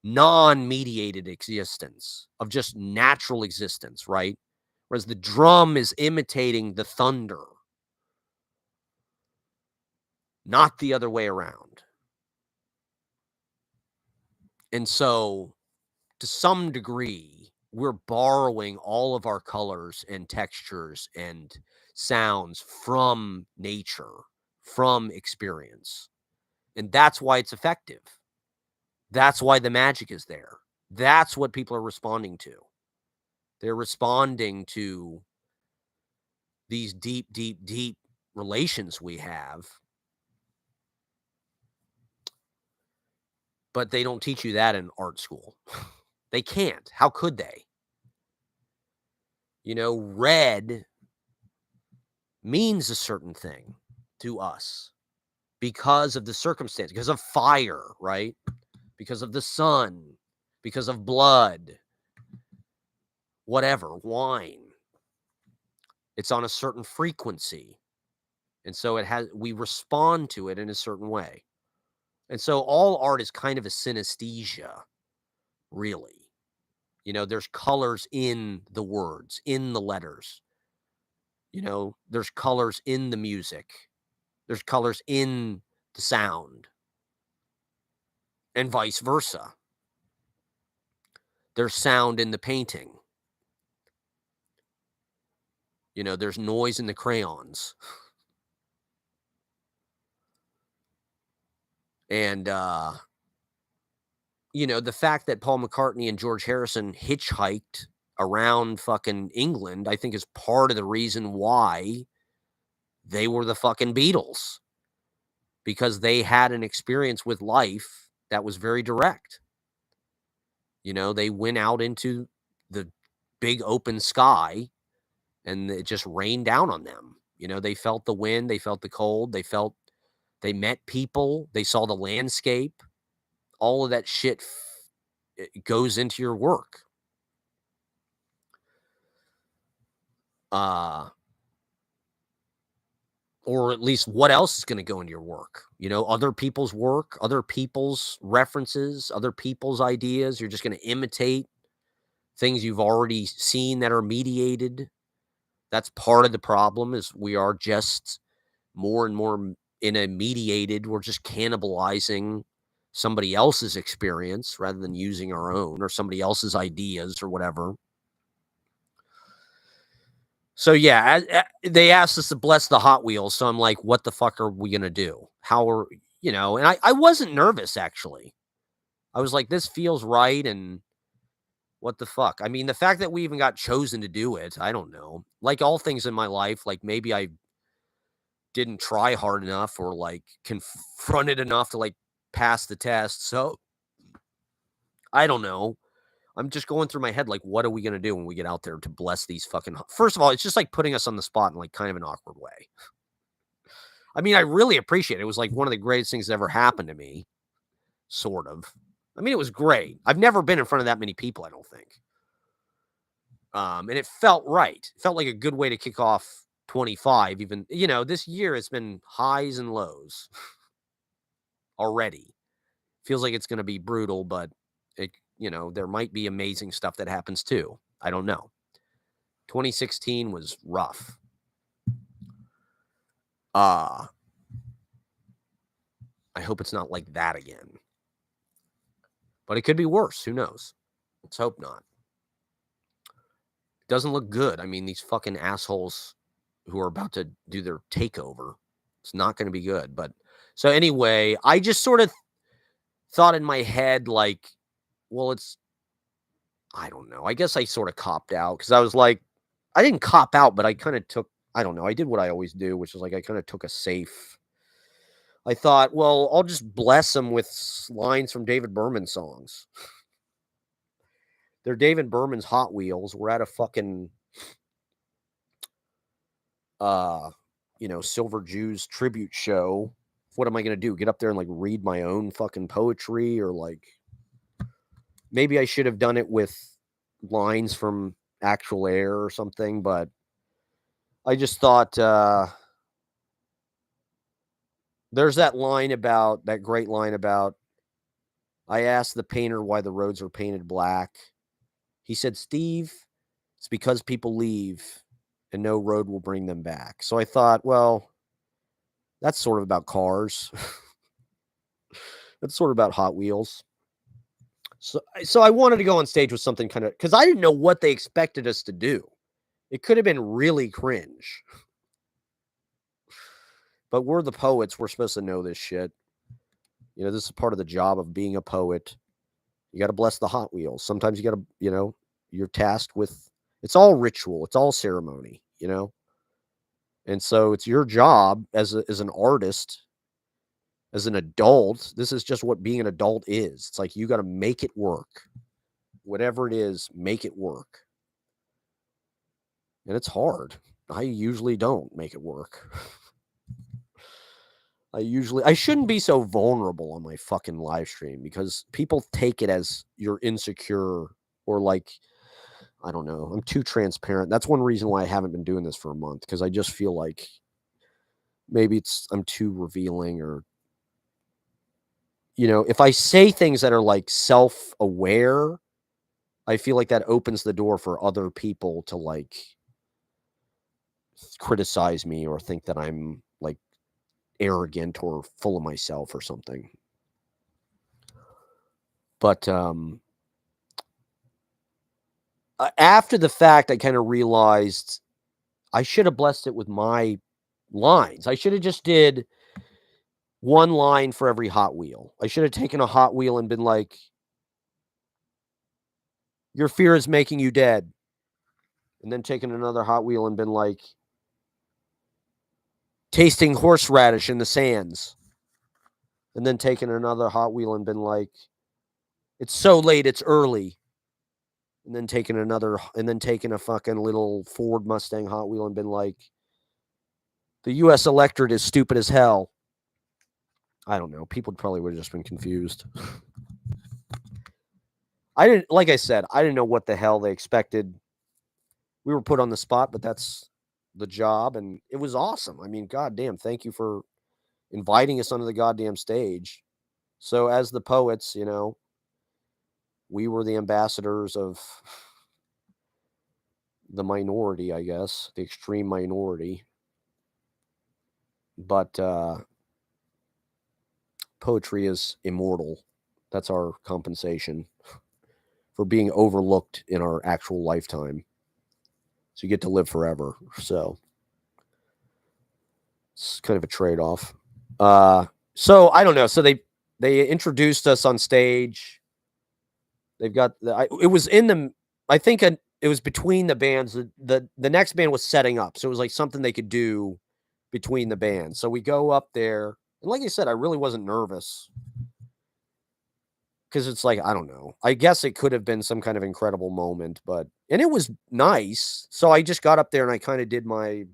Speaker 1: non-mediated existence, of just natural existence, right? Whereas the drum is imitating the thunder, not the other way around. And so, to some degree, we're borrowing all of our colors and textures and sounds from nature, from experience. And that's why it's effective. That's why the magic is there. That's what people are responding to. They're responding to these deep, deep, deep relations we have. But they don't teach you that in art school. They can't. How could they? Red means a certain thing to us because of the circumstance, because of fire, right? Because of the sun, because of blood, whatever, wine. It's on a certain frequency. And so we respond to it in a certain way. And so all art is kind of a synesthesia, really. There's colors in the words, in the letters. There's colors in the music. There's colors in the sound. And vice versa. There's sound in the painting. There's noise in the crayons. And, the fact that Paul McCartney and George Harrison hitchhiked around fucking England, I think is part of the reason why they were the fucking Beatles. Because they had an experience with life that was very direct. They went out into the big open sky and it just rained down on them. You know, they felt the wind, they felt the cold, they met people, they saw the landscape. All of that shit it goes into your work. Uh, or at least what else is going to go into your work? You know, other people's work, other people's references, other people's ideas. You're just going to imitate things you've already seen that are mediated. That's part of the problem is we are just more and more in a mediated, we're just cannibalizing somebody else's experience rather than using our own or somebody else's ideas or whatever. So yeah, they asked us to bless the Hot Wheels. So I'm like, what the fuck are we gonna do? How are you know? And I wasn't nervous actually. I was like, this feels right, and what the fuck? I mean, the fact that we even got chosen to do it, I don't know. Like all things in my life, like maybe I didn't try hard enough or like confronted enough to like pass the test. So I don't know. I'm just going through my head like, what are we gonna do when we get out there to bless these fucking? First of all, it's just like putting us on the spot in like kind of an awkward way. I mean, I really appreciate it. It was like one of the greatest things that ever happened to me, sort of. I mean, it was great. I've never been in front of that many people, I don't think. And it felt right. It felt like a good way to kick off 25. Even, you know, this year it's been highs and lows already. Feels like it's going to be brutal, but it, you know, there might be amazing stuff that happens too. I don't know. 2016 was rough. I hope it's not like that again. But it could be worse. Who knows? Let's hope not. It doesn't look good. I mean, these fucking assholes who are about to do their takeover. It's not going to be good. But so anyway, I just sort of thought in my head, like, well, I don't know. I guess I sort of copped out because I was like, I didn't cop out, but I kind of took, I don't know. I did what I always do, which is like, I kind of took a safe. I thought, well, I'll just bless them with lines from David Berman songs. They're David Berman's Hot Wheels. We're at a fucking, Silver Jews tribute show. What am I going to do? Get up there and like read my own fucking poetry or like, maybe I should have done it with lines from Actual Air or something, but I just thought there's that great line about I asked the painter why the roads are painted black. He said, Steve, it's because people leave and no road will bring them back. So I thought, well, that's sort of about cars. That's sort of about Hot Wheels. So I wanted to go on stage with something kind of, because I didn't know what they expected us to do. It could have been really cringe. But we're the poets. We're supposed to know this shit. You know, this is part of the job of being a poet. You got to bless the Hot Wheels. Sometimes you got to, you're tasked with, it's all ritual. It's all ceremony, And so it's your job as an artist, as an adult. This is just what being an adult is. It's like you got to make it work. Whatever it is, make it work. And it's hard. I usually don't make it work. I shouldn't be so vulnerable on my fucking live stream because people take it as you're insecure or like, I don't know. I'm too transparent. That's one reason why I haven't been doing this for a month, because I just feel like maybe I'm too revealing, or if I say things that are like self-aware, I feel like that opens the door for other people to like criticize me or think that I'm like arrogant or full of myself or something. But after the fact, I kind of realized I should have blessed it with my lines. I should have just did one line for every Hot Wheel. I should have taken a Hot Wheel and been like, your fear is making you dead. And then taken another Hot Wheel and been like, tasting horseradish in the sands. And then taken another Hot Wheel and been like, it's so late, it's early. And then taken a fucking little Ford Mustang Hot Wheel and been like, The U.S. electorate is stupid as hell. I don't know. People probably would have just been confused. Like I said, I didn't know what the hell they expected. We were put on the spot, but that's the job, and it was awesome. I mean, goddamn, thank you for inviting us onto the goddamn stage. So, as the poets, we were the ambassadors of the minority, I guess, the extreme minority. But poetry is immortal. That's our compensation for being overlooked in our actual lifetime. So you get to live forever. So it's kind of a trade-off. So I don't know. So they introduced us on stage. They've got it was in the I think it was between the bands. The next band was setting up, so it was like something they could do between the bands. So we go up there, and like I said, I really wasn't nervous because it's like I don't know. I guess it could have been some kind of incredible moment, and it was nice. So I just got up there and I kind of did my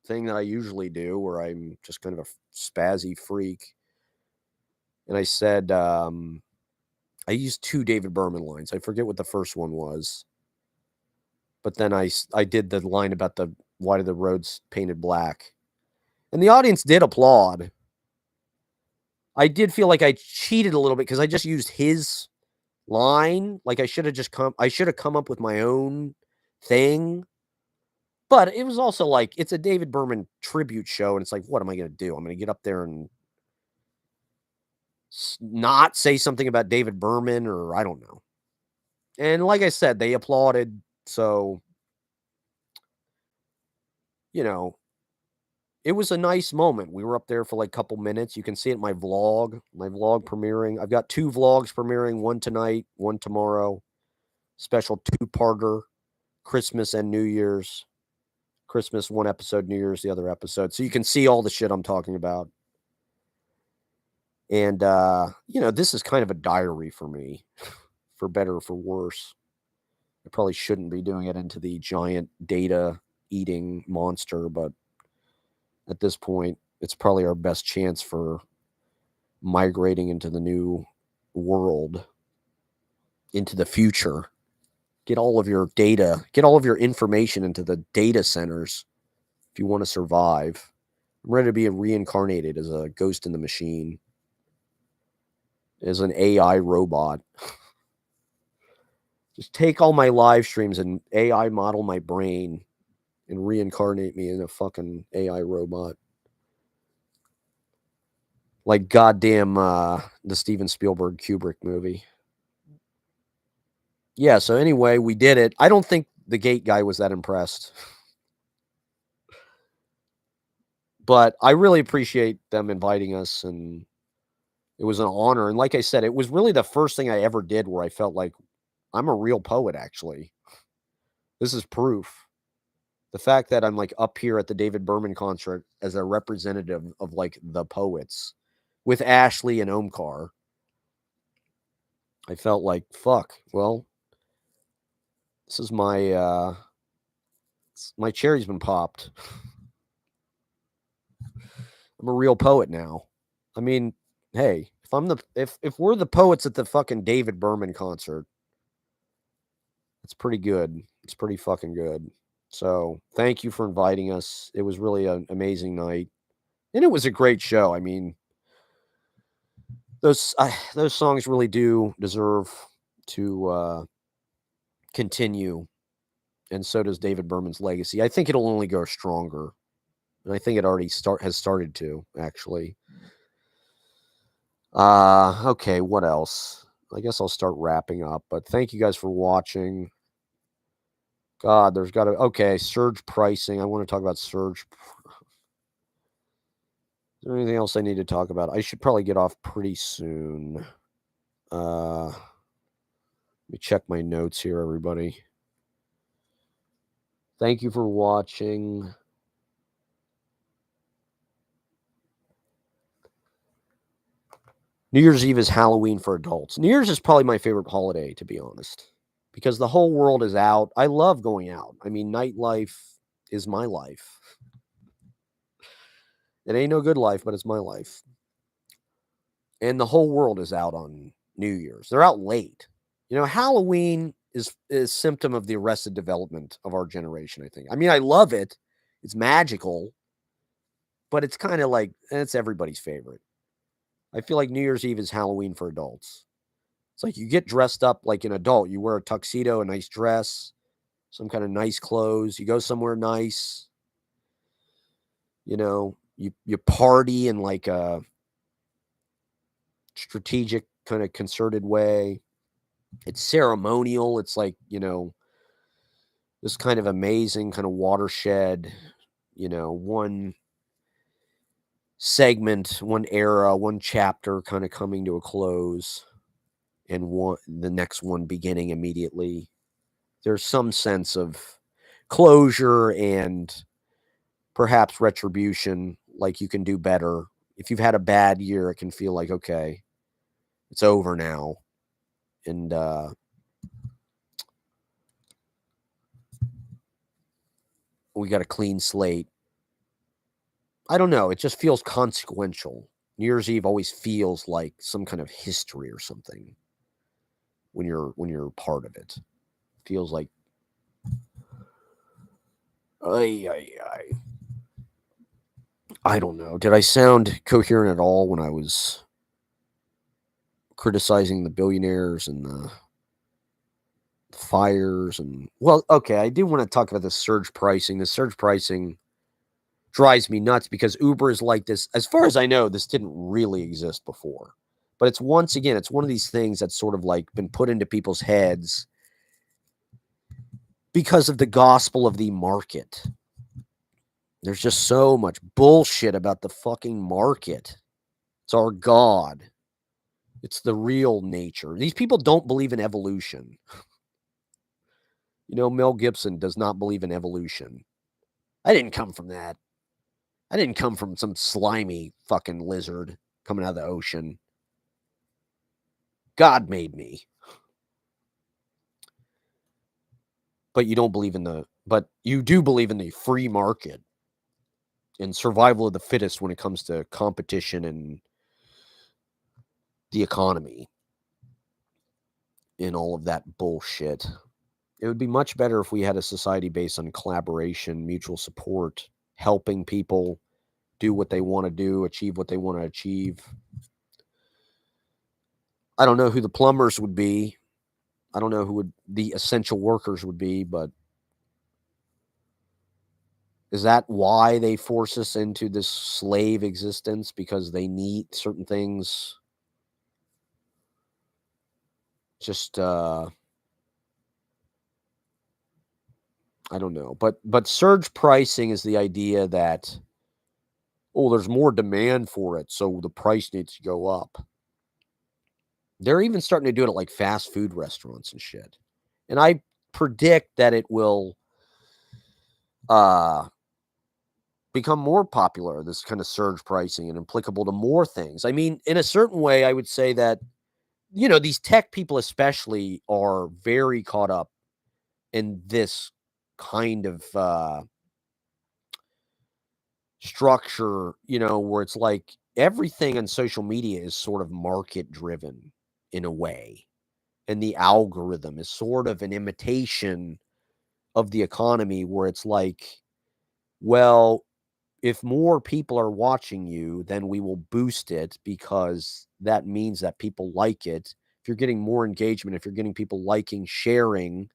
Speaker 1: thing that I usually do, where I'm just kind of a spazzy freak, and I said. I used 2 David Berman lines. I forget what the first one was. But then I did the line about why do the roads painted black? And the audience did applaud. I did feel like I cheated a little bit because I just used his line. Like I should have come up with my own thing. But it was also like it's a David Berman tribute show, and it's like, what am I going to do? I'm going to get up there and not say something about David Berman, or I don't know. And like I said, they applauded. So, it was a nice moment. We were up there for like a couple minutes. You can see it in my vlog premiering. I've got 2 vlogs premiering, one tonight, one tomorrow. Special 2-parter, Christmas and New Year's. Christmas, 1 episode, New Year's, the other episode. So you can see all the shit I'm talking about. And, this is kind of a diary for me, for better or for worse. I probably shouldn't be doing it into the giant data eating monster, but at this point, it's probably our best chance for migrating into the new world, into the future. Get all of your data, get all of your information into the data centers if you want to survive. I'm ready to be reincarnated as a ghost in the machine, as an AI robot. Just take all my live streams and AI model my brain and reincarnate me in a fucking AI robot. Like goddamn the Steven Spielberg Kubrick movie. Yeah, so anyway, we did it. I don't think the gate guy was that impressed. But I really appreciate them inviting us, and it was an honor. And like I said, it was really the first thing I ever did where I felt like I'm a real poet, actually. This is proof. The fact that I'm like up here at the David Berman concert as a representative of like the poets with Ashley and Omkar. I felt like, fuck, well, this is my cherry's been popped. I'm a real poet now. I mean, hey, if we're the poets at the fucking David Berman concert, it's pretty good. It's pretty fucking good. So thank you for inviting us. It was really an amazing night, and it was a great show. I mean, those songs really do deserve to continue, and so does David Berman's legacy. I think it'll only go stronger, and I think it already has started to actually. Okay, what else? I guess I'll start wrapping up, but thank you guys for watching. God, there's got to... Okay, surge pricing. I want to talk about surge. Is there anything else I need to talk about? I should probably get off pretty soon. Let me check my notes here, everybody. Thank you for watching. New Year's Eve is Halloween for adults. New Year's is probably my favorite holiday, to be honest, because the whole world is out. I love going out. I mean, nightlife is my life. It ain't no good life, but it's my life. And the whole world is out on New Year's. They're out late. Halloween is symptom of the arrested development of our generation, I think. I mean, I love it. It's magical, but it's kind of like it's everybody's favorite. I feel like New Year's Eve is Halloween for adults. It's like you get dressed up like an adult. You wear a tuxedo, a nice dress, some kind of nice clothes. You go somewhere nice. You party in like a strategic kind of concerted way. It's ceremonial. It's like, this kind of amazing kind of watershed, one segment, one era, one chapter kind of coming to a close and the next one beginning immediately. There's some sense of closure and perhaps retribution, like you can do better. If you've had a bad year, it can feel like, okay, it's over now. And we got a clean slate. I don't know. It just feels consequential. New Year's Eve always feels like some kind of history or something when you're part of it. Feels like I don't know. Did I sound coherent at all when I was criticizing the billionaires and the fires and okay, I do want to talk about the surge pricing. The surge pricing drives me nuts because Uber is like this. As far as I know, this didn't really exist before. But it's one of these things that's sort of like been put into people's heads because of the gospel of the market. There's just so much bullshit about the fucking market. It's our God. It's the real nature. These people don't believe in evolution. Mel Gibson does not believe in evolution. I didn't come from that. I didn't come from some slimy fucking lizard coming out of the ocean. God made me. But you don't believe but you do believe in the free market and survival of the fittest when it comes to competition and the economy and all of that bullshit. It would be much better if we had a society based on collaboration, mutual support, helping people do what they want to do, achieve what they want to achieve. I don't know who the plumbers would be. I don't know who the essential workers would be, but is that why they force us into this slave existence? Because they need certain things? Just, I don't know. But surge pricing is the idea that, there's more demand for it, so the price needs to go up. They're even starting to do it at like fast food restaurants and shit. And I predict that it will become more popular, this kind of surge pricing, and applicable to more things. I mean, in a certain way, I would say that, these tech people especially are very caught up in this kind of structure, where it's like everything on social media is sort of market driven in a way. And the algorithm is sort of an imitation of the economy where it's like, well, if more people are watching you, then we will boost it because that means that people like it. If you're getting more engagement, if you're getting people liking, sharing,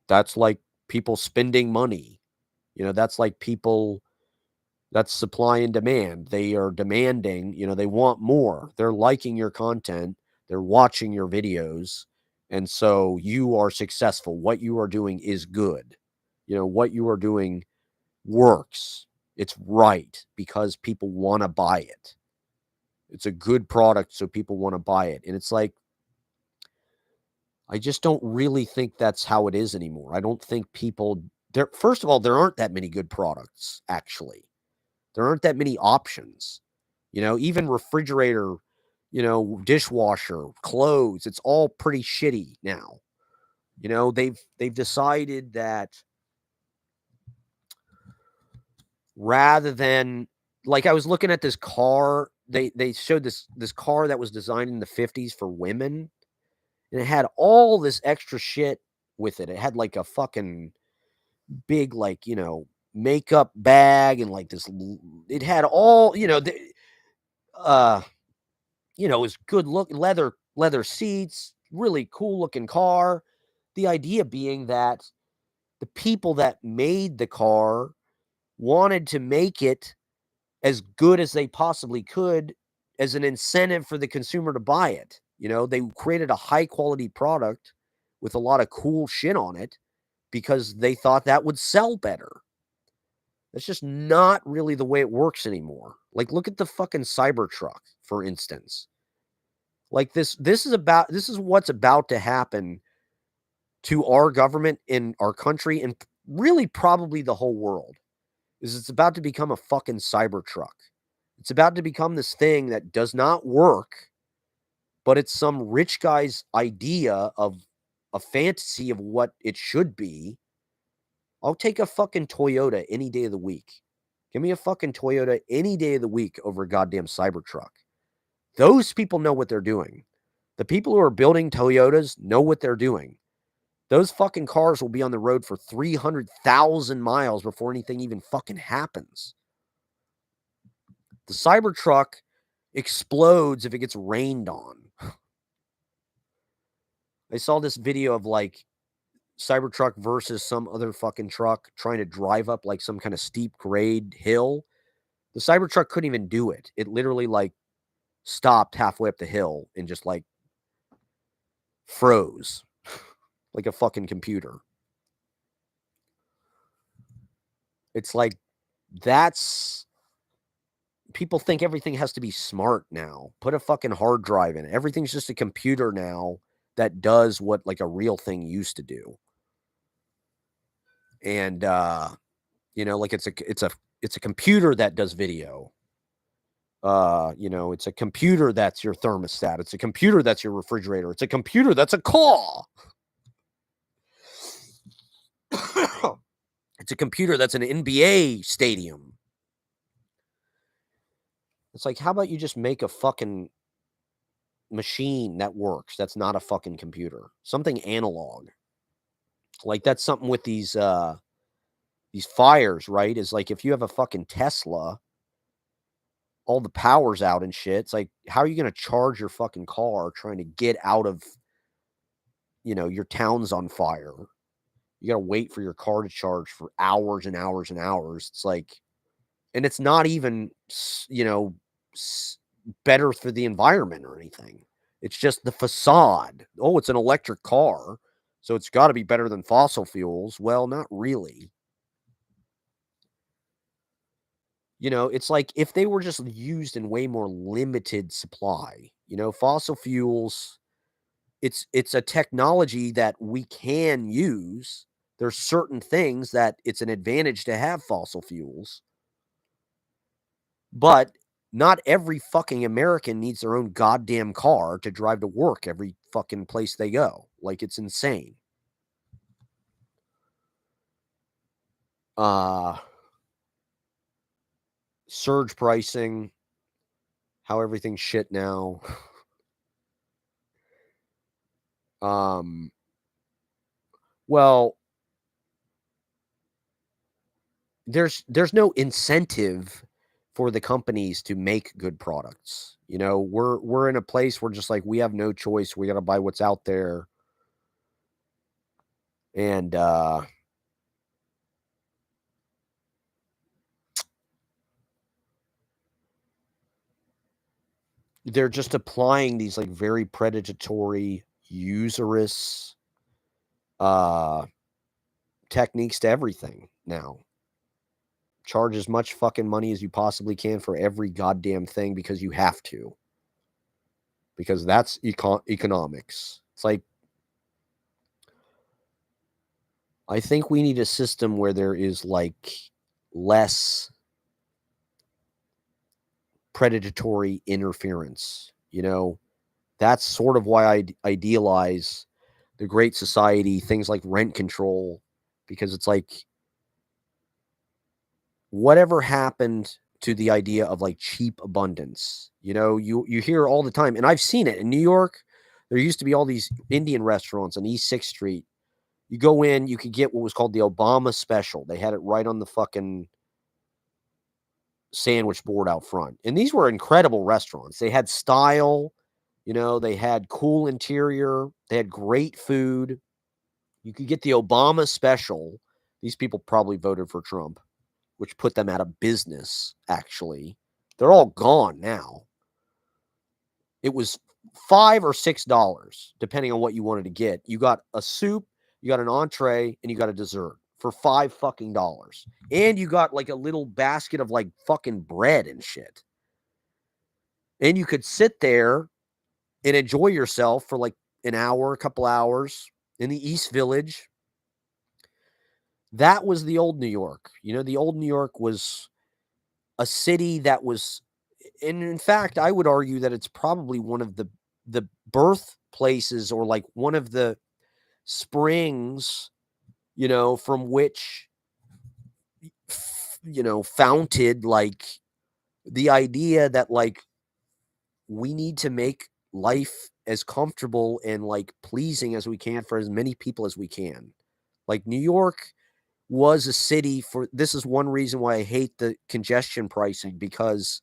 Speaker 1: that's like people spending money. That's like people, that's supply and demand. They are demanding, they want more. They're liking your content. They're watching your videos. And so you are successful. What you are doing is good. What you are doing works. It's right because people want to buy it. It's a good product, so people want to buy it. And it's like, I just don't really think that's how it is anymore. I don't think people there. First of all, there aren't that many good products, actually. There aren't that many options. Even refrigerator, dishwasher, clothes, it's all pretty shitty now. They've decided that rather than like I was looking at this car. They showed this car that was designed in the 50s for women, and it had all this extra shit with it. It had like a fucking big, like, makeup bag, and like this it had all, it was good look, leather seats, really cool looking car. The idea being that the people that made the car wanted to make it as good as they possibly could as an incentive for the consumer to buy it. They created a high quality product with a lot of cool shit on it because they thought that would sell better. That's just not really the way it works anymore. Like, look at the fucking Cybertruck, for instance. Like, this is what's about to happen to our government in our country, and really probably the whole world. Is it's about to become a fucking Cybertruck. It's about to become this thing that does not work, but it's some rich guy's idea of a fantasy of what it should be. I'll take a fucking Toyota any day of the week. Give me a fucking Toyota any day of the week over a goddamn Cybertruck. Those people know what they're doing. The people who are building Toyotas know what they're doing. Those fucking cars will be on the road for 300,000 miles before anything even fucking happens. The Cybertruck explodes if it gets rained on. I saw this video of like Cybertruck versus some other fucking truck trying to drive up like some kind of steep grade hill. The Cybertruck couldn't even do it. It literally like stopped halfway up the hill and just like froze like a fucking computer. It's like, that's, people think everything has to be smart now. Put a fucking hard drive in it. Everything's just a computer now that does what like a real thing used to do. And like it's a computer that does video. It's a computer that's your thermostat. It's a computer that's your refrigerator. It's a computer that's a car. It's a computer that's an NBA stadium. It's like, how about you just make a fucking machine that works, that's not a fucking computer, something analog. Like, that's something with these fires, right? Is like, if you have a fucking Tesla, all the power's out and shit. It's like, how are you going to charge your fucking car trying to get out of, your town's on fire? You got to wait for your car to charge for hours and hours and hours. It's like, and it's not even, better for the environment or anything. It's just the facade. Oh, it's an electric car, so it's got to be better than fossil fuels. Well, not really. It's like if they were just used in way more limited supply. Fossil fuels, it's a technology that we can use. There's certain things that it's an advantage to have fossil fuels. But not every fucking American needs their own goddamn car to drive to work every fucking place they go. Like, it's insane. Surge pricing, how everything's shit now. Well, there's no incentive for the companies to make good products. We're in a place where just like, we have no choice. We got to buy what's out there. And they're just applying these like very predatory, usurious techniques to everything now. Charge as much fucking money as you possibly can for every goddamn thing because you have to. Because that's economics. It's like, I think we need a system where there is like less predatory interference. That's sort of why I idealize the Great Society, things like rent control, because it's like, whatever happened to the idea of like cheap abundance. You know, you hear all the time, and I've seen it in New York. There used to be all these Indian restaurants on East 6th Street. You go in, you could get what was called the Obama special. They had it right on the fucking sandwich board out front. And these were incredible restaurants. They had style, you know, they had cool interior, they had great food. You could get the Obama special. These people probably voted for Trump, which put them out of business, actually. They're all gone now. It was $5 or $6, depending on what you wanted to get. You got a soup, you got an entree, and you got a dessert for $5 fucking dollars. And you got like a little basket of like fucking bread and shit. And you could sit there and enjoy yourself for like an hour, a couple hours in the East Village. That was the old New York. You know, the old New York was a city that was, and in fact, I would argue that it's probably one of the birthplaces, or like one of the springs, you know, from which, you know, founted like the idea that like we need to make life as comfortable and like pleasing as we can for as many people as we can. Like New York was a city for, this is one reason why I hate the congestion pricing, because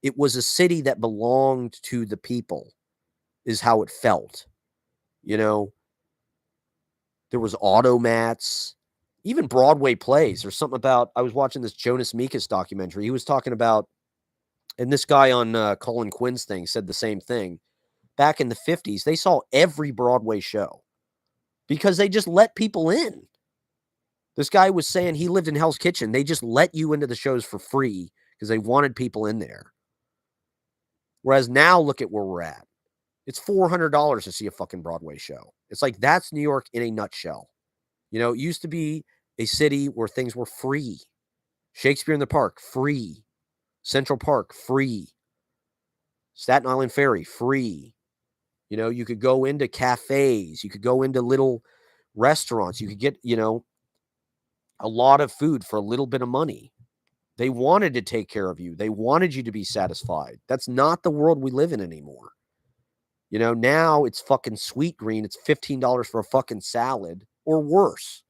Speaker 1: it was a city that belonged to the people, is how it felt. You know, there was automats, even Broadway plays. There's something about, I was watching this Jonas Mekas documentary. He was talking about, and this guy on Colin Quinn's thing said the same thing. Back in the 50s, they saw every Broadway show because they just let people in. This guy was saying he lived in Hell's Kitchen. They just let you into the shows for free because they wanted people in there. Whereas now, look at where we're at. It's $400 to see a fucking Broadway show. It's like, that's New York in a nutshell. You know, it used to be a city where things were free. Shakespeare in the Park, free. Central Park, free. Staten Island Ferry, free. You know, you could go into cafes. You could go into little restaurants. You could get, you know, a lot of food for a little bit of money. They wanted to take care of you. They wanted you to be satisfied. That's not the world we live in anymore. You know, now it's fucking Sweet Green. It's $15 for a fucking salad or worse.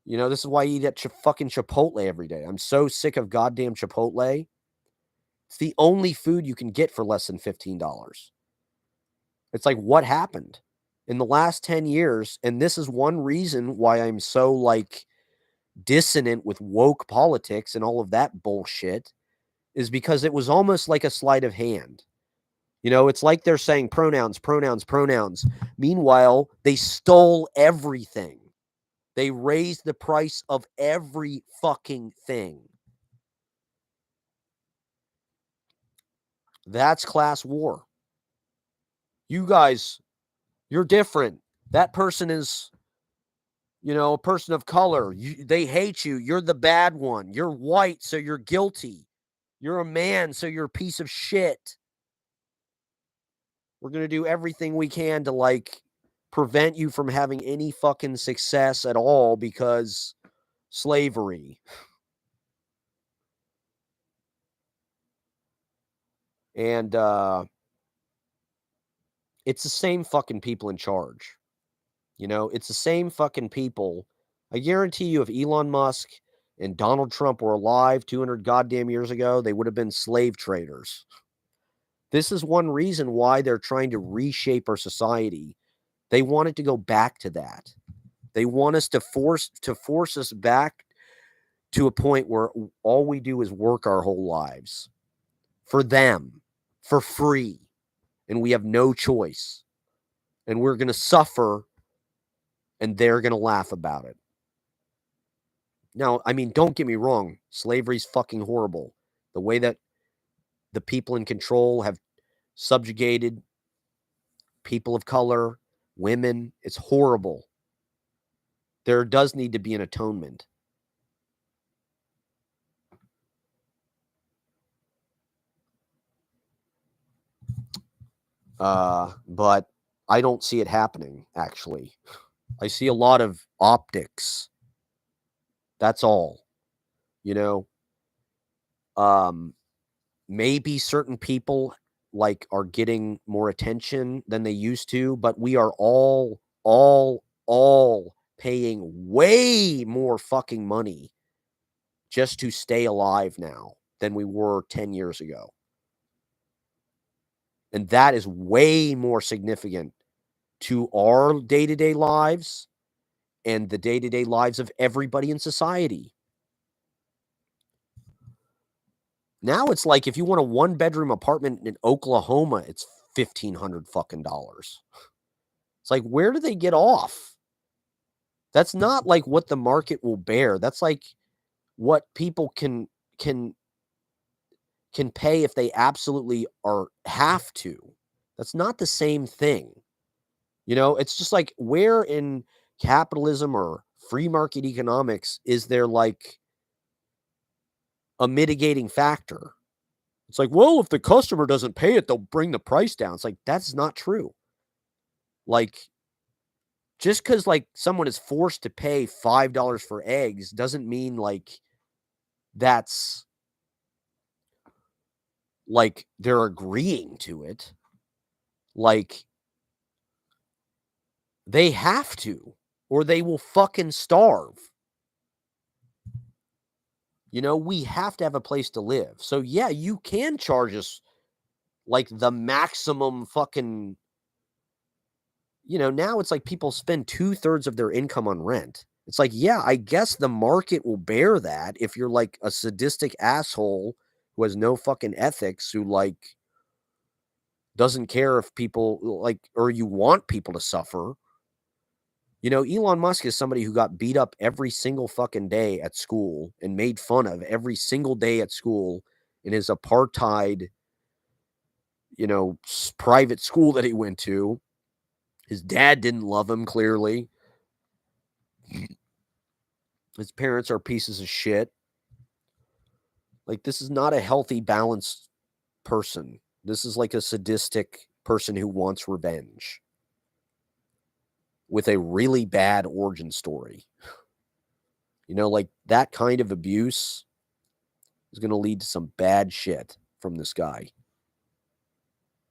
Speaker 1: You know, this is why I eat at fucking Chipotle every day. I'm so sick of goddamn Chipotle. It's the only food you can get for less than $15. It's like, what happened in the last 10 years? And this is one reason why I'm so like dissonant with woke politics and all of that bullshit, is because it was almost like a sleight of hand. You know, it's like they're saying pronouns, pronouns, pronouns. Meanwhile, they stole everything. They raised the price of every fucking thing. That's class war. You guys, you're different. That person is, you know, a person of color. They hate you. You're the bad one. You're white, so you're guilty. You're a man, so you're a piece of shit. We're going to do everything we can to like prevent you from having any fucking success at all because slavery. And it's the same fucking people in charge. You know, it's the same fucking people. I guarantee you, if Elon Musk and Donald Trump were alive 200 goddamn years ago, they would have been slave traders. This is one reason why they're trying to reshape our society. They want it to go back to that. They want us to force us back to a point where all we do is work our whole lives for them, for free, and we have no choice. And we're going to suffer, and they're going to laugh about it. Now, I mean, don't get me wrong. Slavery's fucking horrible. The way that the people in control have subjugated people of color, women, it's horrible. There does need to be an atonement. But I don't see it happening, actually. I see a lot of optics. That's all. You know, Maybe certain people like are getting more attention than they used to, but we are all paying way more fucking money just to stay alive now than we were 10 years ago. And that is way more significant to our day-to-day lives and the day-to-day lives of everybody in society. Now it's like if you want a one-bedroom apartment in Oklahoma, it's $1,500 fucking dollars. It's like, where do they get off? That's not like what the market will bear. That's like what people can pay if they absolutely are have to. That's not the same thing. You know, it's just like where in capitalism or free market economics is there like a mitigating factor? It's like, well, if the customer doesn't pay it, they'll bring the price down. It's like, that's not true. Like, just because like someone is forced to pay $5 for eggs doesn't mean like that's like they're agreeing to it. Like, they have to, or they will fucking starve. You know, we have to have a place to live. So, yeah, you can charge us like the maximum fucking, you know, now it's like people spend 2/3 of their income on rent. It's like, yeah, I guess the market will bear that if you're like a sadistic asshole who has no fucking ethics, who like doesn't care if people like, or you want people to suffer. You know, Elon Musk is somebody who got beat up every single fucking day at school and made fun of every single day at school in his apartheid, you know, private school that he went to. His dad didn't love him, clearly. His parents are pieces of shit. Like, this is not a healthy, balanced person. This is like a sadistic person who wants revenge with a really bad origin story. You know, like that kind of abuse is going to lead to some bad shit from this guy.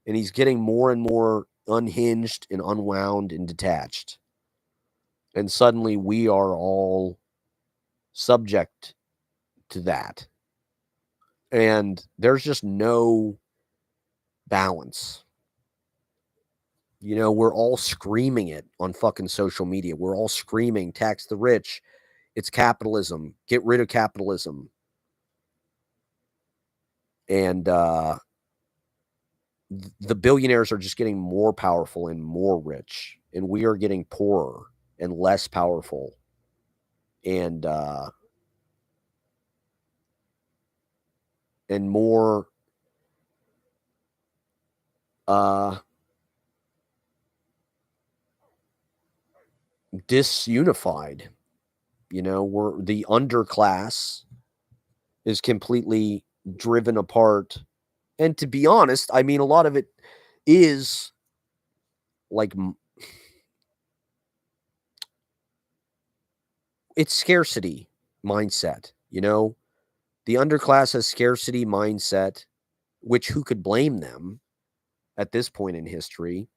Speaker 1: And he's getting more and more unhinged and unwound and detached. And suddenly we are all subject to that. And there's just no balance. You know, we're all screaming it on fucking social media. We're all screaming, tax the rich. It's capitalism. Get rid of capitalism. And the billionaires are just getting more powerful and more rich. And we are getting poorer and less powerful. And more disunified. You know, we're the underclass is completely driven apart. And to be honest, I mean, a lot of it is like it's scarcity mindset. You know, the underclass has scarcity mindset, which who could blame them at this point in history?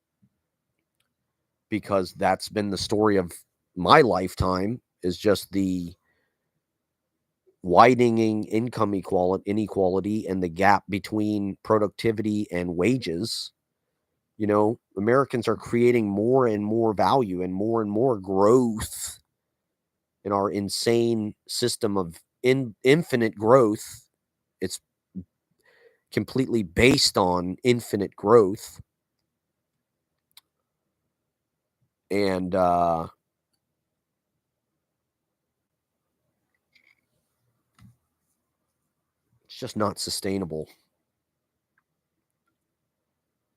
Speaker 1: Because that's been the story of my lifetime, is just the widening income inequality and the gap between productivity and wages. You know, Americans are creating more and more value and more growth in our insane system of infinite growth. It's completely based on infinite growth. And it's just not sustainable.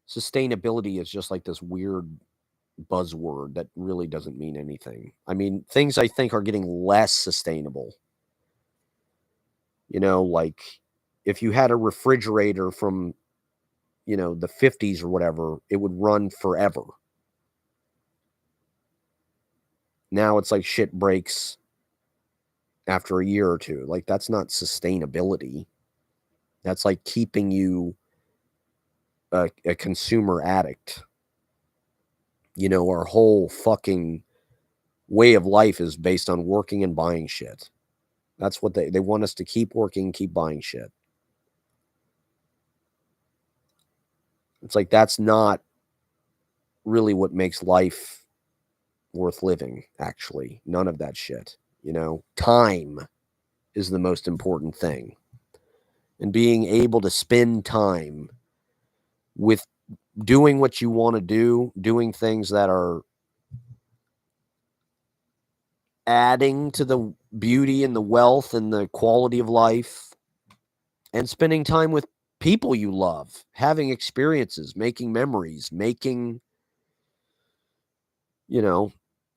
Speaker 1: Sustainability is just like this weird buzzword that really doesn't mean anything. I mean, things I think are getting less sustainable. You know, like if you had a refrigerator from, you know, the 50s or whatever, it would run forever. Now it's like shit breaks after a year or two. Like, that's not sustainability. That's like keeping you a consumer addict. Our whole fucking way of life is based on working and buying shit. That's what they want us to keep working, keep buying shit. It's like that's not really what makes life worth living, actually. None of that shit. Time is the most important thing. And being able to spend time with doing what you want to do, doing things that are adding to the beauty and the wealth and the quality of life, and spending time with people you love, having experiences, making memories, making,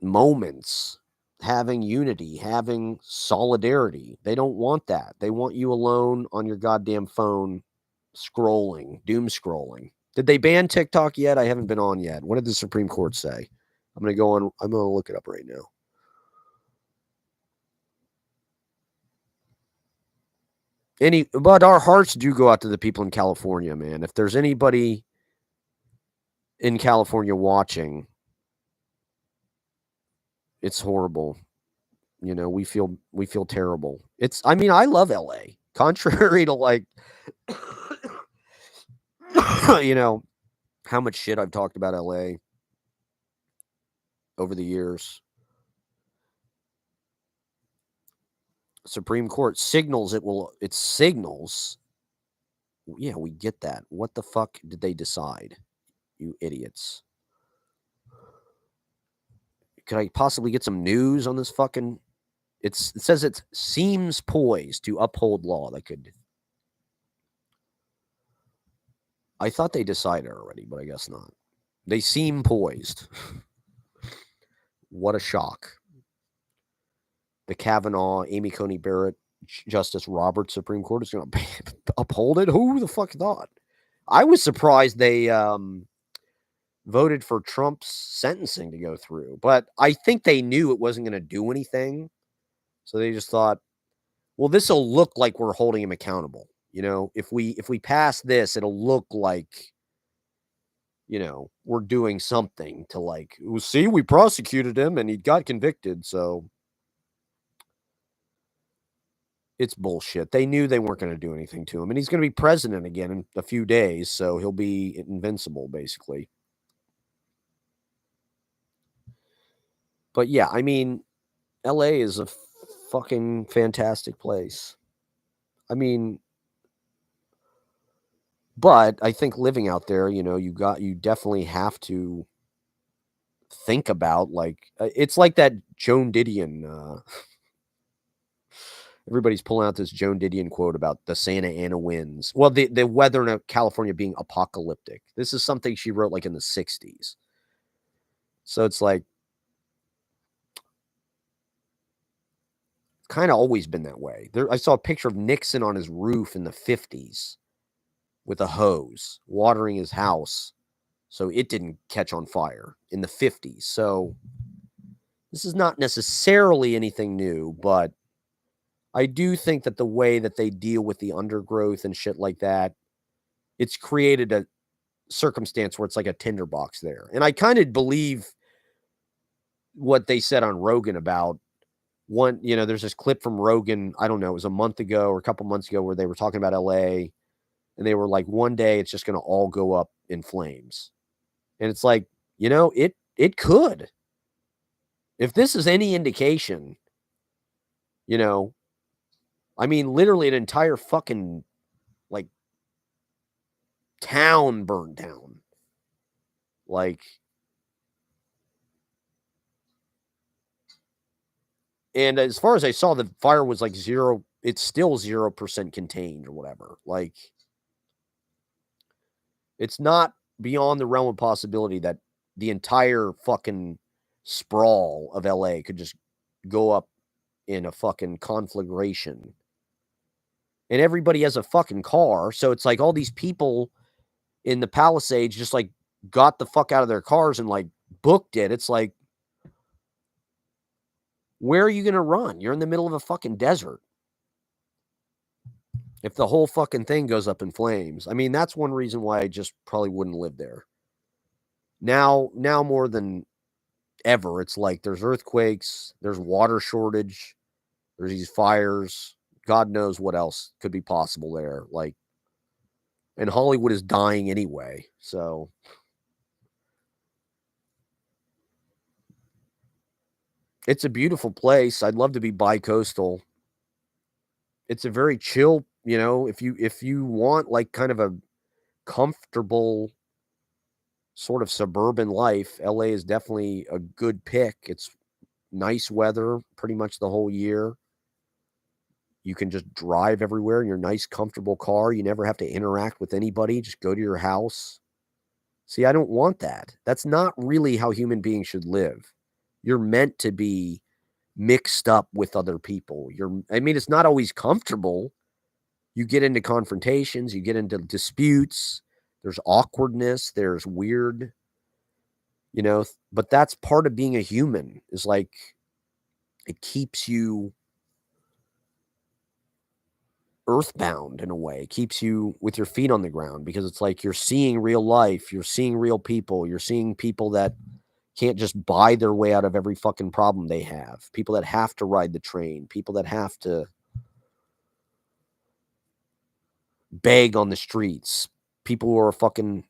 Speaker 1: moments, having unity, having solidarity. They don't want that. They want you alone on your goddamn phone scrolling, doom scrolling. Did they ban TikTok yet? I haven't been on yet. What did the Supreme Court say? I'm going to go on. I'm going to look it up right now. But our hearts do go out to the people in California, man. If there's anybody in California watching, it's horrible. We feel terrible. I mean, I love LA. Contrary to like how much shit I've talked about LA over the years. Supreme Court signals it signals. Yeah, we get that. What the fuck did they decide? You idiots. Could I possibly get some news on this fucking it says it seems poised to uphold law that could. I thought they decided already, but I guess not. They seem poised. What a shock. The Kavanaugh, Amy Coney Barrett, Justice Roberts Supreme Court is going to uphold it. Who the fuck thought? I was surprised they voted for Trump's sentencing to go through, but I think they knew it wasn't going to do anything. So they just thought, well, this will look like we're holding him accountable. If we pass this, it'll look like, we're doing something to like, well, see, we prosecuted him and he got convicted. So it's bullshit. They knew they weren't going to do anything to him, and he's going to be president again in a few days. So he'll be invincible, basically. But yeah, I mean, LA is a fucking fantastic place. I mean, but I think living out there, you definitely have to think about like it's like that Joan Didion. Everybody's pulling out this Joan Didion quote about the Santa Ana winds. Well, the weather in California being apocalyptic. This is something she wrote like in the 60s. So it's like kind of always been that way. I saw a picture of Nixon on his roof in the 50s with a hose watering his house so it didn't catch on fire in the 50s. So this is not necessarily anything new, but I do think that the way that they deal with the undergrowth and shit like that, it's created a circumstance where it's like a tinderbox there. And I kind of believe what they said on Rogan about there's this clip from Rogan, I don't know, it was a month ago or a couple months ago where they were talking about LA and they were like, one day it's just going to all go up in flames. And it's like, it could. If this is any indication, I mean, literally an entire fucking like town burned down. Like, and as far as I saw, the fire was like zero. It's still 0% contained or whatever. Like, it's not beyond the realm of possibility that the entire fucking sprawl of LA could just go up in a fucking conflagration. And everybody has a fucking car. So it's like all these people in the Palisades just like got the fuck out of their cars and like booked it. It's like, where are you going to run? You're in the middle of a fucking desert. If the whole fucking thing goes up in flames, I mean, that's one reason why I just probably wouldn't live there. Now more than ever, it's like there's earthquakes, there's water shortage, there's these fires. God knows what else could be possible there. Like, and Hollywood is dying anyway. So it's a beautiful place. I'd love to be bi-coastal. It's a very chill, if you want like kind of a comfortable sort of suburban life, LA is definitely a good pick. It's nice weather pretty much the whole year. You can just drive everywhere in your nice, comfortable car. You never have to interact with anybody. Just go to your house. See, I don't want that. That's not really how human beings should live. You're meant to be mixed up with other people. I mean, it's not always comfortable. You get into confrontations, you get into disputes. There's awkwardness, there's weird, but that's part of being a human. Is like it keeps you earthbound in a way. It keeps you with your feet on the ground because it's like you're seeing real life, you're seeing real people, you're seeing people that can't just buy their way out of every fucking problem they have. People that have to ride the train, people that have to beg on the streets, people who are fucking,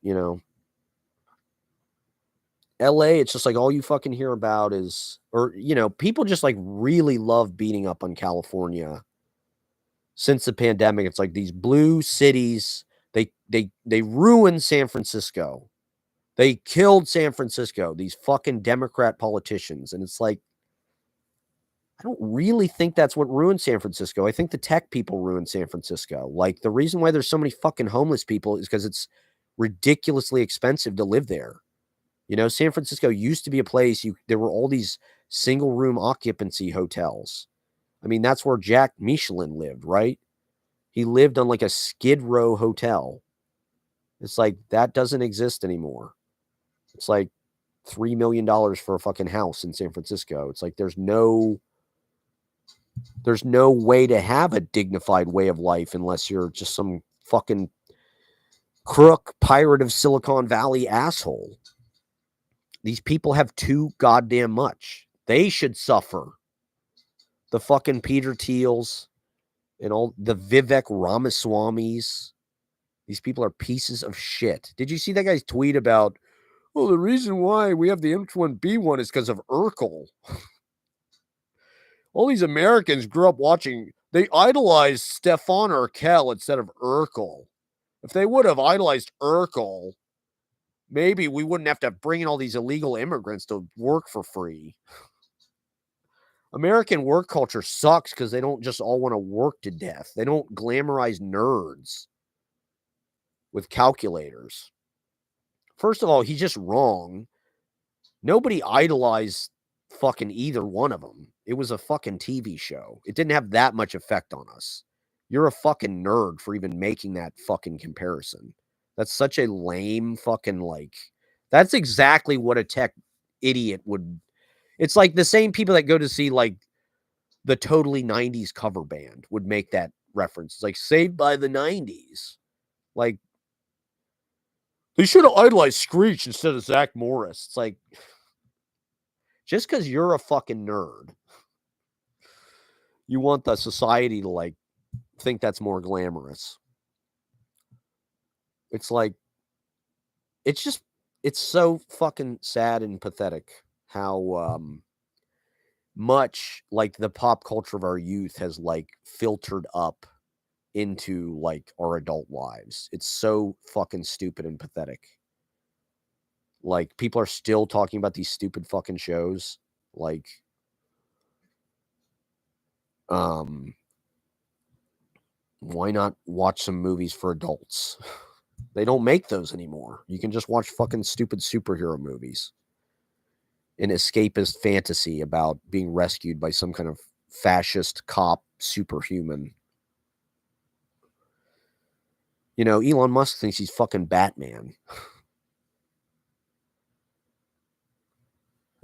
Speaker 1: LA, it's just like all you fucking hear about is, or, people just like really love beating up on California since the pandemic. It's like these blue cities, they ruined San Francisco. They killed San Francisco, these fucking Democrat politicians. And it's like, I don't really think that's what ruined San Francisco. I think the tech people ruined San Francisco. Like, the reason why there's so many fucking homeless people is because it's ridiculously expensive to live there. San Francisco used to be a place there were all these single room occupancy hotels. I mean, that's where Jack Michelin lived, right? He lived on like a Skid Row hotel. It's like that doesn't exist anymore. It's like $3 million for a fucking house in San Francisco. It's like there's no way to have a dignified way of life unless you're just some fucking crook pirate of Silicon Valley asshole. These people have too goddamn much. They should suffer. The fucking Peter Thiels and all the Vivek Ramaswamis. These people are pieces of shit. Did you see that guy's tweet about, well, the reason why we have the H1B1 is because of Urkel. All these Americans grew up watching, they idolized Stefan Urkel instead of Urkel. If they would have idolized Urkel, maybe we wouldn't have to bring in all these illegal immigrants to work for free. American work culture sucks because they don't just all want to work to death. They don't glamorize nerds with calculators. First of all, he's just wrong. Nobody idolized fucking either one of them. It was a fucking TV show. It didn't have that much effect on us. You're a fucking nerd for even making that fucking comparison. That's such a lame fucking that's exactly what a tech idiot would. It's like the same people that go to see like the totally 90s cover band would make that reference. It's like Saved by the 90s. Like, they should have idolized Screech instead of Zach Morris. It's like, just because you're a fucking nerd, you want the society to like think that's more glamorous. It's like, it's so fucking sad and pathetic how much like the pop culture of our youth has like filtered up into like our adult lives. It's so fucking stupid and pathetic. Like, people are still talking about these stupid fucking shows. Like, why not watch some movies for adults? They don't make those anymore. You can just watch fucking stupid superhero movies. An escapist fantasy about being rescued by some kind of fascist cop superhuman. Elon Musk thinks he's fucking Batman.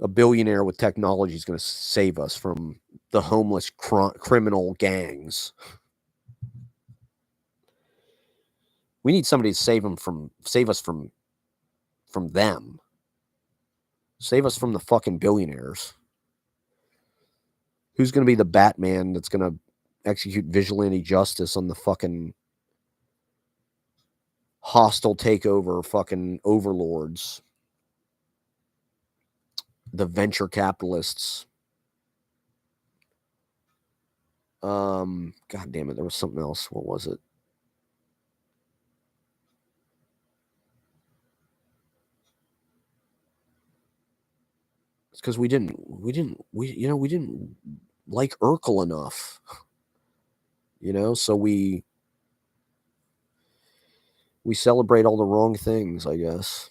Speaker 1: A billionaire with technology is going to save us from the homeless criminal gangs. We need somebody to save us from them. Save us from the fucking billionaires. Who's going to be the Batman that's going to execute vigilante justice on the fucking hostile takeover fucking overlords? The venture capitalists. God damn it, there was something else. What was it? It's because we didn't like Urkel enough. So we celebrate all the wrong things, I guess.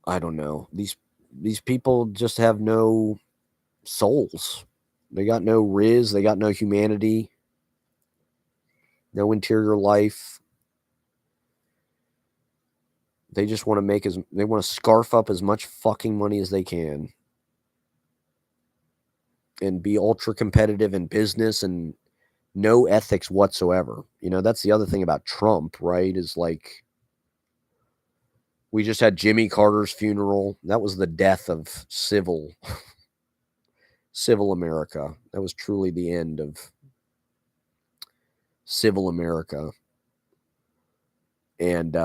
Speaker 1: I don't know. These people just have no souls. They got no riz, they got no humanity, no interior life. They just want to scarf up as much fucking money as they can and be ultra competitive in business and no ethics whatsoever. That's the other thing about Trump, right? Is like, we just had Jimmy Carter's funeral. That was the death of civil America. That was truly the end of civil America. And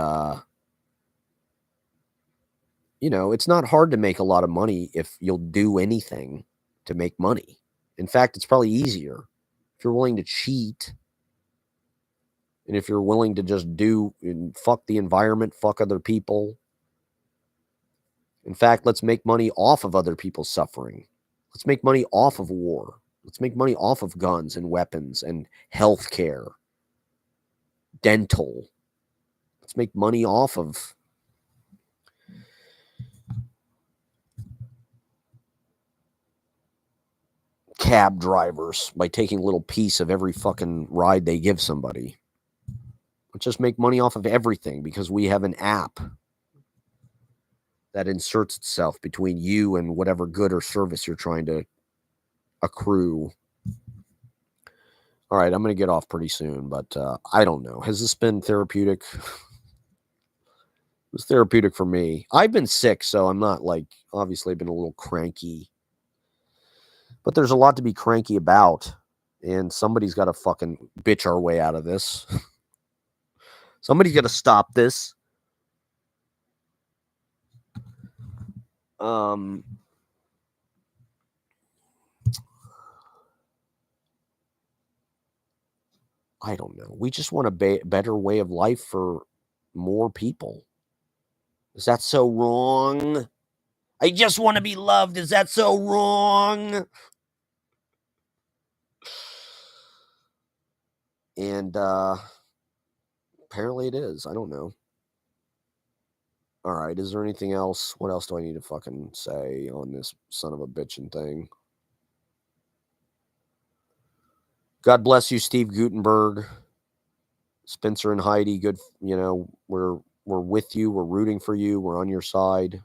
Speaker 1: it's not hard to make a lot of money if you'll do anything to make money. In fact, it's probably easier if you're willing to cheat, and if you're willing to just do and fuck the environment, fuck other people. In fact, let's make money off of other people's suffering. Let's make money off of war. Let's make money off of guns and weapons and healthcare, dental. Let's make money off of cab drivers by taking a little piece of every fucking ride they give somebody. Let's just make money off of everything because we have an app that inserts itself between you and whatever good or service you're trying to accrue. All right, I'm going to get off pretty soon, but I don't know. Has this been therapeutic? It was therapeutic for me. I've been sick, so I'm not obviously I've been a little cranky. But there's a lot to be cranky about, and somebody's got to fucking bitch our way out of this. Somebody's got to stop this. I don't know. We just want a better way of life for more people. Is that so wrong? I just want to be loved. Is that so wrong? And apparently it is. I don't know. All right. Is there anything else? What else do I need to fucking say on this son of a bitchin' thing? God bless you, Steve Gutenberg, Spencer and Heidi. Good. We're with you. We're rooting for you. We're on your side.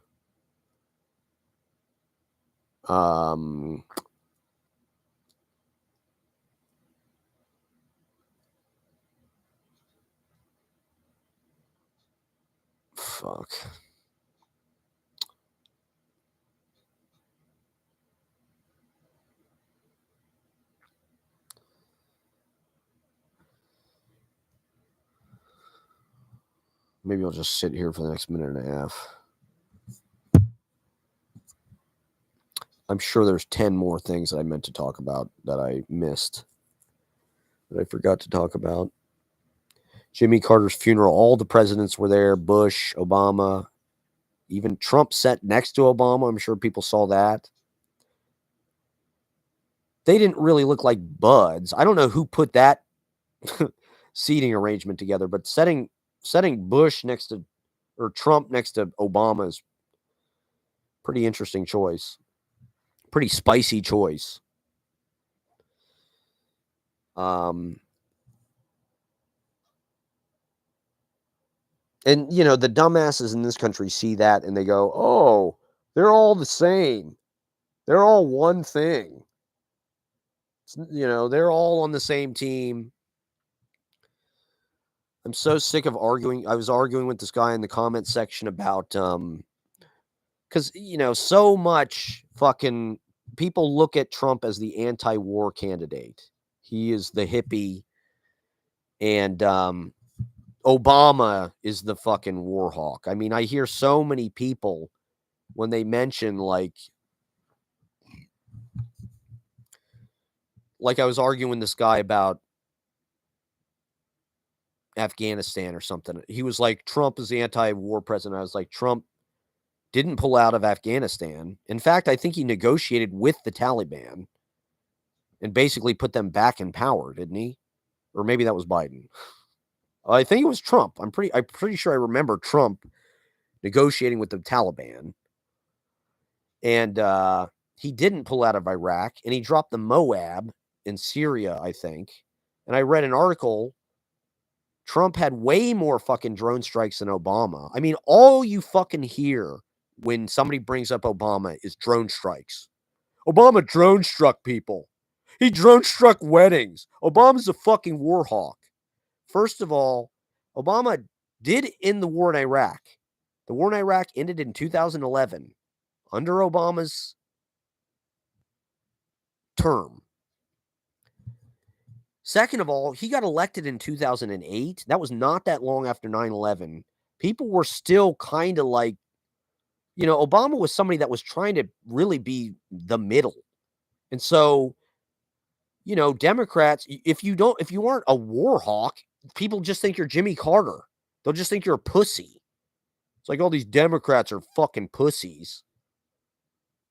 Speaker 1: Fuck. Maybe I'll just sit here for the next minute and a half. I'm sure there's 10 more things that I meant to talk about that I missed, that I forgot to talk about. Jimmy Carter's funeral, all the presidents were there. Bush, Obama, even Trump sat next to Obama. I'm sure people saw that. They didn't really look like buds. I don't know who put that seating arrangement together, but setting Bush next to, or Trump next to Obama is pretty interesting choice. Pretty spicy choice. And the dumbasses in this country see that and they go, oh, they're all the same. They're all one thing. You know, they're all on the same team. I'm so sick of arguing. I was arguing with this guy in the comment section about because you know, so much fucking people look at Trump as the anti-war candidate. He is the hippie, and Obama is the fucking war hawk. I mean, I hear so many people when they mention like I was arguing with this guy about Afghanistan or something. He was like, Trump is the anti-war president. I was like, Trump didn't pull out of Afghanistan. In fact, I think he negotiated with the Taliban and basically put them back in power, didn't he? Or maybe that was Biden. I think it was Trump. I'm pretty sure I remember Trump negotiating with the Taliban. And he didn't pull out of Iraq, and he dropped the Moab in Syria, I think. And I read an article. Trump had way more fucking drone strikes than Obama. I mean, all you fucking hear when somebody brings up Obama is drone strikes. Obama drone struck people. He drone struck weddings. Obama's a fucking war hawk. First of all, Obama did end the war in Iraq. The war in Iraq ended in 2011 under Obama's term. Second of all, he got elected in 2008. That was not that long after 9/11. People were still kind of like, you know, Obama was somebody that was trying to really be the middle. And so, you know, Democrats, if you aren't a war hawk, people just think you're Jimmy Carter. They'll just think you're a pussy. It's like all these Democrats are fucking pussies.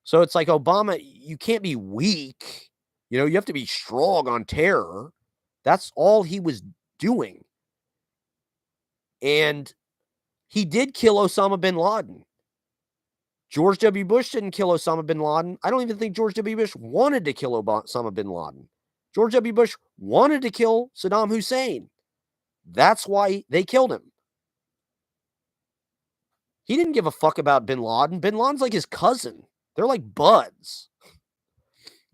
Speaker 1: So it's like Obama, you can't be weak. You know, you have to be strong on terror. That's all he was doing. And he did kill Osama bin Laden. George W. Bush didn't kill Osama bin Laden. I don't even think George W. Bush wanted to kill Osama bin Laden. George W. Bush wanted to kill Saddam Hussein. That's why they killed him. He didn't give a fuck about bin Laden. Bin Laden's like his cousin. They're like buds.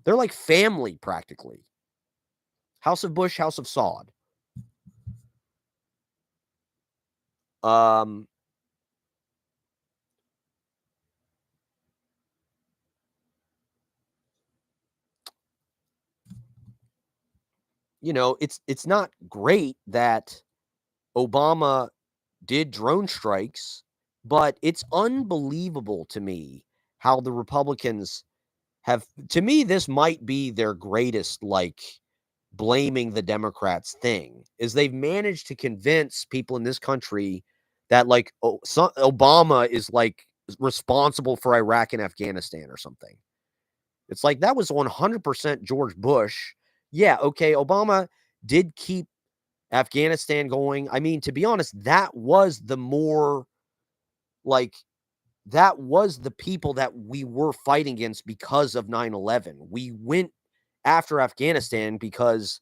Speaker 1: They're like family, practically. House of Bush, House of Saud. You know, it's not great that Obama did drone strikes, but it's unbelievable to me how the Republicans have, to me, this might be their greatest, like, blaming the Democrats thing, is they've managed to convince people in this country that, like, Obama is, like, responsible for Iraq and Afghanistan or something. It's like, that was 100% George Bush. Yeah, okay, Obama did keep Afghanistan going. I mean, to be honest, that was the more, like, that was the people that we were fighting against because of 9/11. We went after Afghanistan because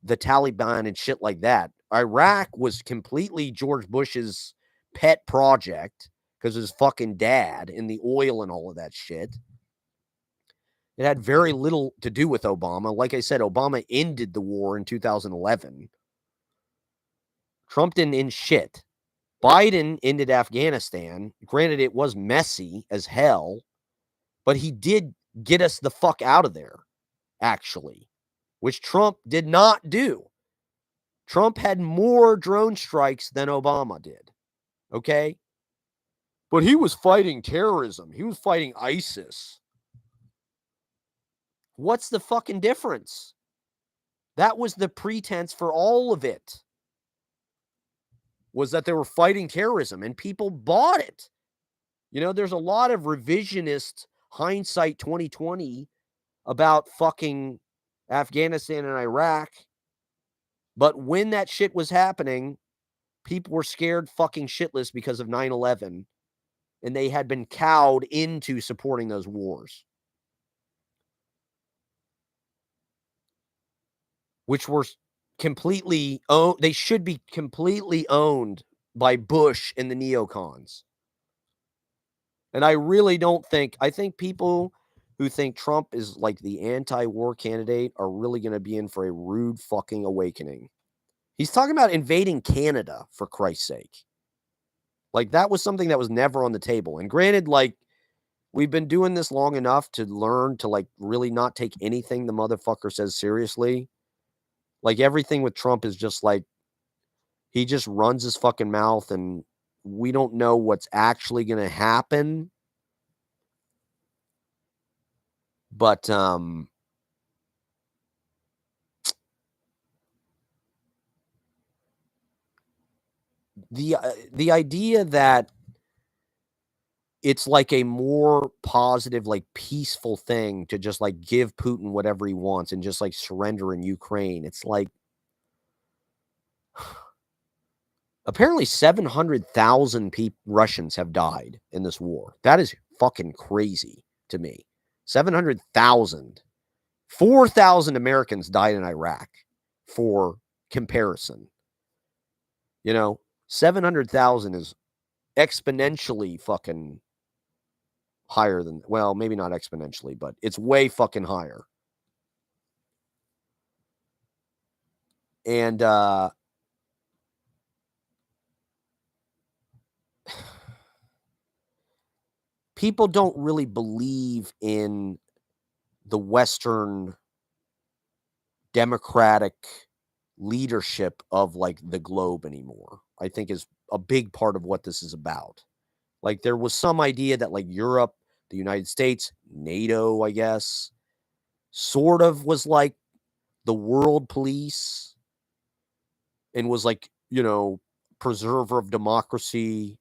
Speaker 1: the Taliban and shit like that. Iraq was completely George Bush's pet project because his fucking dad and the oil and all of that shit. It had very little to do with Obama. Like I said, Obama ended the war in 2011. Trump didn't end shit. Biden ended Afghanistan. Granted, it was messy as hell, but he did get us the fuck out of there, actually, which Trump did not do. Trump had more drone strikes than Obama did, okay? But he was fighting terrorism. He was fighting ISIS. What's the fucking difference? That was the pretense for all of it, was that they were fighting terrorism, and people bought it. You know, there's a lot of revisionist hindsight 2020 about fucking Afghanistan and Iraq. But when that shit was happening, people were scared fucking shitless because of 9/11, and they had been cowed into supporting those wars, which were completely owned. They should be completely owned by Bush and the neocons. And I really don't think, I think people who think Trump is like the anti-war candidate are really going to be in for a rude fucking awakening. He's talking about invading Canada, for Christ's sake. Like, that was something that was never on the table. And granted, like, we've been doing this long enough to learn to, like, really not take anything the motherfucker says seriously. Like, everything with Trump is just like, he just runs his fucking mouth and we don't know what's actually going to happen. But, the idea that it's like a more positive, like peaceful thing to just like give Putin whatever he wants and just like surrender in Ukraine. It's like apparently 700,000 Russians have died in this war. That is fucking crazy to me. 700,000. 4,000 Americans died in Iraq for comparison. 700,000 is exponentially fucking higher than, well, maybe not exponentially, but it's way fucking higher. And people don't really believe in the Western democratic leadership of like the globe anymore, I think is a big part of what this is about. Like, there was some idea that like Europe, the United States, NATO, I guess, sort of was like the world police and was like, preserver of democracy,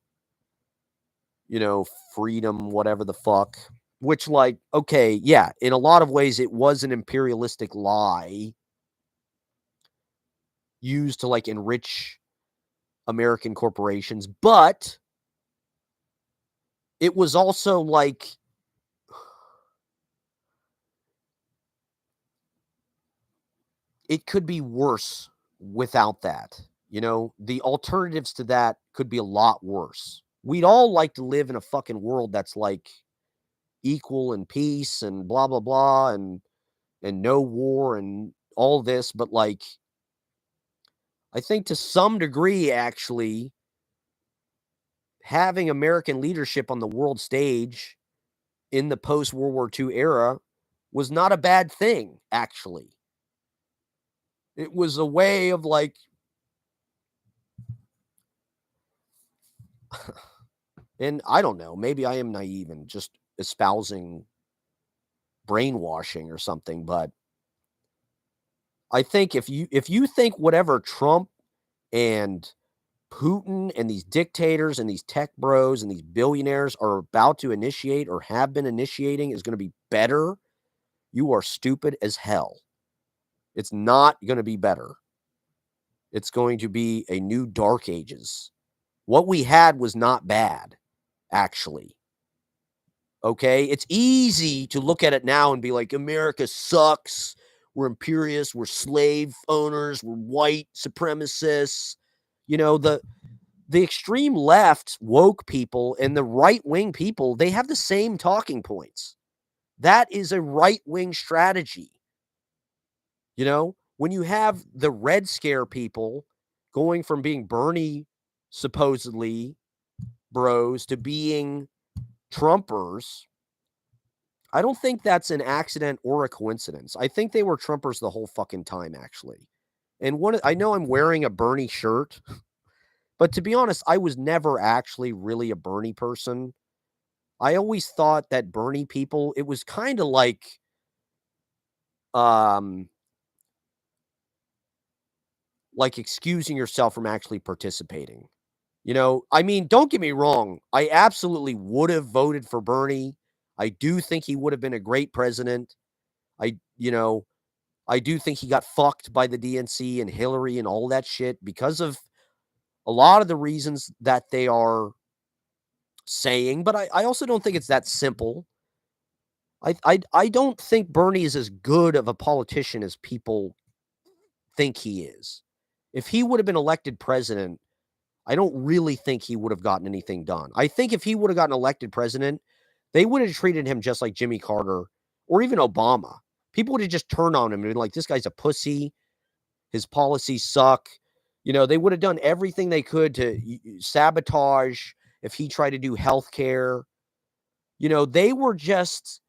Speaker 1: freedom, whatever the fuck. Which, like, okay, yeah, in a lot of ways, it was an imperialistic lie used to like enrich American corporations, but it was also like it could be worse without that. The alternatives to that could be a lot worse. We'd all like to live in a fucking world that's like equal and peace and blah blah blah and no war and all this, but like I think to some degree actually having American leadership on the world stage in the post World War II era was not a bad thing, actually. It was a way of like and I don't know, maybe I am naive and just espousing brainwashing or something, but I think if you think whatever Trump and Putin and these dictators and these tech bros and these billionaires are about to initiate or have been initiating is going to be better, you are stupid as hell. It's not going to be better. It's going to be a new dark ages. What we had was not bad, actually. Okay? It's easy to look at it now and be like, America sucks. We're imperialists. We're slave owners. We're white supremacists. The extreme left woke people and the right-wing people, they have the same talking points. That is a right-wing strategy. When you have the Red Scare people going from being Bernie, supposedly, bros, to being Trumpers, I don't think that's an accident or a coincidence. I think they were Trumpers the whole fucking time, actually. And I know I'm wearing a Bernie shirt, but to be honest, I was never actually really a Bernie person. I always thought that Bernie people, it was kind of like, excusing yourself from actually participating. I mean, don't get me wrong. I absolutely would have voted for Bernie. I do think he would have been a great president. I do think he got fucked by the DNC and Hillary and all that shit because of a lot of the reasons that they are saying. But I also don't think it's that simple. I don't think Bernie is as good of a politician as people think he is. If he would have been elected president, I don't really think he would have gotten anything done. I think if he would have gotten elected president, they would have treated him just like Jimmy Carter or even Obama. People would have just turned on him and been like, this guy's a pussy. His policies suck. They would have done everything they could to sabotage if he tried to do healthcare. They were just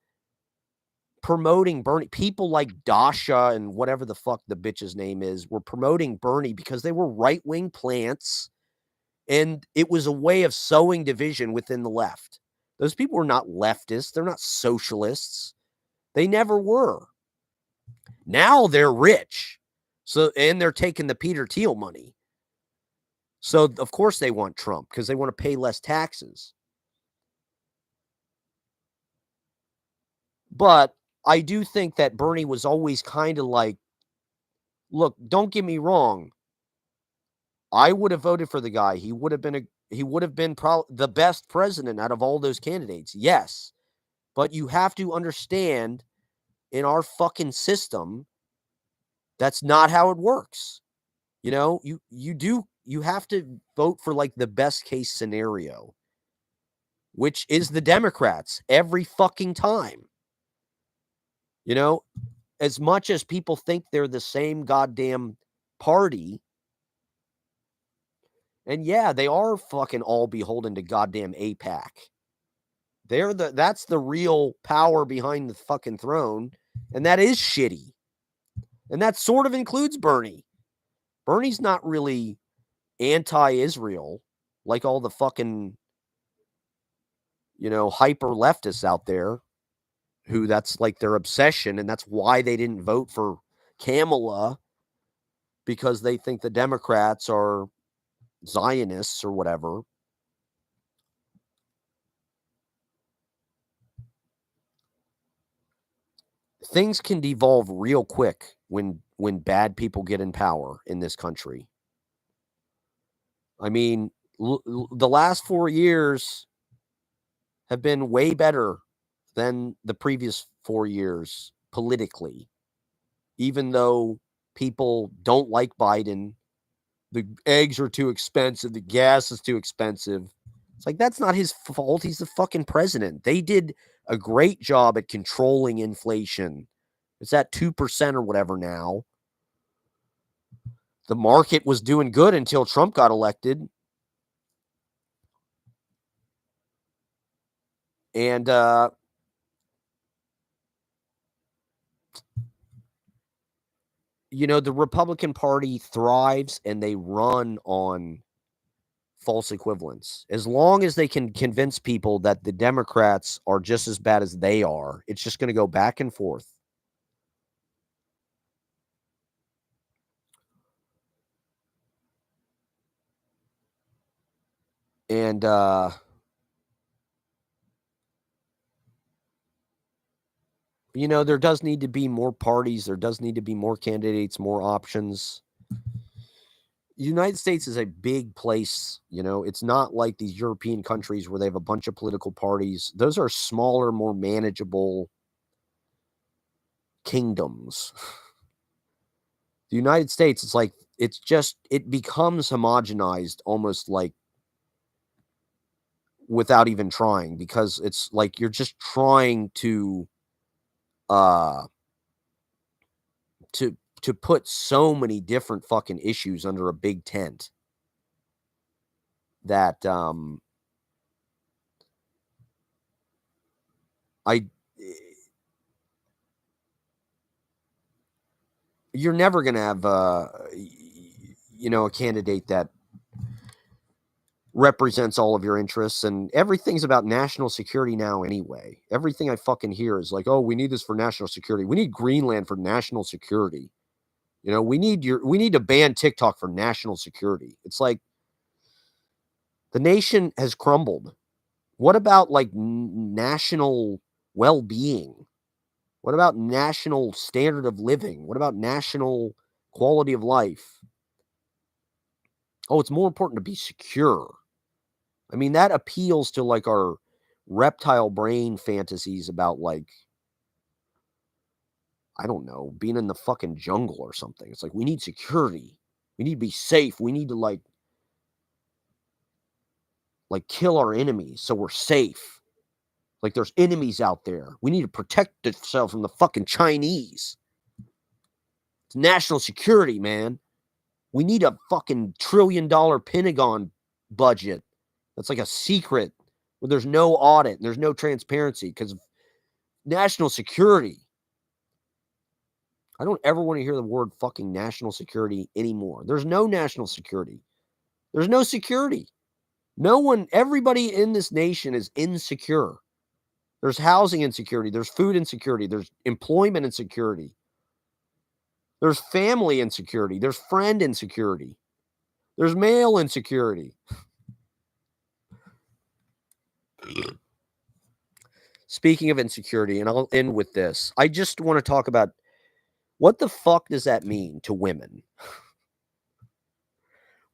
Speaker 1: promoting Bernie. People like Dasha and whatever the fuck the bitch's name is were promoting Bernie because they were right-wing plants, and it was a way of sowing division within the left. Those people were not leftists. They're not socialists. They never were. Now they're rich. And they're taking the Peter Thiel money. So, of course, they want Trump because they want to pay less taxes. But I do think that Bernie was always kind of like, look, don't get me wrong. I would have voted for the guy. He would have been the best president out of all those candidates. Yes. But you have to understand, in our fucking system, that's not how it works. You have to vote for like the best case scenario, which is the Democrats every fucking time. As much as people think they're the same goddamn party, and yeah, they are fucking all beholden to goddamn AIPAC. That's the real power behind the fucking throne, and that is shitty. And that sort of includes Bernie. Bernie's not really anti-Israel like all the fucking, hyper leftists out there who that's like their obsession, and that's why they didn't vote for Kamala, because they think the Democrats are Zionists or whatever. Things can devolve real quick when bad people get in power in this country. I mean, the last 4 years have been way better than the previous 4 years politically, even though people don't like Biden. The eggs are too expensive. The gas is too expensive. It's like, that's not his fault. He's the fucking president. They did a great job at controlling inflation. It's at 2% or whatever now. The market was doing good until Trump got elected. And, the Republican Party thrives and they run on false equivalence. As long as they can convince people that the Democrats are just as bad as they are, it's just going to go back and forth. And, there does need to be more parties. There does need to be more candidates, more options. The United States is a big place. It's not like these European countries where they have a bunch of political parties. Those are smaller, more manageable kingdoms. The United States, it's like, it becomes homogenized almost like without even trying, because it's like you're just trying to put so many different fucking issues under a big tent that you're never going to have a candidate that represents all of your interests, and everything's about national security now anyway. Everything I fucking hear is like, oh, we need this for national security. We need Greenland for national security. We need to ban TikTok for national security. It's like the nation has crumbled. What about like national well-being? What about national standard of living? What about national quality of life? Oh, it's more important to be secure. I mean, that appeals to like our reptile brain fantasies about like, I don't know, being in the fucking jungle or something. It's like, we need security. We need to be safe. We need to like kill our enemies so we're safe. Like there's enemies out there. We need to protect ourselves from the fucking Chinese. It's national security, man. We need a fucking $1 trillion Pentagon budget. That's like a secret where there's no audit and there's no transparency because of national security. I don't ever want to hear the word fucking national security anymore. There's no national security. There's no security. No one, everybody in this nation is insecure. There's housing insecurity. There's food insecurity. There's employment insecurity. There's family insecurity. There's friend insecurity. There's male insecurity. Speaking of insecurity, and I'll end with this. I just want to talk about what the fuck does that mean to women?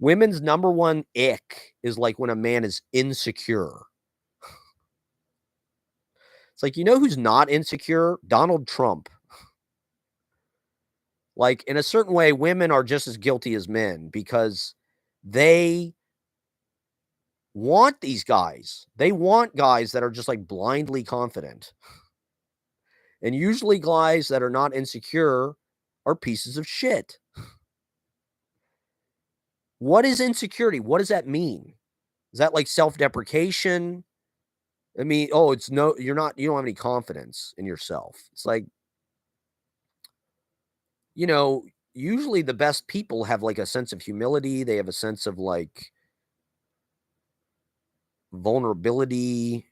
Speaker 1: Women's number one ick is like when a man is insecure. It's like, you know who's not insecure? Donald Trump. Like, in a certain way, women are just as guilty as men because they want these guys. They want guys that are just like blindly confident. And usually guys that are not insecure are pieces of shit. What is insecurity? What does that mean? Is that like self-deprecation? I mean, oh, it's no, you don't have any confidence in yourself. It's like, you know, usually the best people have like a sense of humility. They have a sense of like vulnerability.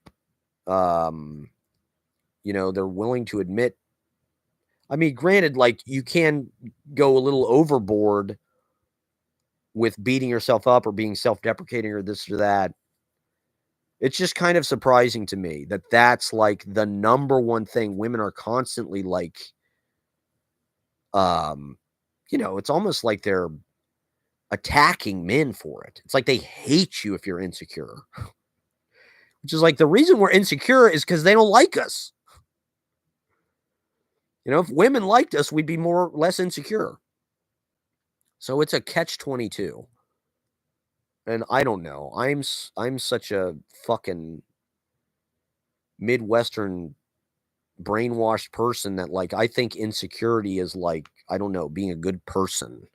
Speaker 1: You know, they're willing to admit. I mean, granted, like you can go a little overboard with beating yourself up or being self-deprecating or this or that. It's just kind of surprising to me that that's like the number one thing women are constantly like, you know, it's almost like they're attacking men for it. It's like they hate you if you're insecure, which is like the reason we're insecure is because they don't like us. You know, if women liked us, we'd be less insecure. So it's a catch-22. And I don't know. I'm such a fucking Midwestern brainwashed person that like I think insecurity is like, I don't know, being a good person.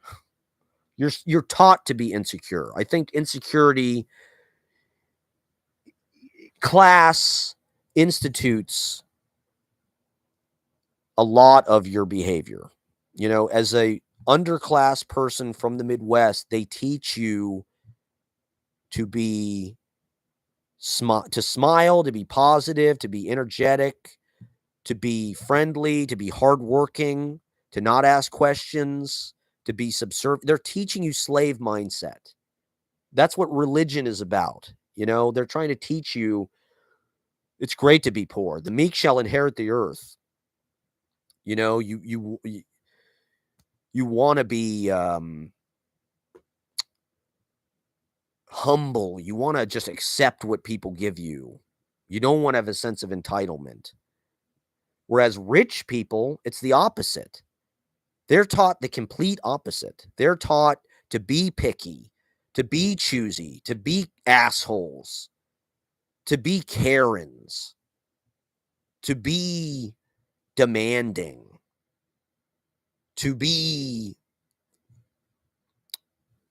Speaker 1: You're taught to be insecure. I think insecurity class institutes a lot of your behavior. You know, as a underclass person from the Midwest, they teach you to be to smile, to be positive, to be energetic, to be friendly, to be hardworking, to not ask questions, to be subservient. They're teaching you slave mindset. That's what religion is about. You know, they're trying to teach you it's great to be poor. The meek shall inherit the earth. You know, you want to be humble. You want to just accept what people give you. You don't want to have a sense of entitlement. Whereas rich people, it's the opposite. They're taught the complete opposite. They're taught to be picky, to be choosy, to be assholes, to be Karens, to be demanding, to be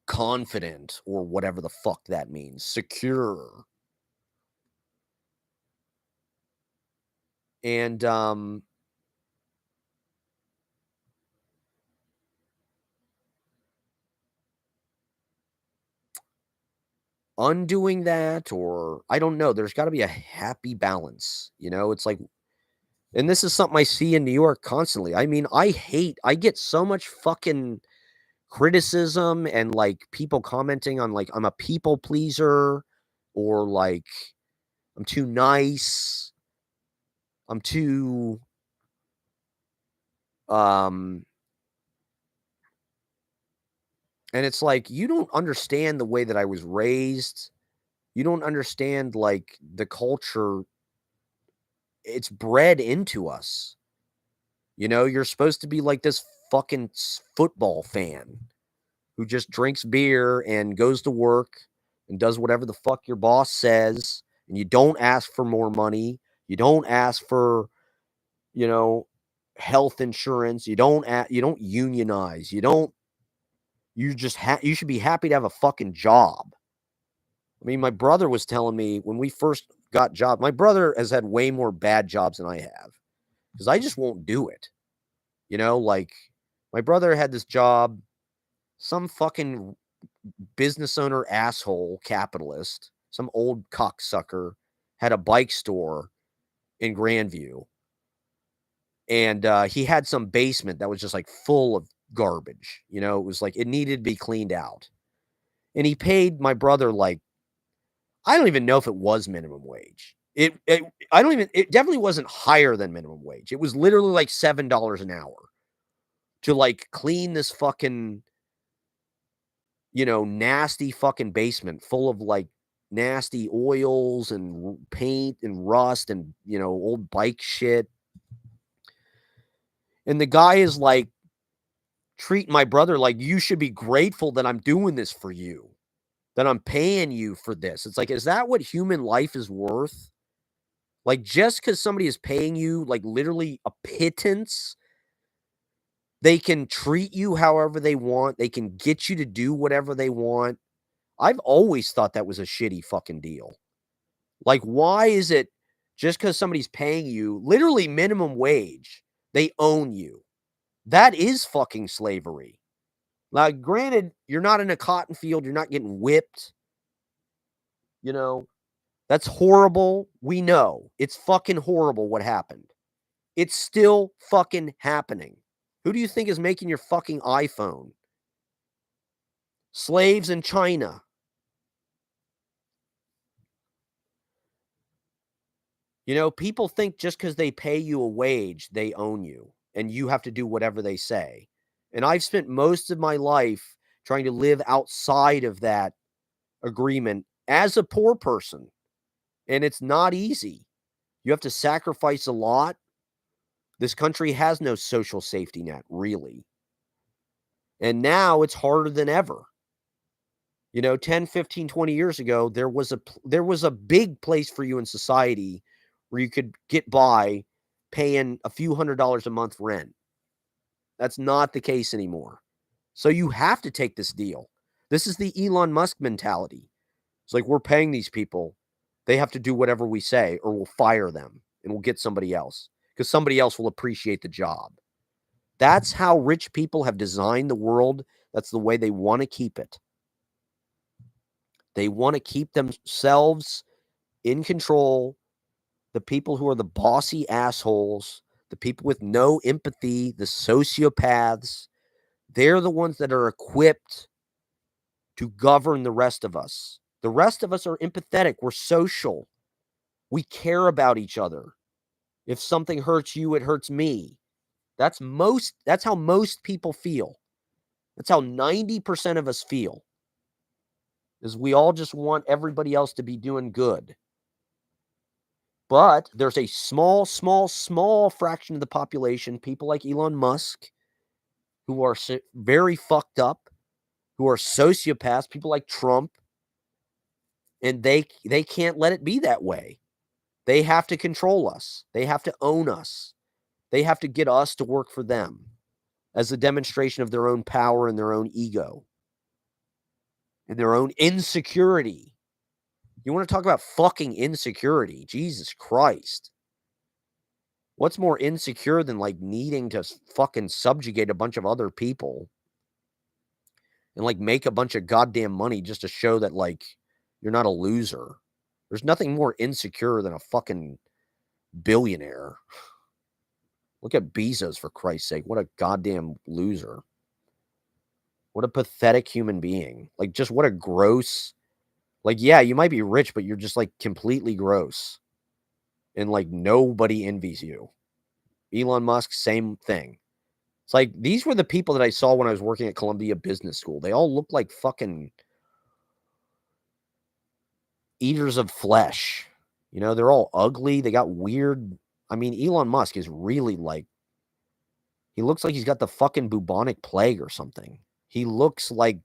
Speaker 1: confident, or whatever the fuck that means, secure. And undoing that, or I don't know, there's got to be a happy balance. You know, it's like, and this is something I see in New York constantly. I mean, I get so much fucking criticism and like people commenting on like I'm a people pleaser, or like I'm too nice, I'm too and it's like you don't understand the way that I was raised. You don't understand like the culture. It's bred into us. You know, you're supposed to be like this fucking football fan who just drinks beer and goes to work and does whatever the fuck your boss says, and you don't ask for more money. You don't ask for, you know, health insurance. You don't unionize. You should be happy to have a fucking job. I mean, my brother was telling me when we first got jobs, my brother has had way more bad jobs than I have because I just won't do it. Like my brother had this job, some fucking business owner asshole capitalist, some old cocksucker had a bike store in Grandview. And he had some basement that was just like full of garbage. It was like it needed to be cleaned out. And he paid my brother like, I don't even know if it was minimum wage. It definitely wasn't higher than minimum wage. It was literally like $7 an hour to like clean this fucking, nasty fucking basement full of like nasty oils and paint and rust and, old bike shit. And the guy is like treating my brother like, you should be grateful that I'm doing this for you, that I'm paying you for this. It's like, is that what human life is worth? Like, just because somebody is paying you, like, literally a pittance, they can treat you however they want. They can get you to do whatever they want. I've always thought that was a shitty fucking deal. Like, why is it just because somebody's paying you literally minimum wage, they own you? That is fucking slavery. Now, granted, you're not in a cotton field. You're not getting whipped. That's horrible. We know. It's fucking horrible what happened. It's still fucking happening. Who do you think is making your fucking iPhone? Slaves in China. People think just because they pay you a wage, they own you, and you have to do whatever they say. And I've spent most of my life trying to live outside of that agreement as a poor person. And it's not easy. You have to sacrifice a lot. This country has no social safety net, really. And now it's harder than ever. 10, 15, 20 years ago, there was a big place for you in society where you could get by paying a few $100s a month rent. That's not the case anymore. So you have to take this deal. This is the Elon Musk mentality. It's like, we're paying these people. They have to do whatever we say or we'll fire them and we'll get somebody else because somebody else will appreciate the job. That's how rich people have designed the world. That's the way they want to keep it. They want to keep themselves in control. The people who are the bossy assholes, the people with no empathy, the sociopaths, they're the ones that are equipped to govern the rest of us. The rest of us are empathetic. We're social. We care about each other. If something hurts you, it hurts me. That's how most people feel. That's how 90% of us feel. Is we all just want everybody else to be doing good. But there's a small fraction of the population, people like Elon Musk, who are very fucked up, who are sociopaths, people like Trump, and they can't let it be that way. They have to control us. They have to own us. They have to get us to work for them as a demonstration of their own power and their own ego and their own insecurity. You want to talk about fucking insecurity? Jesus Christ. What's more insecure than like needing to fucking subjugate a bunch of other people and like make a bunch of goddamn money just to show that like you're not a loser? There's nothing more insecure than a fucking billionaire. Look at Bezos, for Christ's sake. What a goddamn loser. What a pathetic human being. Like, just what a gross. Like, yeah, you might be rich, but you're just like completely gross. And like nobody envies you. Elon Musk, same thing. It's like these were the people that I saw when I was working at Columbia Business School. They all looked like fucking eaters of flesh. They're all ugly. They got weird. I mean, Elon Musk is really like, he looks like he's got the fucking bubonic plague or something. He looks like,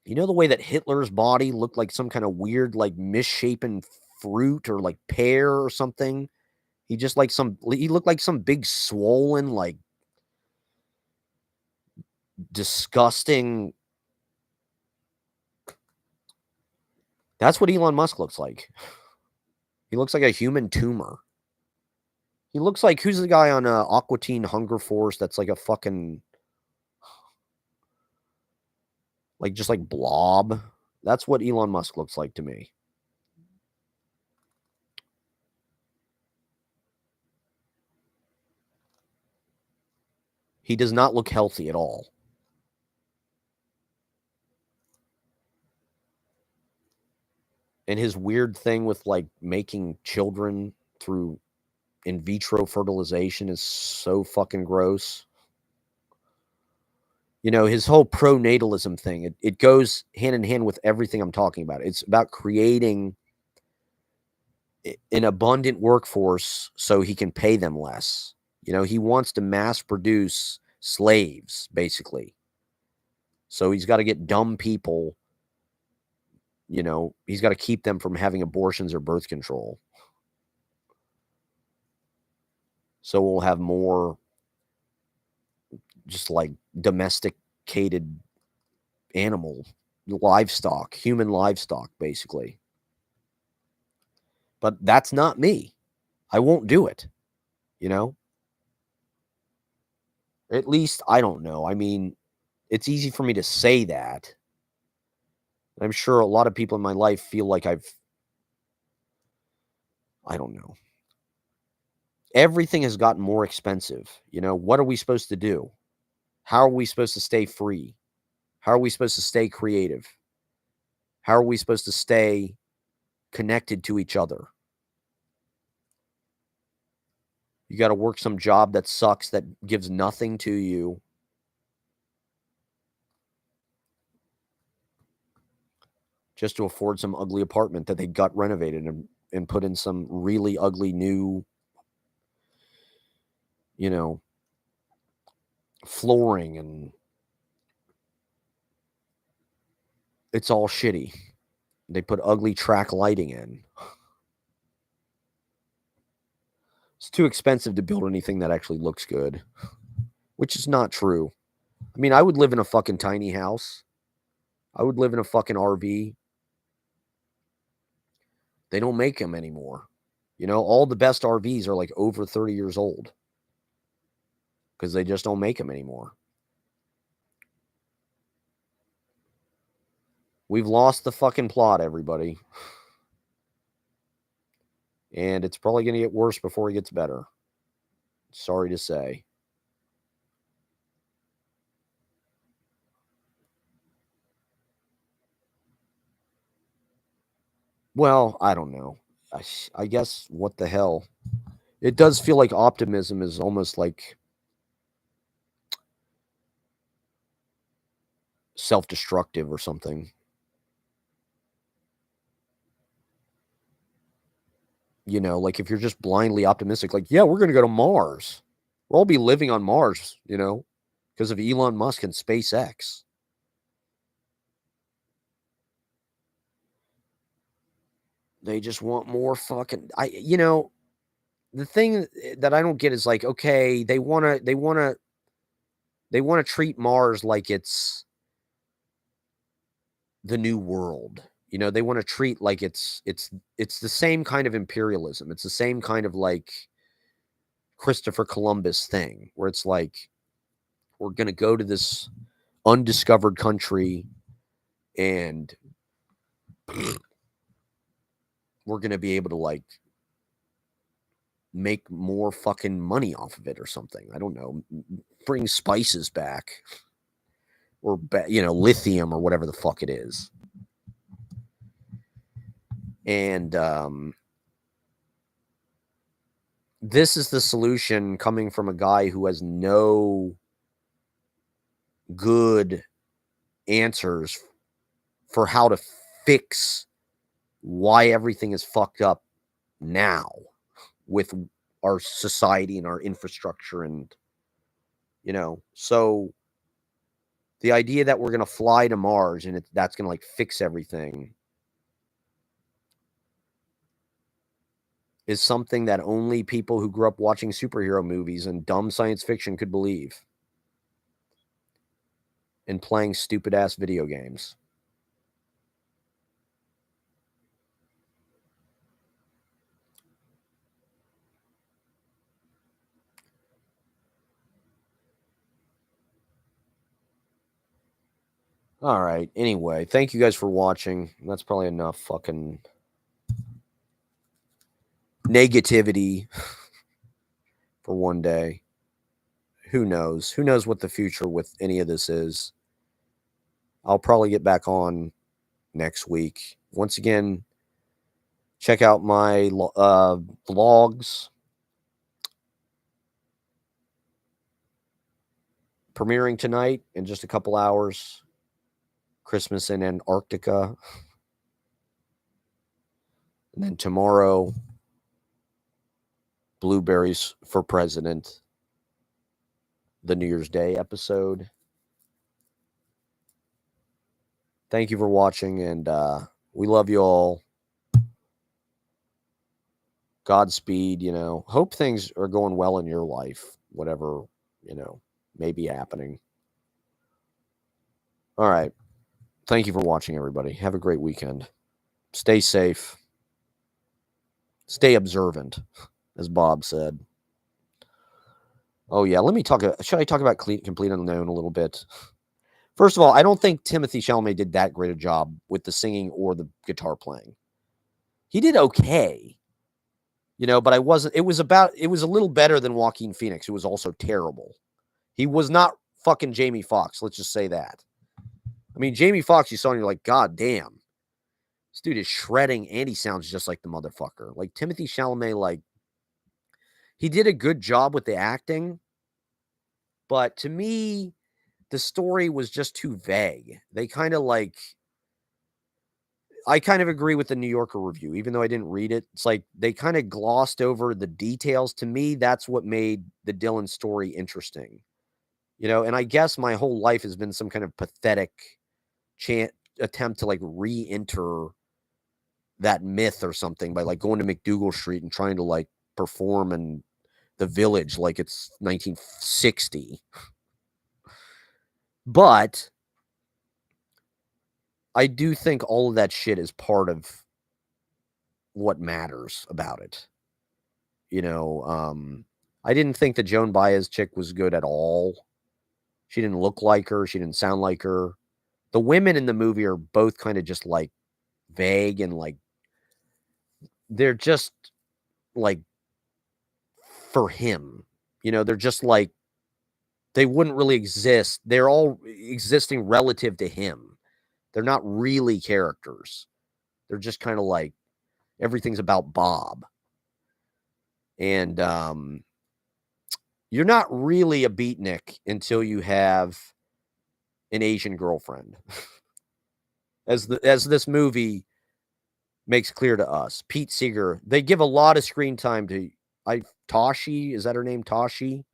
Speaker 1: the way that Hitler's body looked like some kind of weird, like misshapen fruit or like pear or something. He looked like some big swollen, like disgusting. That's what Elon Musk looks like. He looks like a human tumor. He looks like, who's the guy on Aqua Teen Hunger Force that's like a fucking, like, just like blob? That's what Elon Musk looks like to me. He does not look healthy at all. And his weird thing with like making children through in vitro fertilization is so fucking gross. You know, his whole pronatalism thing, it goes hand in hand with everything I'm talking about. It's about creating an abundant workforce so he can pay them less. You know, he wants to mass produce slaves, basically. So he's got to get dumb people, you know, he's got to keep them from having abortions or birth control. So we'll have more just like domesticated animal livestock, human livestock, basically. But that's not me. I won't do it, you know? At least I don't know. I mean, it's easy for me to say that. I'm sure a lot of people in my life feel like I don't know. Everything has gotten more expensive. You know, what are we supposed to do? How are we supposed to stay free? How are we supposed to stay creative? How are we supposed to stay connected to each other? You got to work some job that sucks, that gives nothing to you. Just to afford some ugly apartment that they got renovated and put in some really ugly new, you know, flooring, and it's all shitty. They put ugly track lighting in. It's too expensive to build anything that actually looks good, which is not true. I mean, I would live in a fucking tiny house. I would live in a fucking RV. They don't make them anymore. You know, all the best RVs are like over 30 years old because they just don't make them anymore. We've lost the fucking plot, everybody. And it's probably going to get worse before it gets better. Sorry to say. Well, I don't know. I guess what the hell. It does feel like optimism is almost like self-destructive or something. You know, like if you're just blindly optimistic, like, yeah, we're going to go to Mars. We'll all be living on Mars, you know, because of Elon Musk and SpaceX. They just want more fucking, you know, the thing that I don't get is like, okay, they want to treat Mars like it's the new world. You know, they want to treat like it's the same kind of imperialism. It's the same kind of like Christopher Columbus thing where it's like we're going to go to this undiscovered country and we're going to be able to like make more fucking money off of it or something. I don't know. Bring spices back or, you know, lithium or whatever the fuck it is. And this is the solution coming from a guy who has no good answers for how to fix why everything is fucked up now with our society and our infrastructure. And, you know, so the idea that we're going to fly to Mars and that's going to like fix everything. is something that only people who grew up watching superhero movies and dumb science fiction could believe. And playing stupid-ass video games. All right. Anyway, thank you guys for watching. That's probably enough fucking negativity for one day. Who knows? Who knows what the future with any of this is? I'll probably get back on next week. Once again, check out my vlogs. Premiering tonight in just a couple hours. Christmas in Antarctica. And then tomorrow, Blueberries for President. The New Year's Day episode. Thank you for watching, and we love you all. Godspeed, Hope things are going well in your life, whatever, may be happening. All right. Thank you for watching, everybody. Have a great weekend. Stay safe. Stay observant, as Bob said. Oh, yeah. Should I talk about Complete Unknown a little bit? First of all, I don't think Timothée Chalamet did that great a job with the singing or the guitar playing. He did okay, but it was a little better than Joaquin Phoenix, who was also terrible. He was not fucking Jamie Foxx. Let's just say that. I mean, Jamie Foxx, you saw and you're like, God damn. This dude is shredding and he sounds just like the motherfucker. Like Timothée Chalamet, he did a good job with the acting, but to me, the story was just too vague. They kind of I kind of agree with the New Yorker review, even though I didn't read it. It's like they kind of glossed over the details. To me, that's what made the Dylan story interesting. And I guess my whole life has been some kind of pathetic attempt to re-enter that myth or something by going to McDougal Street and trying to perform in the Village like it's 1960. But I do think all of that shit is part of what matters about it. I didn't think the Joan Baez chick was good at all. She didn't look like her. She didn't sound like her. The women in the movie are both kind of just vague and they're just for him. They're just they wouldn't really exist. They're all existing relative to him. They're not really characters. They're just kind of everything's about Bob. And you're not really a beatnik until you have an Asian girlfriend. As this movie makes clear to us. Pete Seeger, they give a lot of screen time to Tashi, is that her name? Tashi?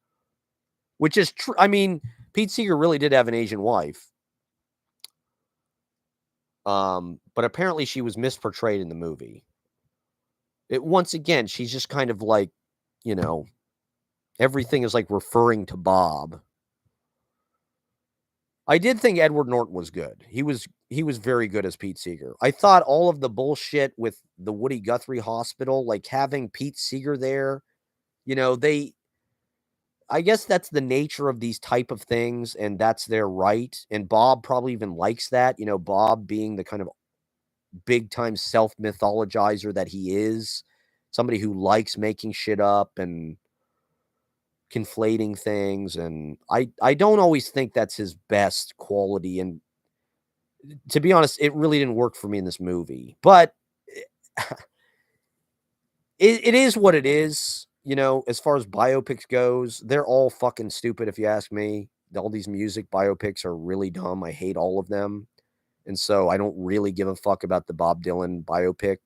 Speaker 1: Which is true. I mean, Pete Seeger really did have an Asian wife. But apparently she was misportrayed in the movie. Once again, she's just kind of everything is referring to Bob. I did think Edward Norton was good. He was very good as Pete Seeger. I thought all of the bullshit with the Woody Guthrie Hospital, having Pete Seeger there, I guess that's the nature of these type of things, and that's their right. And Bob probably even likes that, Bob being the kind of big-time self-mythologizer that he is, somebody who likes making shit up and conflating things. And I don't always think that's his best quality. And to be honest, it really didn't work for me in this movie. But it is what it is. As far as biopics goes, they're all fucking stupid, if you ask me. All these music biopics are really dumb. I hate all of them. And so I don't really give a fuck about the Bob Dylan biopic.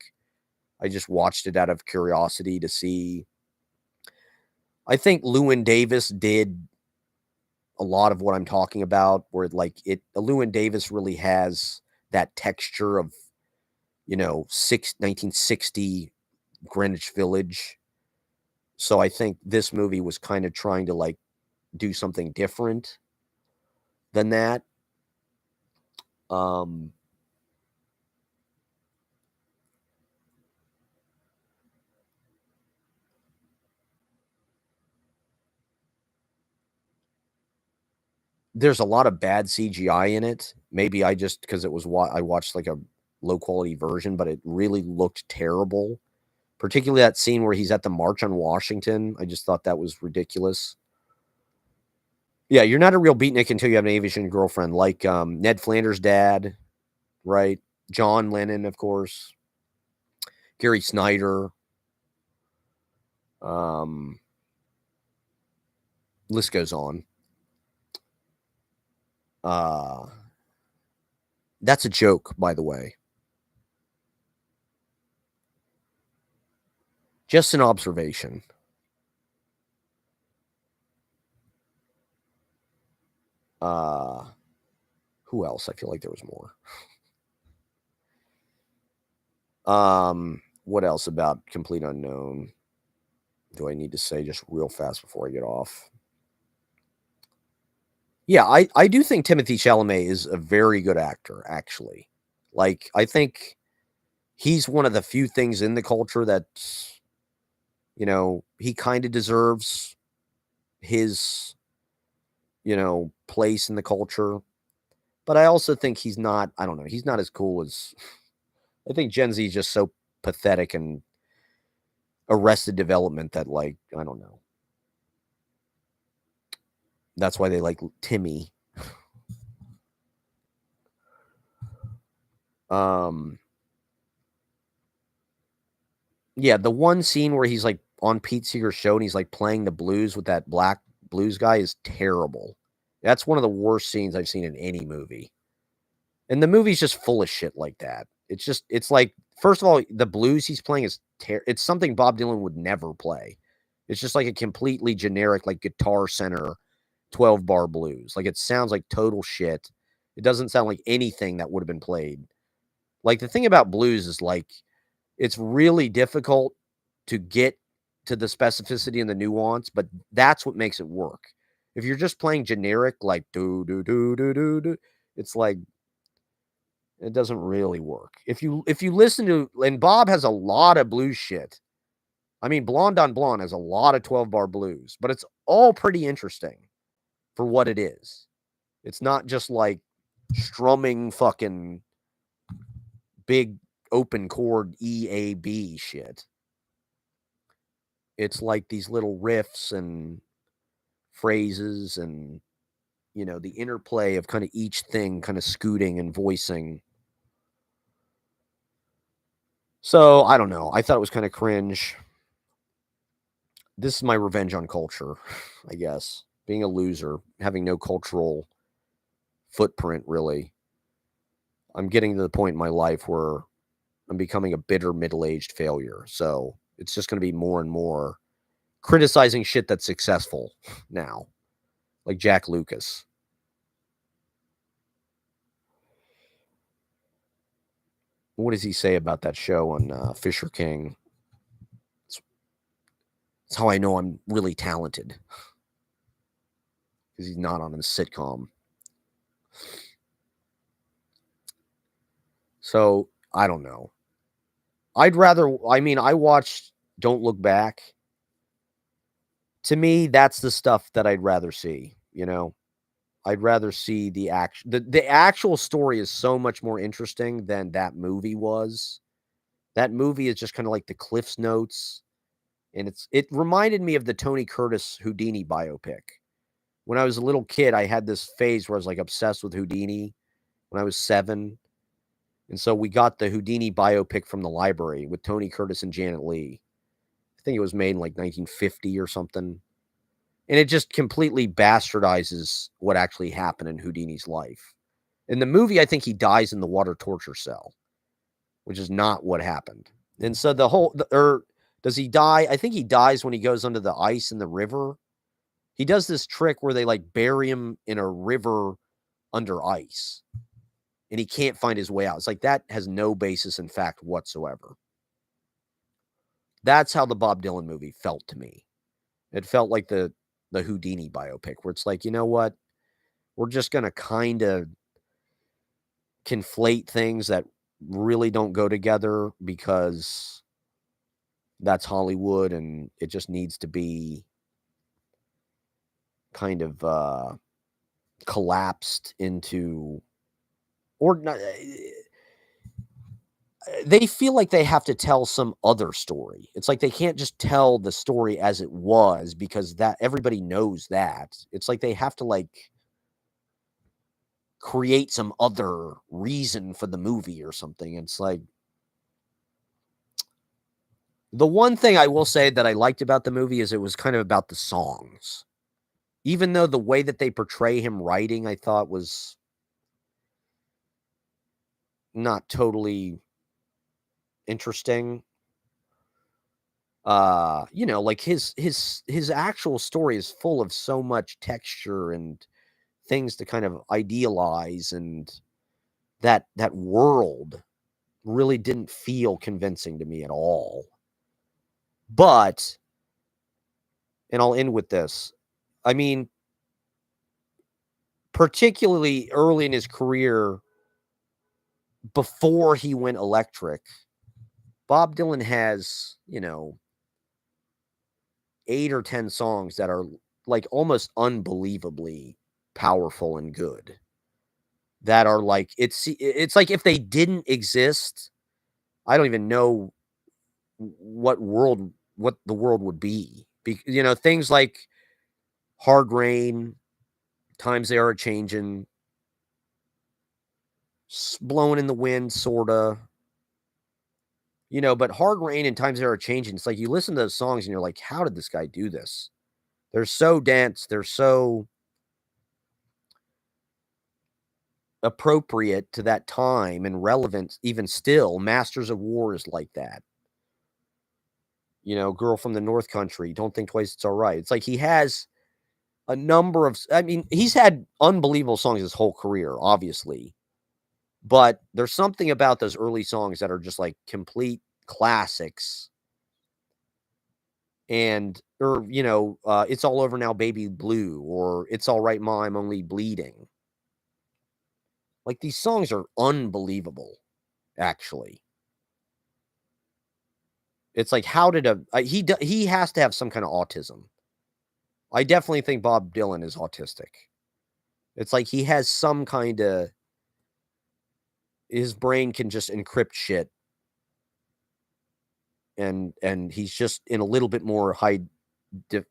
Speaker 1: I just watched it out of curiosity to see. I think Llewyn Davis did a lot of what I'm talking about, where Llewyn Davis really has that texture of, 1960 Greenwich Village. So I think this movie was kind of trying to like do something different than that. There's a lot of bad CGI in it. Maybe I just because it was I watched like a low quality version, but it really looked terrible. Particularly that scene where he's at the March on Washington. I just thought that was ridiculous. Yeah, you're not a real beatnik until you have an aviation girlfriend, like Ned Flanders' dad, right? John Lennon, of course. Gary Snyder. List goes on. That's a joke, by the way. Just an observation. Who else? I feel like there was more. What else about Complete Unknown do I need to say just real fast before I get off? Yeah, I do think Timothée Chalamet is a very good actor, actually. Like, I think he's one of the few things in the culture that, you know, he kind of deserves his, you know, place in the culture. But I also think he's not, I don't know, he's not as cool as, I think Gen Z is just so pathetic and Arrested Development that, like, I don't know. That's why they like Timmy. Yeah, the one scene where he's like on Pete Seeger's show and he's like playing the blues with that black blues guy is terrible. That's one of the worst scenes I've seen in any movie. And the movie's just full of shit like that. It's just, it's like, first of all, the blues he's playing is it's something Bob Dylan would never play. It's just like a completely generic, like Guitar Center 12 bar blues. Like it sounds like total shit. It doesn't sound like anything that would have been played. Like the thing about blues is like, it's really difficult to get to the specificity and the nuance, but that's what makes it work. If you're just playing generic, like do do do do do do, it's like it doesn't really work. If you listen to, and Bob has a lot of blues shit. I mean, Blonde on Blonde has a lot of 12 bar blues, but it's all pretty interesting for what it is. It's not just like strumming fucking big open chord EAB shit. It's like these little riffs and phrases and, you know, the interplay of kind of each thing kind of scooting and voicing. So I don't know. I thought it was kind of cringe. This is my revenge on culture, I guess. Being a loser, having no cultural footprint, really. I'm getting to the point in my life where I'm becoming a bitter middle-aged failure. So it's just going to be more and more criticizing shit that's successful now, like Jack Lucas. What does he say about that show on Fisher King? It's how I know I'm really talented. Because he's not on a sitcom. So, I don't know. I watched Don't Look Back. To me, that's the stuff that I'd rather see, you know? I'd rather see the actual story is so much more interesting than that movie was. That movie is just kind of like the Cliff's Notes. And it reminded me of the Tony Curtis Houdini biopic. When I was a little kid, I had this phase where I was like obsessed with Houdini when I was 7. And so we got the Houdini biopic from the library with Tony Curtis and Janet Leigh. I think it was made in like 1950 or something. And it just completely bastardizes what actually happened in Houdini's life. In the movie, I think he dies in the water torture cell, which is not what happened. And so does he die? I think he dies when he goes under the ice in the river. He does this trick where they like bury him in a river under ice and he can't find his way out. It's like that has no basis in fact whatsoever. That's how the Bob Dylan movie felt to me. It felt like the Houdini biopic, where it's like, you know what? We're just gonna kind of conflate things that really don't go together because that's Hollywood, and it just needs to be kind of collapsed into, or not, they feel like they have to tell some other story. It's like they can't just tell the story as it was because that everybody knows that. It's like they have to like create some other reason for the movie or something. It's like the one thing I will say that I liked about the movie is it was kind of about the songs. Even though the way that they portray him writing, I thought was not totally interesting. You know, like his actual story is full of so much texture and things to kind of idealize, and that world really didn't feel convincing to me at all. But, and I'll end with this. I mean, particularly early in his career, before he went electric, Bob Dylan has, you know, 8 or 10 songs that are like almost unbelievably powerful and good. That are like it's like if they didn't exist, I don't even know what the world would be. You know, things like Hard Rain, Times They Are Changing, Blowing in the Wind, sorta. You know, but Hard Rain and Times They Are Changing, it's like you listen to those songs and you're like, how did this guy do this? They're so dense, they're so appropriate to that time and relevant even still. Masters of War is like that. You know, Girl from the North Country, Don't Think Twice, It's All Right. It's like he has a number of, I mean, he's had unbelievable songs his whole career, obviously. But there's something about those early songs that are just like complete classics. And, or, you know, It's All Over Now, Baby Blue, or It's All Right, Ma, I'm Only Bleeding. Like these songs are unbelievable, actually. It's like, how did he has to have some kind of autism. I definitely think Bob Dylan is autistic. It's like he has some kind of, his brain can just encrypt shit, and he's just in a little bit more high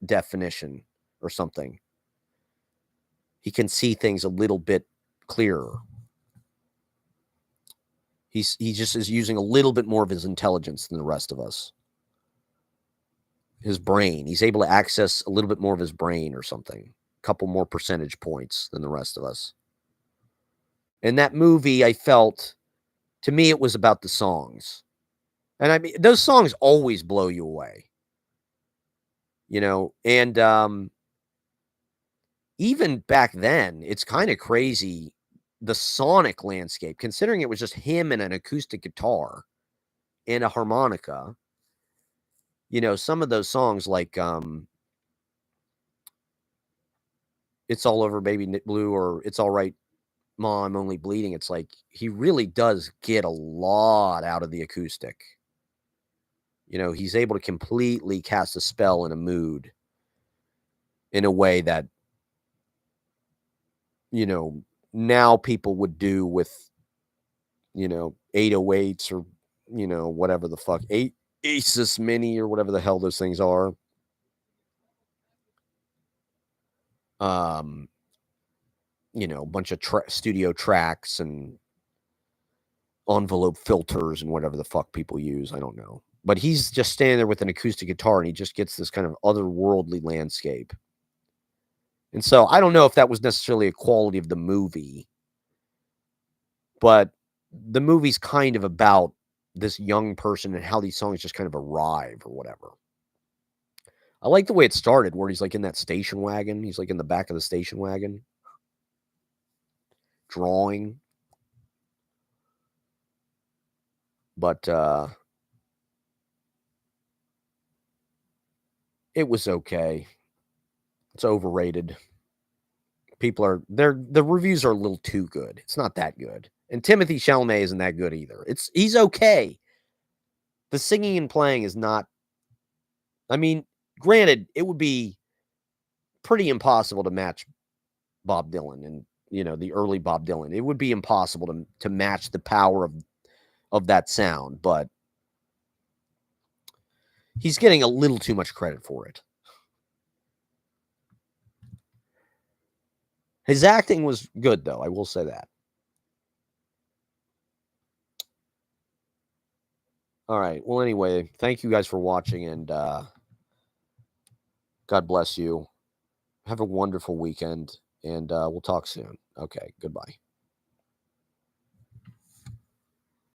Speaker 1: definition or something. He can see things a little bit clearer. He just is using a little bit more of his intelligence than the rest of us. His brain, he's able to access a little bit more of his brain or something. A couple more percentage points than the rest of us. In that movie, I felt, to me, it was about the songs. And I mean, those songs always blow you away. You know, and even back then, it's kind of crazy, the sonic landscape, considering it was just him and an acoustic guitar and a harmonica. You know, some of those songs like It's All Over Baby Blue or It's All Right, Ma, I'm Only Bleeding. It's like he really does get a lot out of the acoustic. You know, he's able to completely cast a spell in a mood in a way that, you know, now people would do with, you know, 808s or, you know, whatever the fuck, Asus Mini or whatever the hell those things are. Um, you know, a bunch of studio tracks and envelope filters and whatever the fuck people use. I don't know. But he's just standing there with an acoustic guitar and he just gets this kind of otherworldly landscape. And so I don't know if that was necessarily a quality of the movie, but the movie's kind of about this young person and how these songs just kind of arrive or whatever. I like the way it started where he's like in that station wagon. He's like in the back of the station wagon drawing. But It was okay. It's overrated. The reviews are a little too good. It's not that good. And Timothy Chalamet isn't that good either. He's okay. The singing and playing is not. I mean, granted, it would be pretty impossible to match Bob Dylan and the early Bob Dylan. It would be impossible to match the power of that sound, but he's getting a little too much credit for it. His acting was good, though. I will say that. All right. Well, anyway, thank you guys for watching, and God bless you. Have a wonderful weekend, and we'll talk soon. Okay. Goodbye.